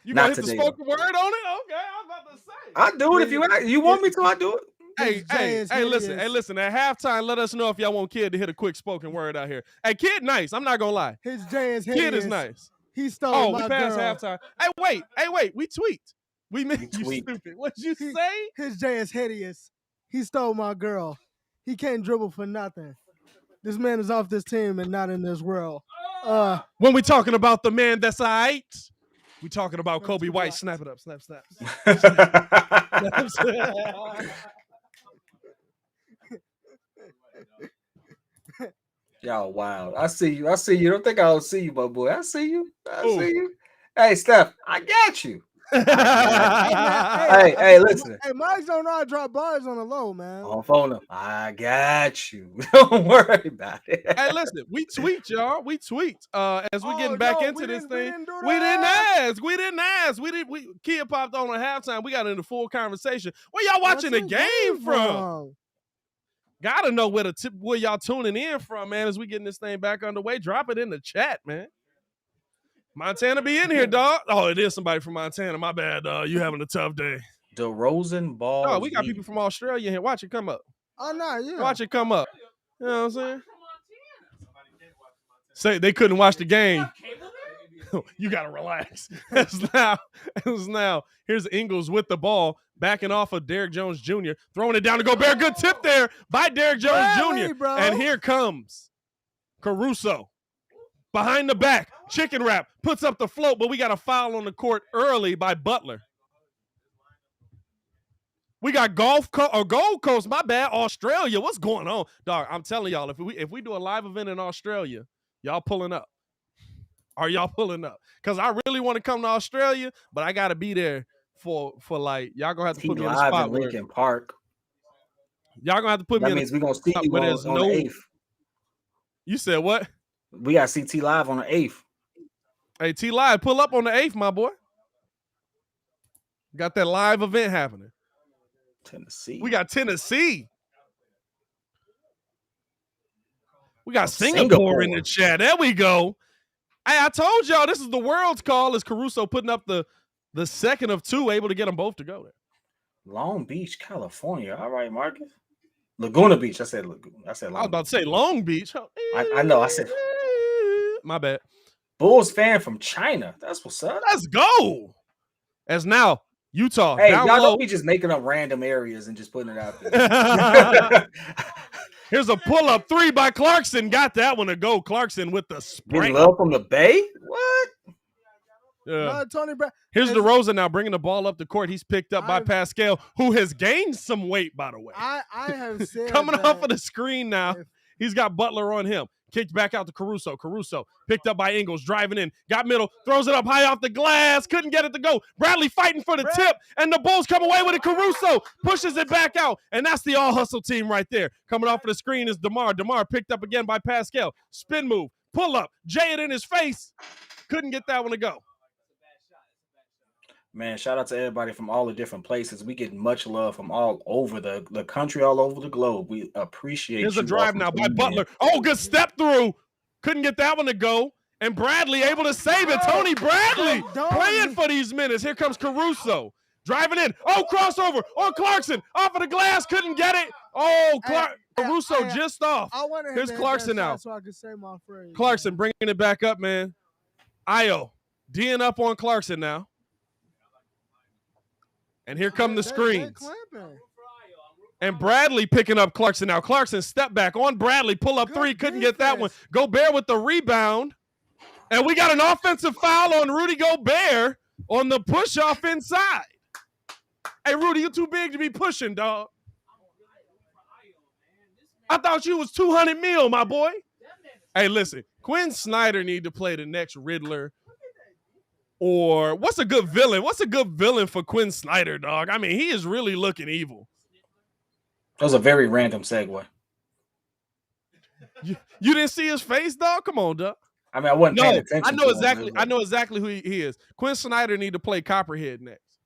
You gonna hit the spoken word on it? Okay, I was about to say. I do it if you want me to. I do it. Hey, listen. At halftime, let us know if y'all want Kid to hit a quick spoken word out here. Hey, Kid, nice. I'm not gonna lie. His J is hideous. Kid is nice. He stole my we passed girl. halftime. Hey, wait. We tweaked. We made you stupid. What'd you say? His J is hideous. He stole my girl. He can't dribble for nothing. This man is off this team and not in this world. When we talking about the man that's all right, we talking about Kobe White. Snap it up. Snap. Y'all wild. I see you. Don't think I don't see you, my boy. I see you. See you. Hey, Steph, I got you. Hey, listen. Hey, Mike's don't know how to drop bars on the low, man. On phone up. I got you. Don't worry about it. Hey, listen, we tweet, y'all. We tweet. As we're getting back into this thing. We didn't ask. Kid popped on at halftime. We got into full conversation. Where y'all watching the game from? Gotta know where y'all tuning in from, man, as we getting this thing back underway. Drop it in the chat, man. Montana be in here, dog. Oh, it is somebody from Montana. My bad, dog. You having a tough day. DeRozan ball. Oh, we got people from Australia here. Watch it come up. Oh, no, yeah. Watch it come up. You know what I'm saying? Say they couldn't watch the game. You gotta relax. It's now. Here's Ingles with the ball, backing off of Derrick Jones Jr., throwing it down to Gobert. Good tip there by Derrick Jones Jr. Bro. And here comes Caruso. Behind the back, chicken wrap, puts up the float, but we got a foul on the court early by Butler. We got Gold Coast, my bad, Australia. What's going on? Dog, I'm telling y'all, if we do a live event in Australia, y'all pulling up. Are y'all pulling up? Because I really want to come to Australia, but I got to be there for like, y'all going to have to put me in the spot. In Lincoln Park. Y'all going to have to put me in the spot. That means we're going to see you on the 8th. You said what? We got CT Live on the 8th. Hey, T Live, pull up on the 8th, my boy. Got that live event happening. Tennessee. We got Tennessee. We got Singapore in the chat. There we go. Hey, I told y'all this is the world's call. Is Caruso putting up the second of two, able to get them both to go there. Long Beach, California. All right, Marcus. Laguna Beach. I said Laguna. I was about to say Long Beach. I know. I said my bad. Bulls fan from China. That's what's up. Let's go. As now Utah. Hey, y'all don't be just making up random areas and just putting it out there. Here's a pull-up three by Clarkson. Got that one to go. Clarkson with the spray. Getting love from the Bay? What? Yeah. Tony Brown. Here's DeRozan now bringing the ball up the court. He's picked up by Pascal, who has gained some weight, by the way. I have said coming off of the screen now. He's got Butler on him. Kicked back out to Caruso. Caruso picked up by Ingles, driving in, got middle, throws it up high off the glass, couldn't get it to go. Bradley fighting for the tip, and the Bulls come away with it. Caruso pushes it back out, and that's the all-hustle team right there. Coming off of the screen is DeMar. DeMar picked up again by Pascal. Spin move, pull up, jay it in his face. Couldn't get that one to go. Man, shout out to everybody from all the different places. We get much love from all over the country, all over the globe. We appreciate Here's you. a drive now by Butler. Oh, good step through. Couldn't get that one to go. And Bradley able to save it. Tony Bradley playing for these minutes. Here comes Caruso. Driving in. Oh, crossover on Clarkson. Off of the glass. Couldn't get it. Oh, Caruso just off. Here's Clarkson now. So I can say my phrase. Clarkson bringing it back up, man. Io D'ing up on Clarkson now. And here come the screens. And Bradley picking up Clarkson now. Clarkson step back on Bradley. Pull up three. Couldn't get that one. Gobert with the rebound. And we got an offensive foul on Rudy Gobert on the push-off inside. Hey, Rudy, you too big to be pushing, dog. I thought you was 200 mil, my boy. Hey, listen. Quinn Snyder need to play the next Riddler. Or what's a good villain? What's a good villain for Quinn Snyder, dog? I mean, he is really looking evil. That was a very random segue. You didn't see his face, dog? Come on, dog. I mean, I wasn't paying attention. I know exactly. I know exactly who he is. Quinn Snyder need to play Copperhead next.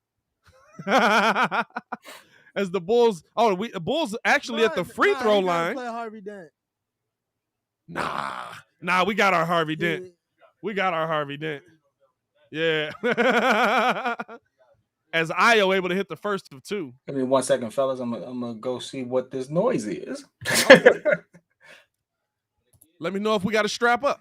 As the Bulls. Oh, the Bulls actually at the free throw line. Play Harvey Dent. Nah. We got our Harvey Dent. We got our Harvey Dent. Yeah. As Io able to hit the first of two. Give me 1 second, fellas. I'm gonna go see what this noise is. Let me know if we got to strap up.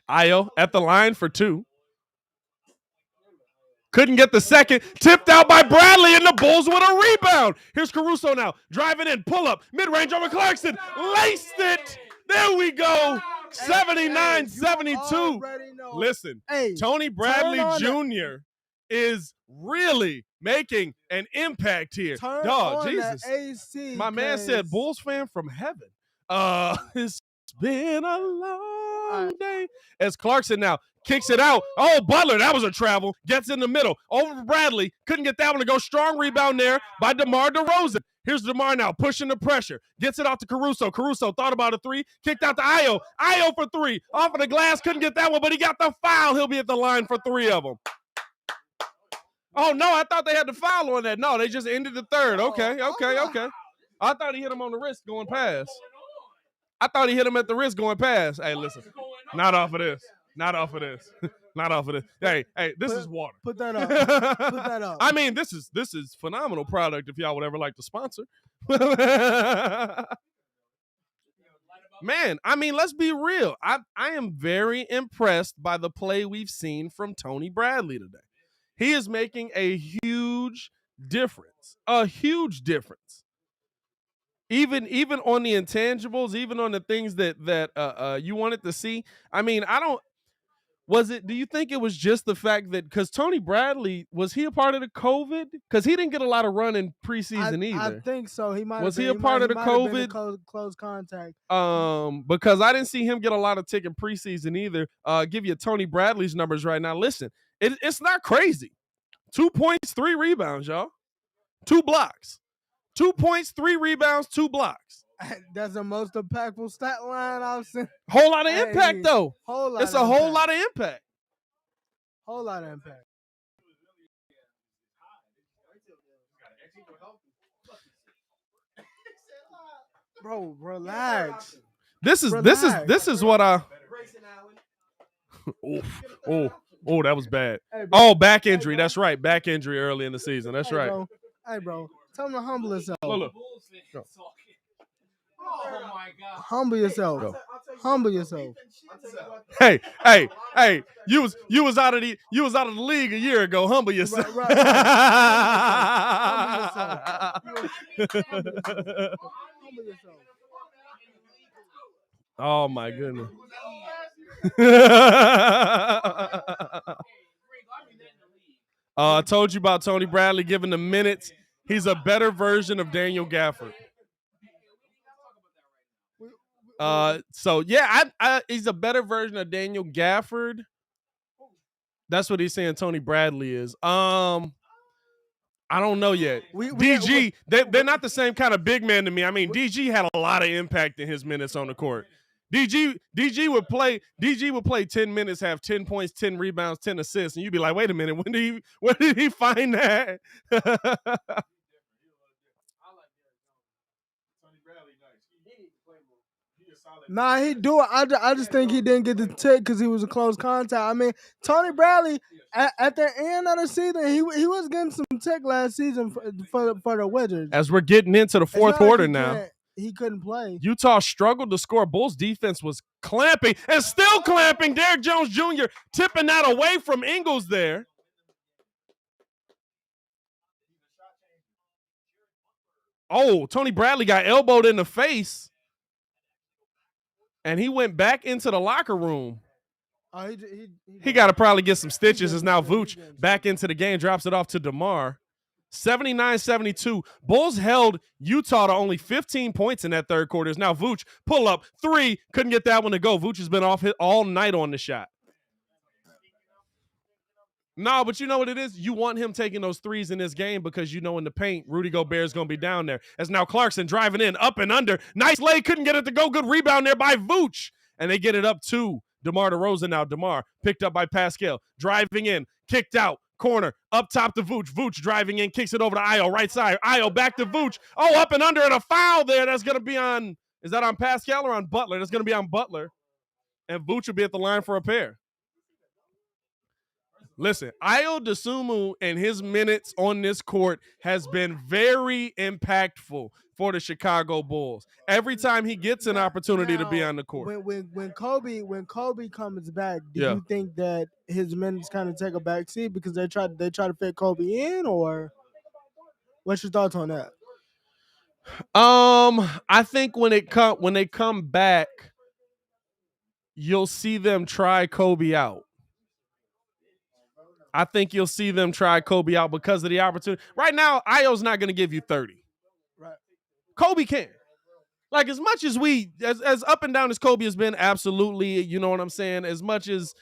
Io at the line for two. Couldn't get the second. Tipped out by Bradley, and the Bulls with a rebound. Here's Caruso now. Driving in. Pull up. Mid-range over Clarkson. Laced it. There we go. 79-72. Listen, Tony Bradley Jr. is really making an impact here. Dog, Jesus. AC, my man said, Bulls fan from heaven. It's been a long day. As Clarkson now kicks it out. Oh, Butler, that was a travel. Gets in the middle. Over to Bradley. Couldn't get that one to go. Strong rebound there by DeMar DeRozan. Here's DeMar now pushing the pressure. Gets it out to Caruso. Caruso thought about a three. Kicked out to Io. Io for three. Off of the glass. Couldn't get that one, but he got the foul. He'll be at the line for three of them. Oh, no, I thought they had the foul on that. No, they just ended the third. Okay. I thought he hit him on the wrist going past. I thought he hit him at the wrist going past. Hey, listen, not off of this. Not off of this. Not off of this. Hey, this is water. Put that up. Put that up. I mean, this is phenomenal product if y'all would ever like to sponsor. Man, I mean, let's be real. I am very impressed by the play we've seen from Tony Bradley today. He is making a huge difference. A huge difference. Even on the intangibles, even on the things that you wanted to see. I mean, do you think it was just the fact that, because Tony Bradley, was he a part of the COVID? Because he didn't get a lot of run in preseason either. I think so. He might. Was he a part of the COVID? Close contact. Because I didn't see him get a lot of tick in preseason either. Give you Tony Bradley's numbers right now. Listen, it's not crazy. 2 points, 3 rebounds, y'all. 2 blocks. 2 points, 3 rebounds, 2 blocks. That's the most impactful stat line I've seen. Whole lot of impact, though. It's a whole lot of impact. Whole lot of impact. Bro, relax. This is what I. Oh, that was bad. Hey, back injury. That's right. Back injury early in the season. That's right. Bro. Tell him to humble himself. Look. Oh my God! Humble yourself. Go. Humble yourself. Hey! You was out of the league a year ago. Humble yourself. Right. Humble yourself. Oh my goodness. I told you about Tony Bradley giving the minutes. He's a better version of Daniel Gafford. So yeah, he's a better version of Daniel Gafford. That's what he's saying Tony Bradley is. I don't know yet. DG, they're not the same kind of big man to me. I mean, DG had a lot of impact in his minutes on the court. DG would play 10 minutes, have 10 points, 10 rebounds, 10 assists, and you'd be like, wait a minute, when did he find that? Nah, he do it. I just think he didn't get the tick because he was a close contact. I mean, Tony Bradley at the end of the season, he was getting some tick last season for the Wizards. As we're getting into the fourth quarter now, he couldn't play. Utah struggled to score. Bulls defense was clamping and still clamping. Derrick Jones Jr. tipping that away from Ingles there. Oh, Tony Bradley got elbowed in the face. And he went back into the locker room. He got to probably get some stitches as now Vooch back into the game, drops it off to DeMar. 79-72. Bulls held Utah to only 15 points in that third quarter. Now Vooch, pull up, 3, couldn't get that one to go. Vooch has been off hit all night on the shot. No, but you know what it is? You want him taking those threes in this game because you know in the paint, Rudy Gobert is going to be down there. As now Clarkson driving in, up and under. Nice lay, couldn't get it to go. Good rebound there by Vooch. And they get it up to DeMar DeRozan now. DeMar picked up by Pascal. Driving in, kicked out, corner, up top to Vooch. Vooch driving in, kicks it over to Ayo, right side. Ayo back to Vooch. Oh, up and under and a foul there. That's going to be on, is that on Pascal or on Butler? That's going to be on Butler. And Vooch will be at the line for a pair. Listen, Ayo Dosunmu and his minutes on this court has been very impactful for the Chicago Bulls. Every time he gets an opportunity to be on the court. When Kobe comes back, do you think that his minutes kind of take a back seat because they try to fit Kobe in, or what's your thoughts on that? I think when they come back, you'll see them try Kobe out. I think you'll see them try Kobe out because of the opportunity. Right now, Ayo's not going to give you 30. Right. Kobe can. Like as much as as up and down as Kobe has been, absolutely, you know what I'm saying? As much as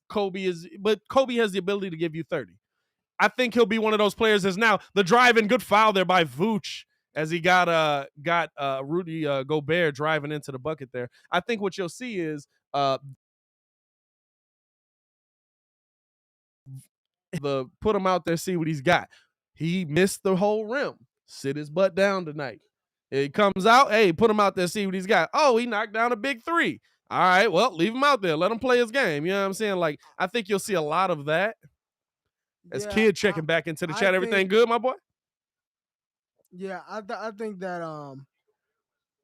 Kobe is, but Kobe has the ability to give you 30. I think he'll be one of those players as now the drive and good foul there by Vooch as he got Rudy Gobert driving into the bucket there. I think what you'll see is put him out there, see what he's got. He missed the whole rim. Sit his butt down tonight. It comes out, hey, put him out there, see what he's got. Oh, he knocked down a big 3. All right, well, leave him out there. Let him play his game. You know what I'm saying? Like, I think you'll see a lot of that. As Kid checking back into the chat. Everything good, my boy? Yeah, I think that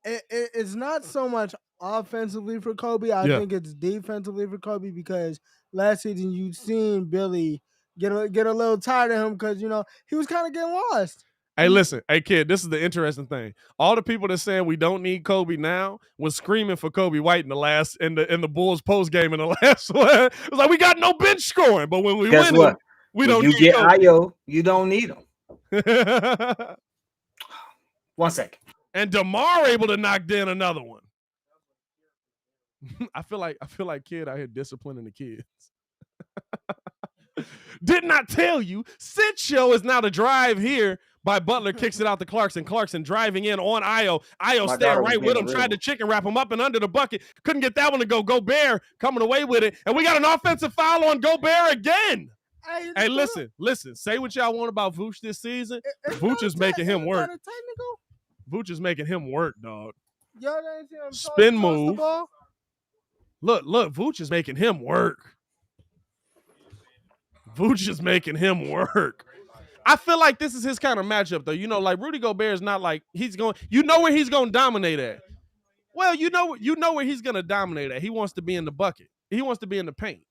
it's not so much offensively for Kobe. I think it's defensively for Kobe because last season you'd seen Billy get a little tired of him because, you know, he was kind of getting lost. Hey, listen. Hey, Kid, this is the interesting thing. All the people that saying we don't need Kobe now was screaming for Kobe White in the Bulls post game in the last one. It was like, we got no bench scoring, but when we win, what? We don't need get Kobe. Ayo, you don't need him. 1 second. And DeMar able to knock down another one. I feel like Kid out here disciplining the kids. Did not tell you. Sit show is now the drive here by Butler. Kicks it out to Clarkson. Clarkson driving in on Ayo. Ayo staying right with him. Tried to chicken wrap him up and under the bucket. Couldn't get that one to go. Gobert coming away with it. And we got an offensive foul on Gobert again. Hey, listen. Say what y'all want about Vooch this season. Vooch is making him work. Vooch is making him work, dog. Spin move. Look, Vooch is making him work. Vooch is making him work. I feel like this is his kind of matchup, though. You know, like Rudy Gobert is not like he's going. You know where he's going to dominate at. Well, you know where he's going to dominate at. He wants to be in the bucket. He wants to be in the paint.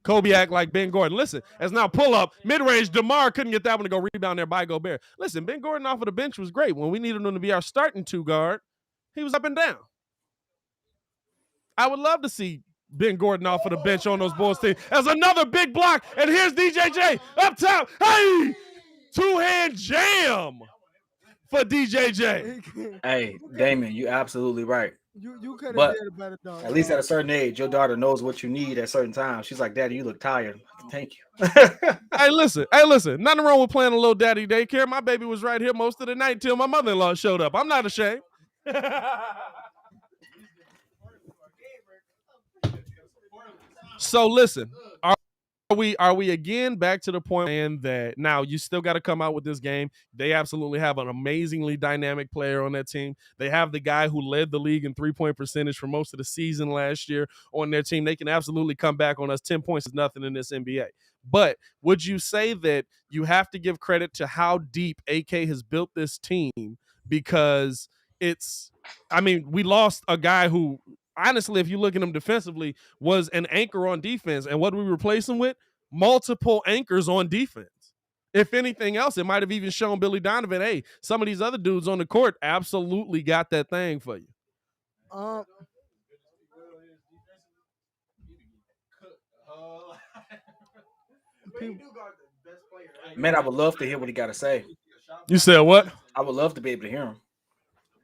Kobe act like Ben Gordon. Listen, as now pull up, mid-range, DeMar couldn't get that one to go rebound there by Gobert. Listen, Ben Gordon off of the bench was great. When we needed him to be our starting 2 guard, he was up and down. I would love to see Ben Gordon off of the bench on those Bulls team. As another big block, and here's DJJ up top. Hey! 2-hand jam for DJJ. Hey, Damon, you absolutely right. You could have But did a better dog. at least at a certain age, your daughter knows what you need at certain times. She's like, Daddy, you look tired. Thank you. Hey, listen. Nothing wrong with playing a little daddy daycare. My baby was right here most of the night until my mother-in-law showed up. I'm not ashamed. So listen, are we again back to the point and that now you still got to come out with this game? They absolutely have an amazingly dynamic player on that team. They have the guy who led the league in 3-point percentage for most of the season last year on their team. They can absolutely come back on us. 10 points is nothing in this NBA. But would you say that you have to give credit to how deep AK has built this team? Because we lost a guy who, honestly, if you look at him defensively, was an anchor on defense. And what do we replace him with? Multiple anchors on defense. If anything else, it might have even shown Billy Donovan, hey, some of these other dudes on the court absolutely got that thing for you. Man, I would love to hear what he got to say. You said what? I would love to be able to hear him.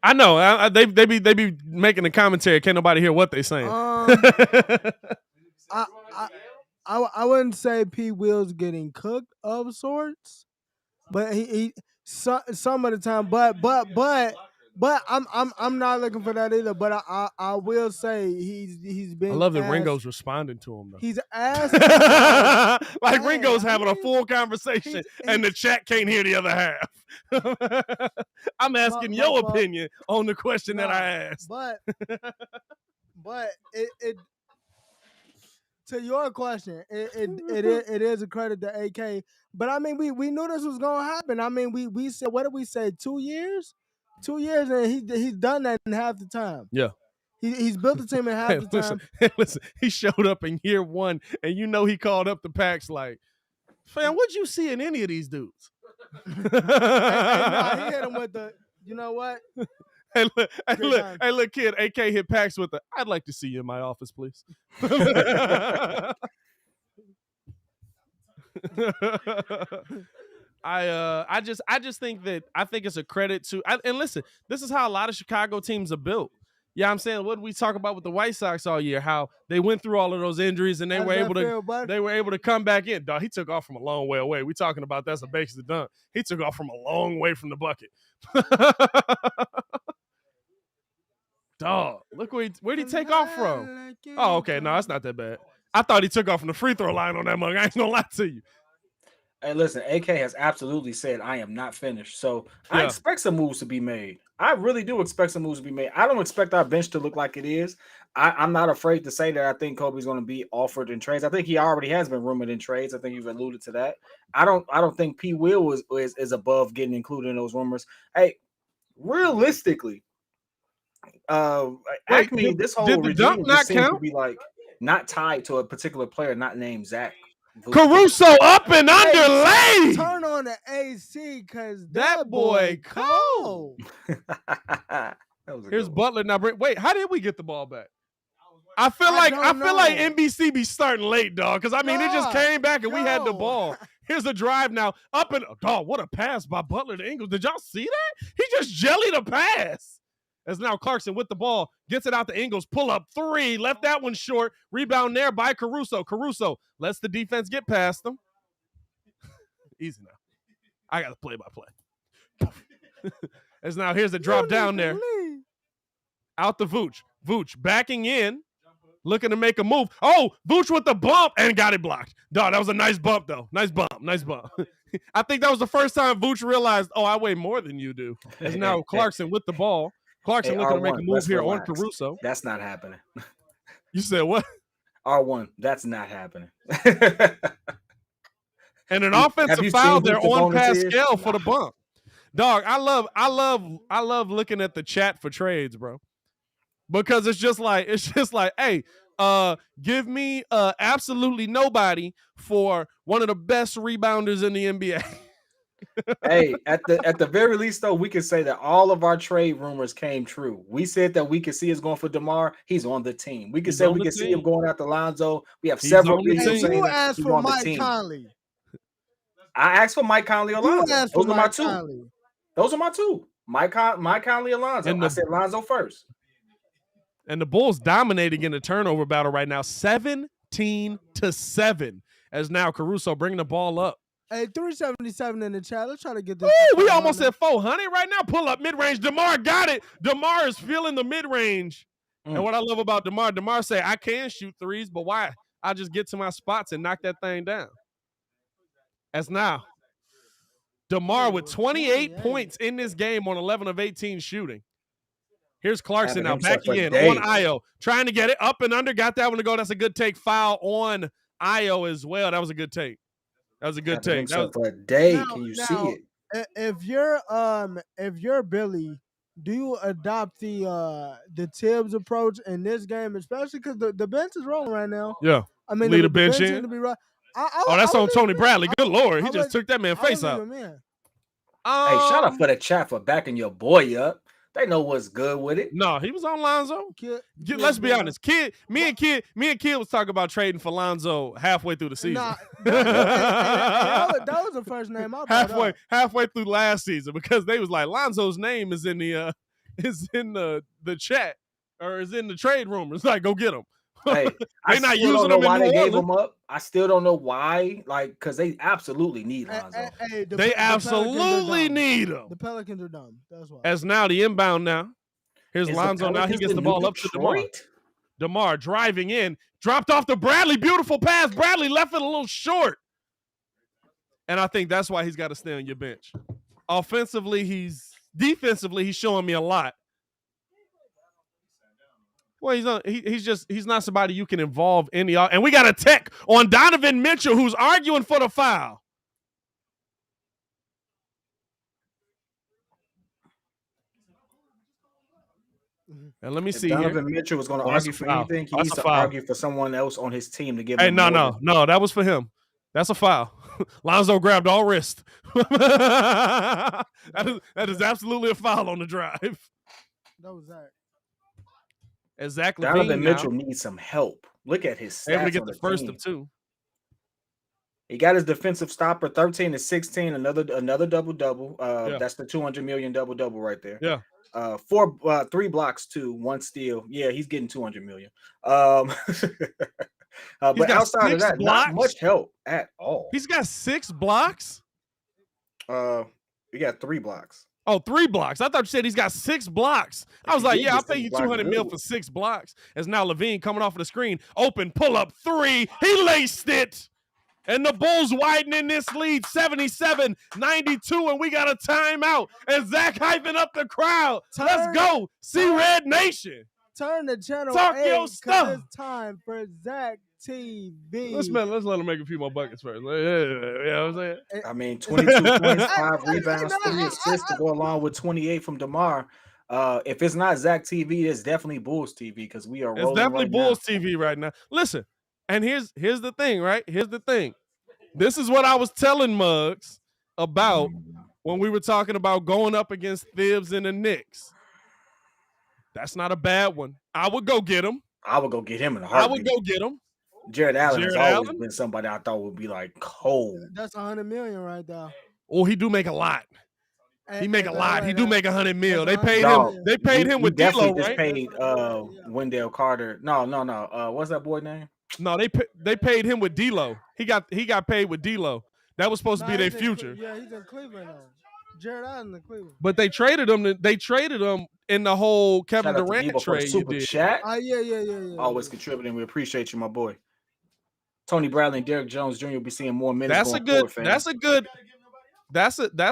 I know. They be making the commentary. Can't nobody hear what they saying. I wouldn't say P. Will's getting cooked of sorts, but he some of the time. But I'm not looking for that either. But I will say he's been. I love that Ringo's responding to him though. He's asked like Ringo's having a full conversation, and the chat can't hear the other half. I'm asking your opinion on the question that I asked. But it to your question, it is a credit to AK. But I mean, we knew this was gonna happen. I mean, we said, what did we say? 2 years, and he's done that in half the time. Yeah. He's built the team in half the time. Listen, he showed up in year one, and he called up the Packs like, fam, what'd you see in any of these dudes? He hit him with the, you know what? Hey, look, kid, AK hit Pax with the, I'd like to see you in my office, please. I just think it's a credit to, and listen, this is how a lot of Chicago teams are built. Yeah, I'm saying, what did we talk about with the White Sox all year? How they went through all of those injuries and they were able to come back in. Dog, he took off from a long way away. We talking about that's a base to dunk. He took off from a long way from the bucket. Dog, look where'd he take off from? Oh, okay, no, that's not that bad. I thought he took off from the free throw line on that mug. I ain't gonna lie to you. Hey, listen, AK has absolutely said, I am not finished. So I expect some moves to be made. I really do expect some moves to be made. I don't expect our bench to look like it is. I'm not afraid to say that I think Kobe's going to be offered in trades. I think he already has been rumored in trades. I think you've alluded to that. I don't think P. Will is above getting included in those rumors. Hey, realistically, this whole regime just seems to be like not tied to a particular player, not named Zach. Caruso up and underlay. Turn on the AC because that boy cold. Here's Butler now. Wait, how did we get the ball back? I feel like NBC be starting late, dog. Because I mean, it just came back and we had the ball. Here's the drive now. Up and dog. What a pass by Butler to Ingles. Did y'all see that? He just jellied a pass. As now Clarkson with the ball, gets it out to Ingles, pull up three, left that one short, rebound there by Caruso. Caruso lets the defense get past them. Easy now. I got to play-by-play. As now here's the drop down there. Out to Vooch. Vooch backing in, looking to make a move. Oh, Vooch with the bump and got it blocked. Dog, that was a nice bump, though. Nice bump. I think that was the first time Vooch realized, oh, I weigh more than you do. As now Clarkson with the ball. Clarkson looking to make a move here on Caruso. That's not happening. You said what? R1. That's not happening. And an offensive foul there on Pascal for the bump. Dog, I love looking at the chat for trades, bro. Because it's just like, hey, give me absolutely nobody for one of the best rebounders in the NBA. Hey, at the very least, though, we can say that all of our trade rumors came true. We said that we could see us going for DeMar. He's on the team. We could say we could see him going after Lonzo. We have several people saying you asked for Mike Conley. I asked for Mike Conley, You Alonzo. asked for Those are my Mike two. Conley. Those are my two. Mike Conley, Alonzo. And I said Alonzo first. And the Bulls dominating in the turnover battle right now, 17-7. As now Caruso bringing the ball up. Hey, 377 in the chat. Let's try to get this. Ooh, we almost at 400 right now. Pull up mid-range. DeMar got it. DeMar is feeling the mid-range. And what I love about DeMar say, I can shoot threes, but why? I just get to my spots and knock that thing down. As now, DeMar with 28 points in this game on 11 of 18 shooting. Here's Clarkson now backing in on Io, trying to get it up and under. Got that one to go. That's a good take. Foul on Io as well. That was a good take. That was a good take. For a day, can you see it? If you're Billy, do you adopt the Tibbs approach in this game, especially because the bench is rolling right now? Yeah. I mean, lead the bench in. That's on Tony Bradley. Good Lord. He just took that man face out. Hey, shout out for the chat for backing your boy up. They know what's good with it. No, he was on Lonzo. Let's be honest. Me and Kid was talking about trading for Lonzo halfway through the season. Nah, that was the first name I brought up. Halfway through last season, because they was like, Lonzo's name is in the chat or is in the trade room. It's like, go get him. Hey, I not still using don't know them why in they New gave Orleans. him up. I still don't know why. Like, because they absolutely need Lonzo. They absolutely need him. The Pelicans are dumb. That's why. As now the inbound now. Here's Lonzo now. He gets the ball up to DeMar. DeMar driving in. Dropped off to Bradley. Beautiful pass. Bradley left it a little short. And I think that's why he's got to stay on your bench. Defensively, he's showing me a lot. Well, he's not somebody you can involve in the, and we got a tech on Donovan Mitchell who's arguing for the foul. And let me see. Donovan Mitchell was going to argue for anything, he needs to argue for someone else on his team to give him. No, that was for him. That's a foul. Lonzo grabbed all wrist. That is absolutely a foul on the drive. That was that. Zach LaVine Donovan Mitchell needs some help. Look at his stats. Able to get the first of two. He got his defensive stopper, 13 to 16, another double-double. That's the $200 million double-double right there. Yeah. 3 blocks too, 1 steal. Yeah, he's getting $200 million. But outside of that, not much help at all. He's got 6 blocks. We got 3 blocks. Oh, 3 blocks. I thought you said he's got 6 blocks. I was like, yeah, I'll pay you $200 million for 6 blocks. As now LaVine coming off of the screen, open pull up 3. He laced it. And the Bulls widening this lead 77-92, and we got a timeout. And Zach hyping up the crowd. Let's go. See Red Nation. Turn the channel. Talk your stuff. It's time for Zach TV. Let's let him make a few more buckets first. Yeah, you know what I'm saying? I mean, 22 points, 5 rebounds, 3 assists to go along with 28 from DeMar. If it's not Zach TV, it's definitely Bulls TV because we are rolling. It's definitely Bulls TV right now. Listen, and here's the thing, right? Here's the thing. This is what I was telling Muggs about when we were talking about going up against Thibs and the Knicks. That's not a bad one. I would go get him. I would go get him in a heartbeat. I would go get him. Jared Allen has always been somebody I thought would be like cold. That's $100 million right there. Oh, he do make a lot. He make a lot. He do make $100 million. They paid him. They paid him with D'Lo, right? Paid Wendell Carter. No. What's that boy name? No, they paid him with D'Lo. He got paid with D'Lo. That was supposed to be their future. Yeah, he's in Cleveland now. Jared Allen in Cleveland. But they traded him. They traded him in the whole Kevin Durant trade. Super chat. Yeah. Always contributing. We appreciate you, my boy. Tony Bradley and Derrick Jones Jr. will be seeing more minutes. That's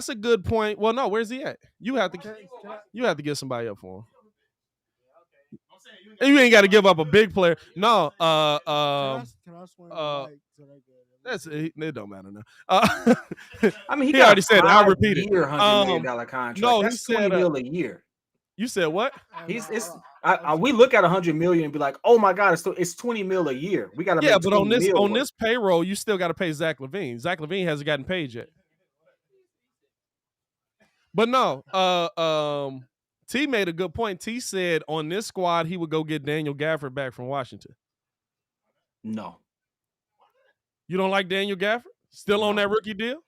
a good point. Well, no, where's he at? You have to get somebody up for him. You ain't got to give up a big player. No. Can I swing it don't matter now. I mean, he already said. I'll repeat it. $100 million contract. No, that's $20 million a year. You said what? We look at $100 million and be like, oh my god, it's $20 million a year. We got to but on this payroll, you still got to pay Zach LaVine. Zach LaVine hasn't gotten paid yet. But no, T made a good point. T said on this squad he would go get Daniel Gafford back from Washington. No. You don't like Daniel Gafford? Still on that rookie deal?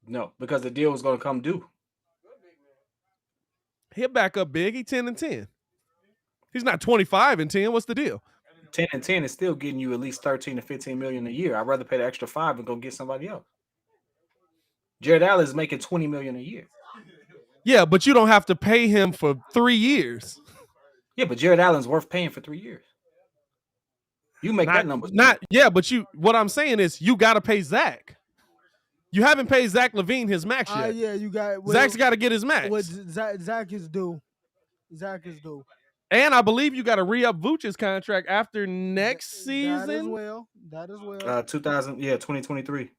No, because the deal was going to come due. He'll back up big. He 10-10. He's not 25-10. What's the deal? 10-10 is still getting you at least 13 to 15 million a year. I'd rather pay the extra 5 and go get somebody else. Jared Allen is making 20 million a year. Yeah, but you don't have to pay him for 3 years. Yeah, but Jared Allen's worth paying for 3 years. You make that number. What I'm saying is you got to pay Zach. You haven't paid Zach LaVine his max yet. Yeah, you got. Zach's got to get his max. What Zach is due. Zach is due. And I believe you got to re-up Vooch's contract after next season. That as well. 2023.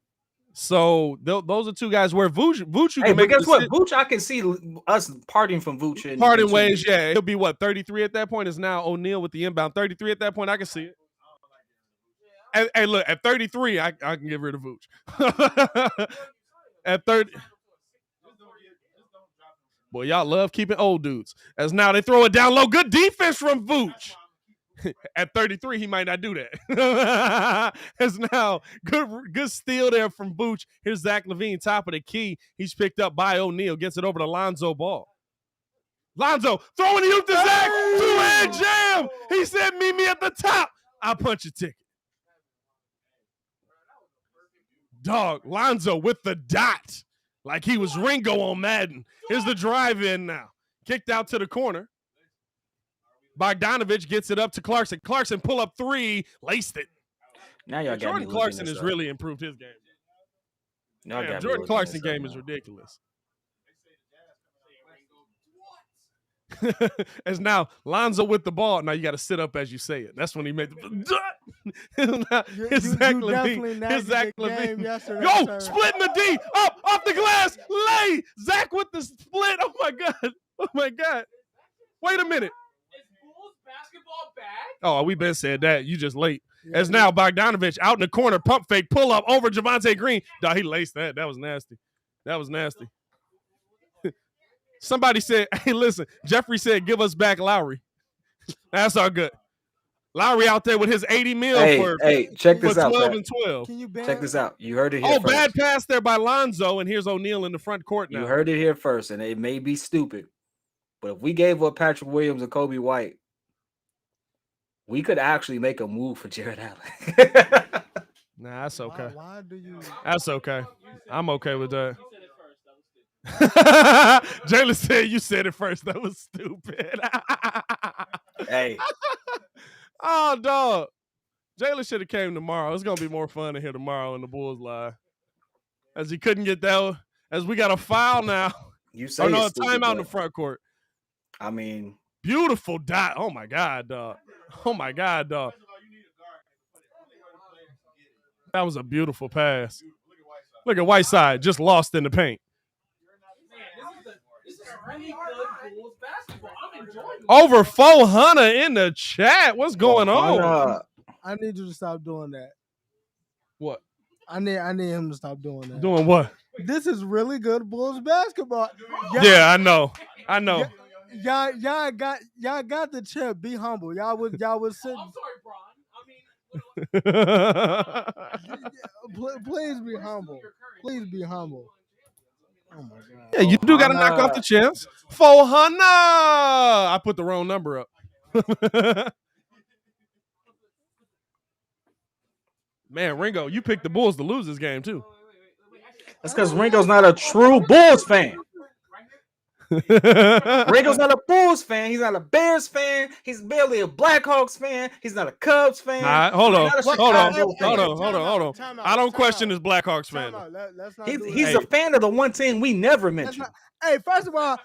So those are two guys where Vooch hey, but guess what? Vooch, I can see us parting from Vooch. Parting ways, yeah. He'll be what, 33 at that point? Is now O'Neal with the inbound. 33 at that point, I can see it. Hey, look, at 33, I can get rid of Vooch. At 30. Boy, y'all love keeping old dudes. As now they throw it down low. Good defense from Vooch. At 33, he might not do that. As now, good steal there from Vooch. Here's Zach LaVine, top of the key. He's picked up by O'Neal. Gets it over to Lonzo Ball. Lonzo throwing the youth to Zach. Two-hand jam. He said, meet me at the top. I'll punch a ticket. Dog, Lonzo with the dot. Like he was Ringo on Madden. Here's the drive in now. Kicked out to the corner. Bogdanovich gets it up to Clarkson. Clarkson pull up 3, laced it. Now y'all got Jordan Clarkson has really improved his game. Jordan Clarkson game is ridiculous. As now Lonzo with the ball. Now you got to sit up as you say it. That's when he made the. Here's Zach LaVine. Yo, splitting the D up off the glass. Lay Zach with the split. Oh my god. Oh my god. Wait a minute. Basketball back? Oh, we been said that. You just late. Yeah, as now Bogdanovich out in the corner, pump fake, pull up over Javonte Green. Nah, he laced that. That was nasty. Somebody said, hey, listen, Jeffrey said, give us back Lowry. That's all good. Lowry out there with his 80 mil Hey, check this out. 12 and 12. Can you check this out. You heard it here first. Bad pass there by Lonzo, and here's O'Neal in the front court now. You heard it here first, and it may be stupid, but if we gave up Patrick Williams and Kobe White, we could actually make a move for Jared Allen. Nah, that's okay. Why do you? That's okay. I'm okay with that. Jalen said you said it first. That was stupid. Hey. Oh, dog. Jalen should have came tomorrow. It's going to be more fun to hear tomorrow in the Bulls live. As he couldn't get that. As we got a foul now. You say a timeout in the front court. I mean. Beautiful dot. Oh, my God, dog. That was a beautiful pass. Look at Whiteside, just lost in the paint. This is really good Bulls basketball. I'm enjoying it. Over 400 in the chat. What's going on? I need you to stop doing that. What? I need him to stop doing that. Doing what? This is really good Bulls basketball. Yeah, I know. Y'all got the chip. Be humble. Y'all was sitting. I'm sorry, Bron. Please be humble. Please be humble. Oh my god. Yeah, you do got to knock off the chips. 400. I put the wrong number up. Man, Ringo, you picked the Bulls to lose this game too. That's because Ringo's not a true Bulls fan. Ringo's not a Bulls fan. He's not a Bears fan. He's barely a Blackhawks fan. He's not a Cubs fan. Hold on. I don't question his Blackhawks fan. He's a fan of the one team we never mentioned. Hey, first of all,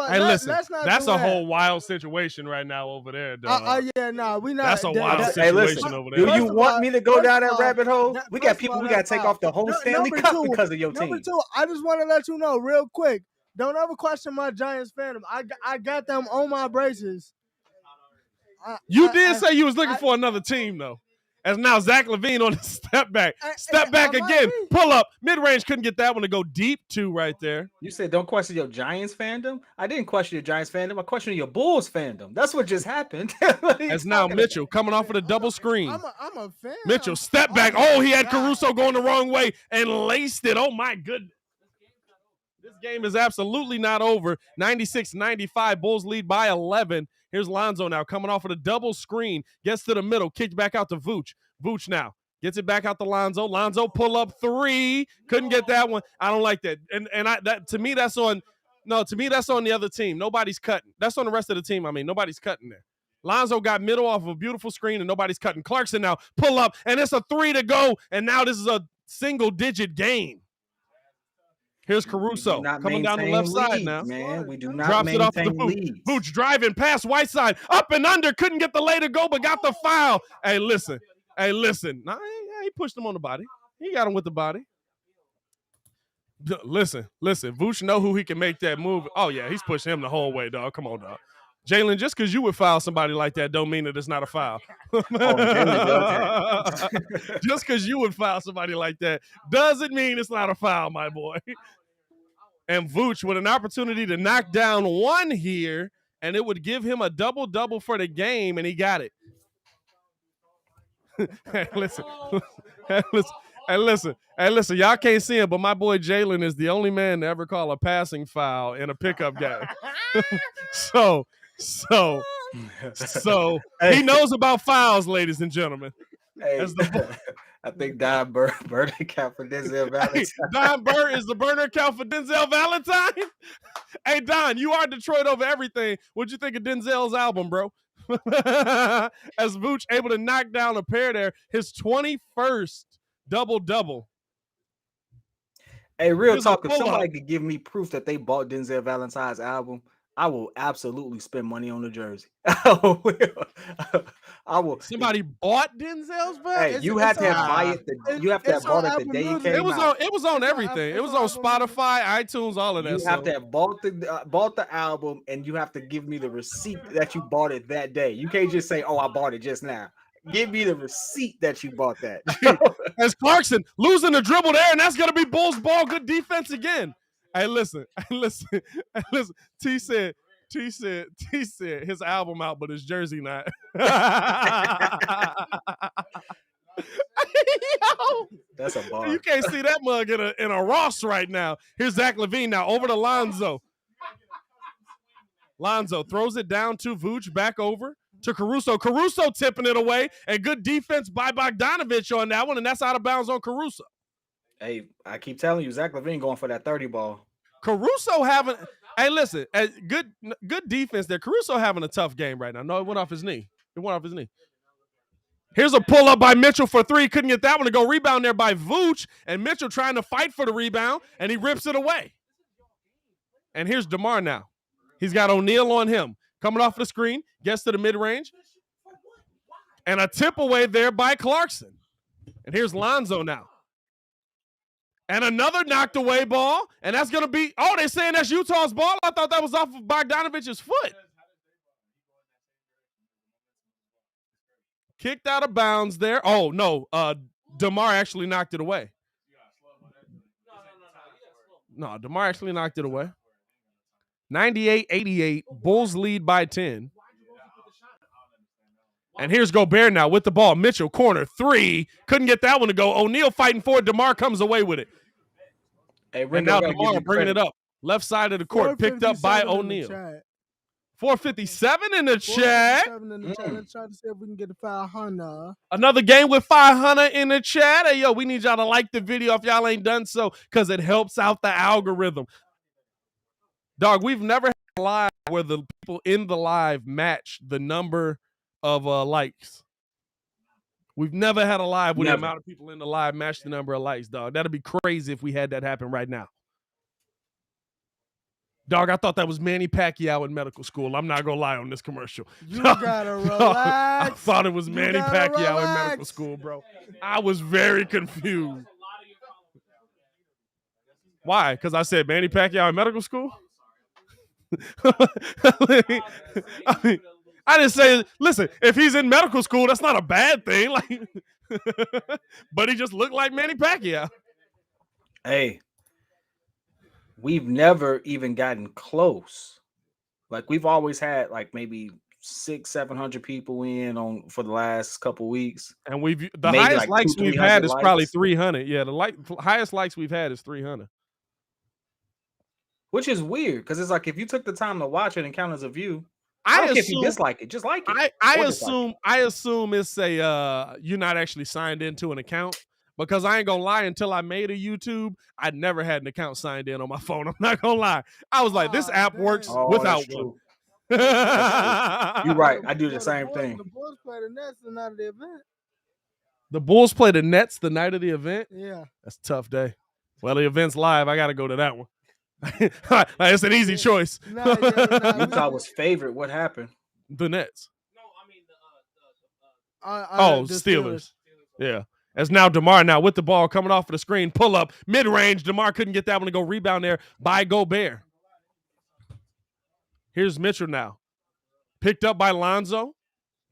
listen, let's not that's do a that. whole wild situation right now over there, dog. We not. That's a wild situation over there. Do you want me to go down that rabbit hole? We got people we got to take off the whole Stanley Cup because of your team. Number 2, I just want to let you know real quick. Don't ever question my Giants fandom. I got them on my braces. You did say you was looking for another team, though. As now Zach LaVine on the step back. Step back again. Pull up. Mid-range couldn't get that one to go deep too right there. You said don't question your Giants fandom. I didn't question your Giants fandom. I questioned your Bulls fandom. That's what just happened. As now Mitchell coming off of the double screen. I'm a fan. Mitchell step back. Oh, he had Caruso going the wrong way and laced it. Oh my goodness. This game is absolutely not over. 96-95. Bulls lead by 11. Here's Lonzo now coming off of the double screen. Gets to the middle. Kicked back out to Vooch. Vooch now gets it back out to Lonzo. Lonzo pull up three. Couldn't get that one. I don't like that. To me that's on the other team. Nobody's cutting. That's on the rest of the team. I mean, nobody's cutting there. Lonzo got middle off of a beautiful screen and nobody's cutting. Clarkson now pull up and it's a three to go. And now this is a single-digit game. Here's Caruso coming down the left side now. Man, we do not drops it off to Vooch. Vooch driving past Whiteside, up and under, couldn't get the lay to go, but got the foul. Hey, listen. Nah, he pushed him on the body. He got him with the body. Listen. Vooch know who he can make that move. Oh yeah, he's pushing him the whole way, dog. Come on, dog. Jalen, just because you would foul somebody like that don't mean that it's not a foul. Just because you would foul somebody like that doesn't mean it's not a foul, my boy. And Vooch with an opportunity to knock down one here, and it would give him a double-double for the game, and he got it. Hey, listen. Y'all can't see him, but my boy Jalen is the only man to ever call a passing foul in a pickup game. So he knows about fouls, ladies and gentlemen. Hey, I think Don burner account for Denzel Valentine. Don Burr is the burner account for Denzel Valentine. Hey, Don, you are Detroit over everything. What'd you think of Denzel's album, bro? As Vooch able to knock down a pair there, his 21st double-double. Hey, real talk, if somebody could give me proof that they bought Denzel Valentine's album, I will absolutely spend money on the jersey. I will. Somebody bought Denzel's back? Hey, you have to buy it. You have to have bought it the day it came out. It was on everything. It was on Spotify, iTunes, all of that. You have to have bought the album, and you have to give me the receipt that you bought it that day. You can't just say, "Oh, I bought it just now." Give me the receipt that you bought that. As Clarkson losing the dribble there, and that's gonna be Bulls ball. Good defense again. Hey, listen. T said his album out, but his jersey not. That's a bar. You can't see that mug in a Ross right now. Here's Zach LaVine now over to Lonzo. Lonzo throws it down to Vooch, back over to Caruso. Caruso tipping it away, and good defense by Bogdanovich on that one, and that's out of bounds on Caruso. Hey, I keep telling you, Zach LaVine going for that 30 ball. Caruso having – hey, listen, good defense there. Caruso having a tough game right now. No, it went off his knee. Here's a pull-up by Mitchell for three. Couldn't get that one to go. Rebound there by Vooch, and Mitchell trying to fight for the rebound, and he rips it away. And here's DeMar now. He's got O'Neal on him. Coming off the screen, gets to the mid-range, and a tip away there by Clarkson. And here's Lonzo now. And another knocked away ball, and that's going to be, they're saying that's Utah's ball? I thought that was off of Bogdanovich's foot. Kicked out of bounds there. Oh, no, DeMar actually knocked it away. No, DeMar actually knocked it away. 98-88, Bulls lead by 10. And here's Gobert now with the ball. Mitchell, corner, three. Couldn't get that one to go. O'Neal fighting for it. DeMar comes away with it. Hey, and now DeMar bringing it up. Left side of the court, picked up by O'Neal. 457 in the chat. Let's try to see if we can get to 500. Another game with 500 in the chat. Hey, yo, we need y'all to like the video if y'all ain't done so, because it helps out the algorithm. Dog, we've never had a live where the people in the live match the number of likes. We've never had a live where the amount of people in the live match the number of likes, dog. That'd be crazy if we had that happen right now. Dog, I thought that was Manny Pacquiao in medical school. I'm not going to lie on this commercial. You gotta relax. I thought it was Manny Pacquiao in medical school, bro. I was very confused. Why? Because I said Manny Pacquiao in medical school? I I didn't say, listen, if he's in medical school, that's not a bad thing. Like, but he just looked like Manny Pacquiao. Hey, we've never even gotten close. Like we've always had like maybe 600-700 people in on for the last couple weeks, and the maybe highest like likes we've had is probably likes. 300. Yeah, the highest likes we've had is 300, which is weird because it's like if you took the time to watch it and count as a view, I don't care if you dislike it, just like it. I assume it's a you're not actually signed into an account. Because I ain't gonna lie, until I made a YouTube, I never had an account signed in on my phone. I'm not gonna lie. I was like, this app works without one. You're right. I do the same thing. The Bulls play the Nets the night of the event. The Bulls play the Nets the night of the event? Yeah. That's a tough day. Well, the event's live. I got to go to that one. It's an easy choice. Utah was favored. What happened? The Nets. No, I mean the Steelers. Yeah. As now DeMar now with the ball coming off of the screen, pull up, mid-range. DeMar couldn't get that one to go rebound there by Gobert. Here's Mitchell now. Picked up by Lonzo.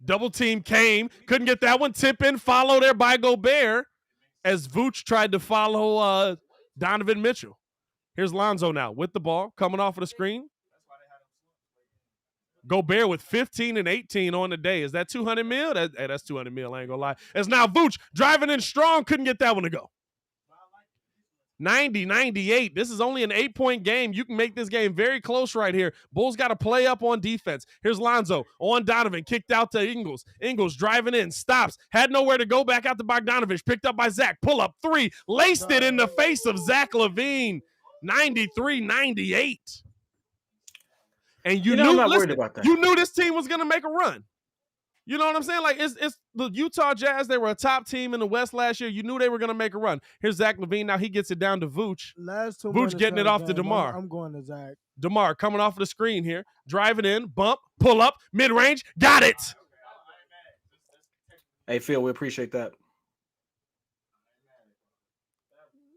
Double team came. Couldn't get that one. Tip in, follow there by Gobert as Vooch tried to follow Donovan Mitchell. Here's Lonzo now with the ball coming off of the screen. Gobert with 15 and 18 on the day. Is that 200 mil? That's 200 mil. I ain't gonna lie. As now Vooch driving in strong. Couldn't get that one to go. 90-98. This is only an 8-point game. You can make this game very close right here. Bulls got to play up on defense. Here's Lonzo on Donovan. Kicked out to Ingles. Ingles driving in. Stops. Had nowhere to go. Back out to Bogdanovich. Picked up by Zach. Pull up 3. Laced it in the face of Zach LaVine. 93-98. And you knew, I'm not worried about that. You knew this team was going to make a run. You know what I'm saying? Like, it's the Utah Jazz. They were a top team in the West last year. You knew they were going to make a run. Here's Zach LaVine. Now he gets it down to Vooch. Vooch getting it off to DeMar. I'm going to Zach. DeMar coming off of the screen here. Driving in. Bump. Pull up. Mid-range. Got it. Hey, Phil, we appreciate that.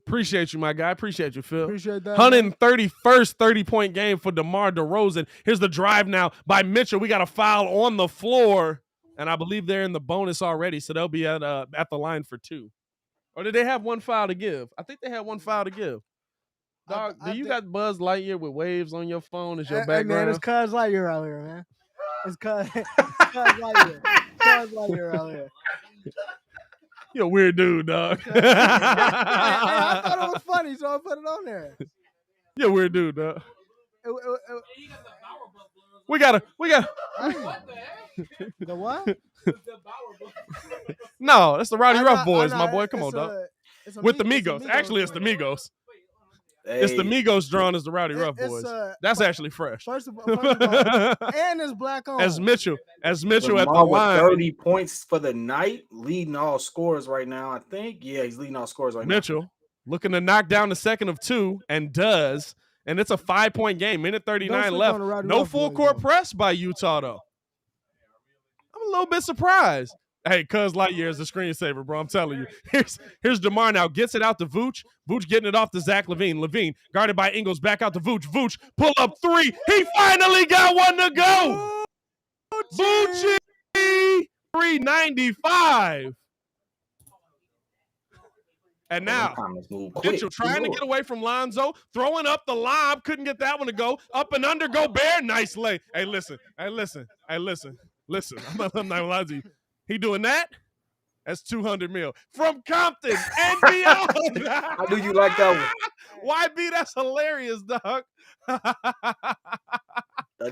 Appreciate you, my guy. Appreciate you, Phil. Appreciate that. 131st 30-point game for DeMar DeRozan. Here's the drive now by Mitchell. We got a foul on the floor. And I believe they're in the bonus already, so they'll be at the line for 2. Or did they have one foul to give? I think they had one foul to give. Dog, do you got Buzz Lightyear with waves on your phone as your background? Man, it's Cuz Lightyear out here, man. It's Cuz Lightyear. Cuz Lightyear out here. You're a weird dude, dog. I thought it was funny, so I put it on there. You're a weird dude, dog. We got. What the heck? The what? No, that's the Rowdy Rough Boys, my boy. Come on, dog. With the Migos. Migos. Actually, it's the Migos. Hey. It's the Migos drawn as the Rowdy Rough Boys. That's actually fresh. First of all, and it's black on. As Mitchell at the Lamar line. 30 points for the night, leading all scores right now, I think. Yeah, he's leading all scores right now. Mitchell looking to knock down the second of 2 and does. And it's a 5-point game. Minute 39 left. No full court press by Utah, though. I'm a little bit surprised. Hey, Cuz Lightyear is the screensaver, bro. I'm telling you. Here's DeMar now. Gets it out to Vooch. Vooch getting it off to Zach LaVine. LaVine guarded by Ingles. Back out to Vooch. Vooch pull up 3. He finally got one to go. Vooch 395. And now, Mitchell trying to get away from Lonzo, throwing up the lob, couldn't get that one to go. Up and under, Gobert, nice lay. Hey, listen. I'm not gonna lie to you. He doing that? That's 200 mil from Compton and beyond. I knew you like that one. YB, that's hilarious, dog. I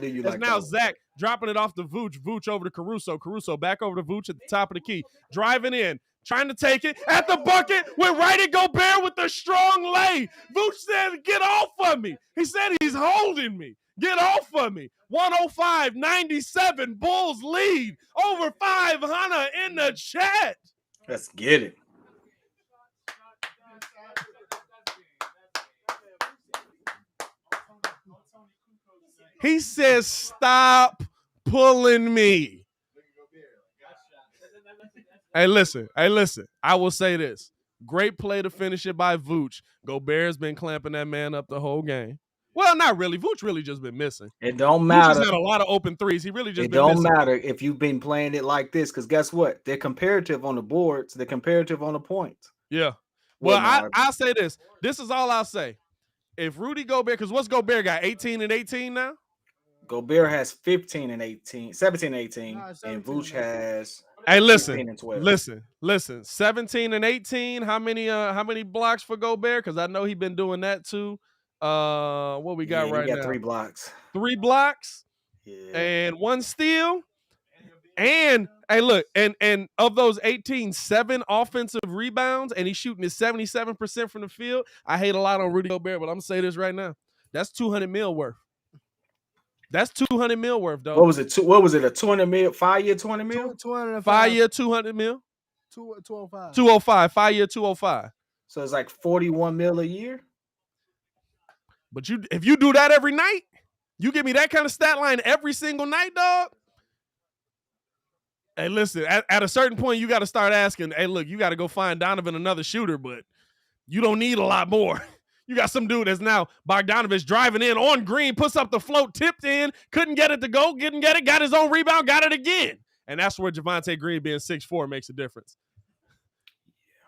knew you like that. Now Zach dropping it off to Vooch. Vooch over to Caruso. Caruso back over to Vooch at the top of the key. Driving in. Trying to take it at the bucket. Went right at Gobert with the strong lay. Vooch said, get off of me. He said he's holding me. Get off of me. 105-97. Bulls lead. Over 500 in the chat. Let's get it. He says, stop pulling me. Hey, listen. I will say this. Great play to finish it by Vooch. Gobert's been clamping that man up the whole game. Well, not really. Vooch really just been missing. It don't Vooch matter. just had a lot of open threes. He really just It been don't missing. matter if you've been playing it like this, because guess what? They're comparative on the boards. They're comparative on the points. Yeah. Well, I'll say this. This is all I'll say. If Rudy Gobert, because what's Gobert got? 18 and 18 now? Gobert has 15 and 18, 17 and 18, Nah, and 17 Vooch has Hey, 15 and 12. listen. 17 and 18. How many blocks for Gobert? Because I know he's been doing that too. What we got right he got now? 3 blocks. 3 blocks Yeah. and 1 steal. And hey, look, and of those 18, 7 offensive rebounds, and he's shooting his 77% from the field. I hate a lot on Rudy Gobert, but I'm gonna say this right now. That's 200 mil worth. That's 200 mil worth, though. What was it? What was it? A 200 mil, 5-year 200 mil? 205. 5-year 200 mil. 205. 205. 5-year 205. So it's like 41 mil a year. But if you do that every night, you give me that kind of stat line every single night, dog. Hey, listen, at a certain point, you got to start asking, hey, look, you got to go find Donovan another shooter, but you don't need a lot more. You got some dude that's now Bogdanovich driving in on green, puts up the float, tipped in, couldn't get it to go, didn't get it, got his own rebound, got it again. And that's where Javonte Green being 6'4" makes a difference.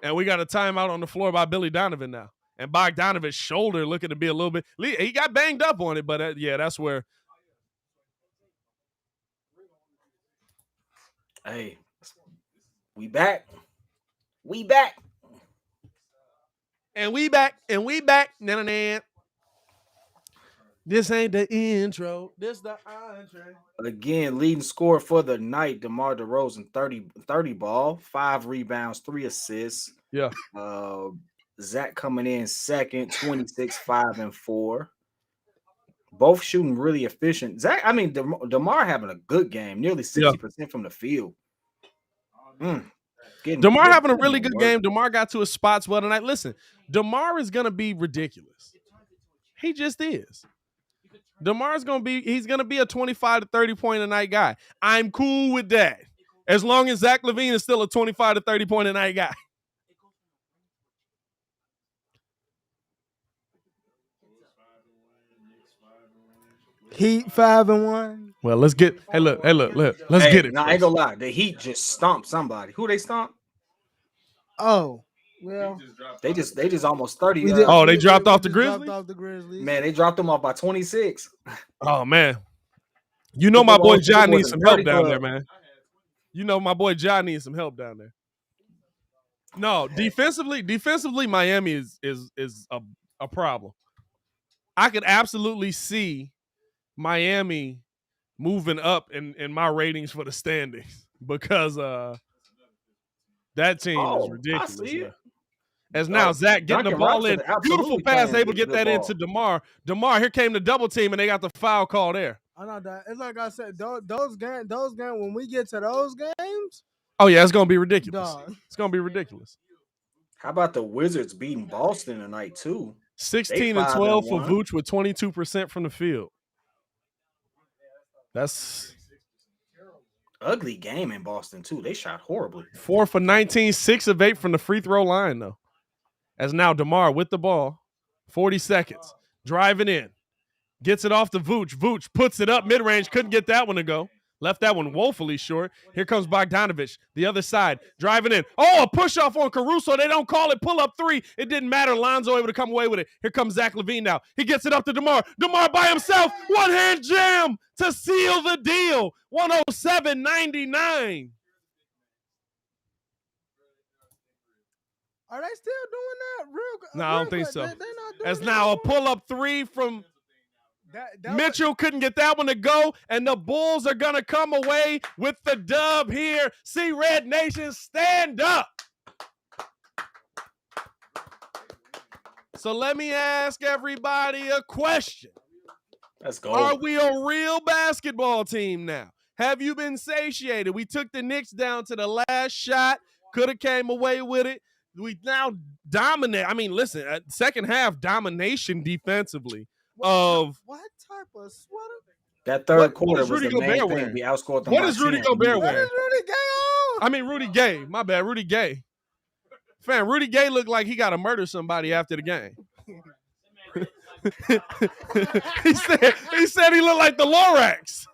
And we got a timeout on the floor by Billy Donovan now. And Bogdanovich's shoulder looking to be a little bit, he got banged up on it, but yeah, that's where. Hey, we back. We back. And we back. Nah. This ain't the intro. This the entree. Again, leading scorer for the night, DeMar DeRozan, 30 ball, 5 rebounds, 3 assists. Yeah. Zach coming in second, 26, 5 and 4. Both shooting really efficient. DeMar having a good game, nearly 60% from the field. DeMar having a really good game. DeMar got to his spots well tonight. Listen, DeMar is going to be ridiculous. He just is. DeMar's he's going to be a 25 to 30 point a night guy. I'm cool with that. As long as Zach LaVine is still a 25 to 30 point a night guy. Heat 5-1. Well, let's get. Hey, look. Let's get it. Nah, I ain't gonna lie. The Heat just stomped somebody. Who they stomped? Oh, well, they just almost 30. They dropped off the Grizzlies? Dropped off the Grizzlies. Man, they dropped them off by 26. Oh man, you know my boy John needs some help down there, man. You know my boy John needs some help down there. No, defensively, Miami is a problem. I could absolutely see Miami moving up in my ratings for the standings because that team is ridiculous. I see it. As now Zach getting the ball in, beautiful pass, able to get that into DeMar. DeMar, here came the double team, and they got the foul call there. I know that. It's like I said, those games. When we get to those games, oh yeah, it's gonna be ridiculous. Dog. It's gonna be ridiculous. How about the Wizards beating Boston tonight too? 16 and 12 for Vooch with 22% from the field. That's ugly game in Boston too. They shot horribly. 4 for 19, 6 of 8 from the free throw line though. As now DeMar with the ball, 40 seconds, driving in, gets it off to Vooch. Vooch puts it up mid-range, couldn't get that one to go. Left that one woefully short. Here comes Bogdanovich, the other side, driving in. Oh, a push-off on Caruso. They don't call it pull-up 3. It didn't matter. Lonzo able to come away with it. Here comes Zach LaVine now. He gets it up to DeMar. DeMar by himself. One-hand jam to seal the deal. 107-99. are they still doing that? No, I don't think so. They're not doing As that now a anymore? pull-up 3 from That Mitchell couldn't get that one to go, and the Bulls are going to come away with the dub here. See, Red Nation, stand up. So let me ask everybody a question. Let's go. Are we a real basketball team now? Have you been satiated? We took the Knicks down to the last shot, could have came away with it. We now dominate. I mean, listen, second half domination defensively. What type of sweater? That third quarter is was Rudy the main Gobert thing. wearing? We outscored them. What by is Rudy 10. Gobert What wearing? is Rudy Gay on? I mean, Rudy Gay. My bad, Rudy Gay. Fam, Rudy Gay looked like he got to murder somebody after the game. he said he looked like the Lorax.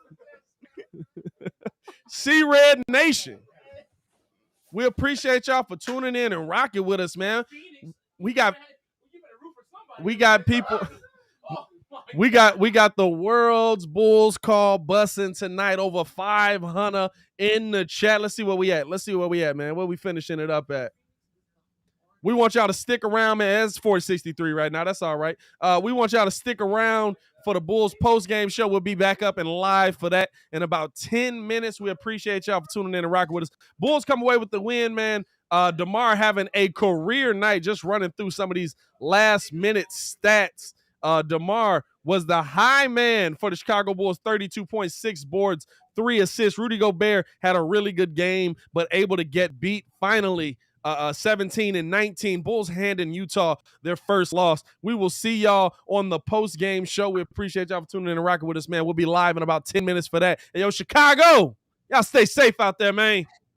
C-Red Nation. We appreciate y'all for tuning in and rocking with us, man. We got people. We got the world's Bulls call bussing tonight. Over 500 in the chat. Let's see where we at, man. Where we finishing it up at? We want y'all to stick around, man. It's 463 right now. That's all right. We want y'all to stick around for the Bulls post-game show. We'll be back up and live for that in about 10 minutes. We appreciate y'all for tuning in and rocking with us. Bulls come away with the win, man. DeMar having a career night, just running through some of these last-minute stats. DeMar was the high man for the Chicago Bulls, 32.6 boards, 3 assists. Rudy Gobert had a really good game, but able to get beat finally. 17-19. Bulls handing Utah their first loss. We will see y'all on the post-game show. We appreciate y'all for tuning in and rocking with us, man. We'll be live in about 10 minutes for that. And yo, Chicago, y'all stay safe out there, man.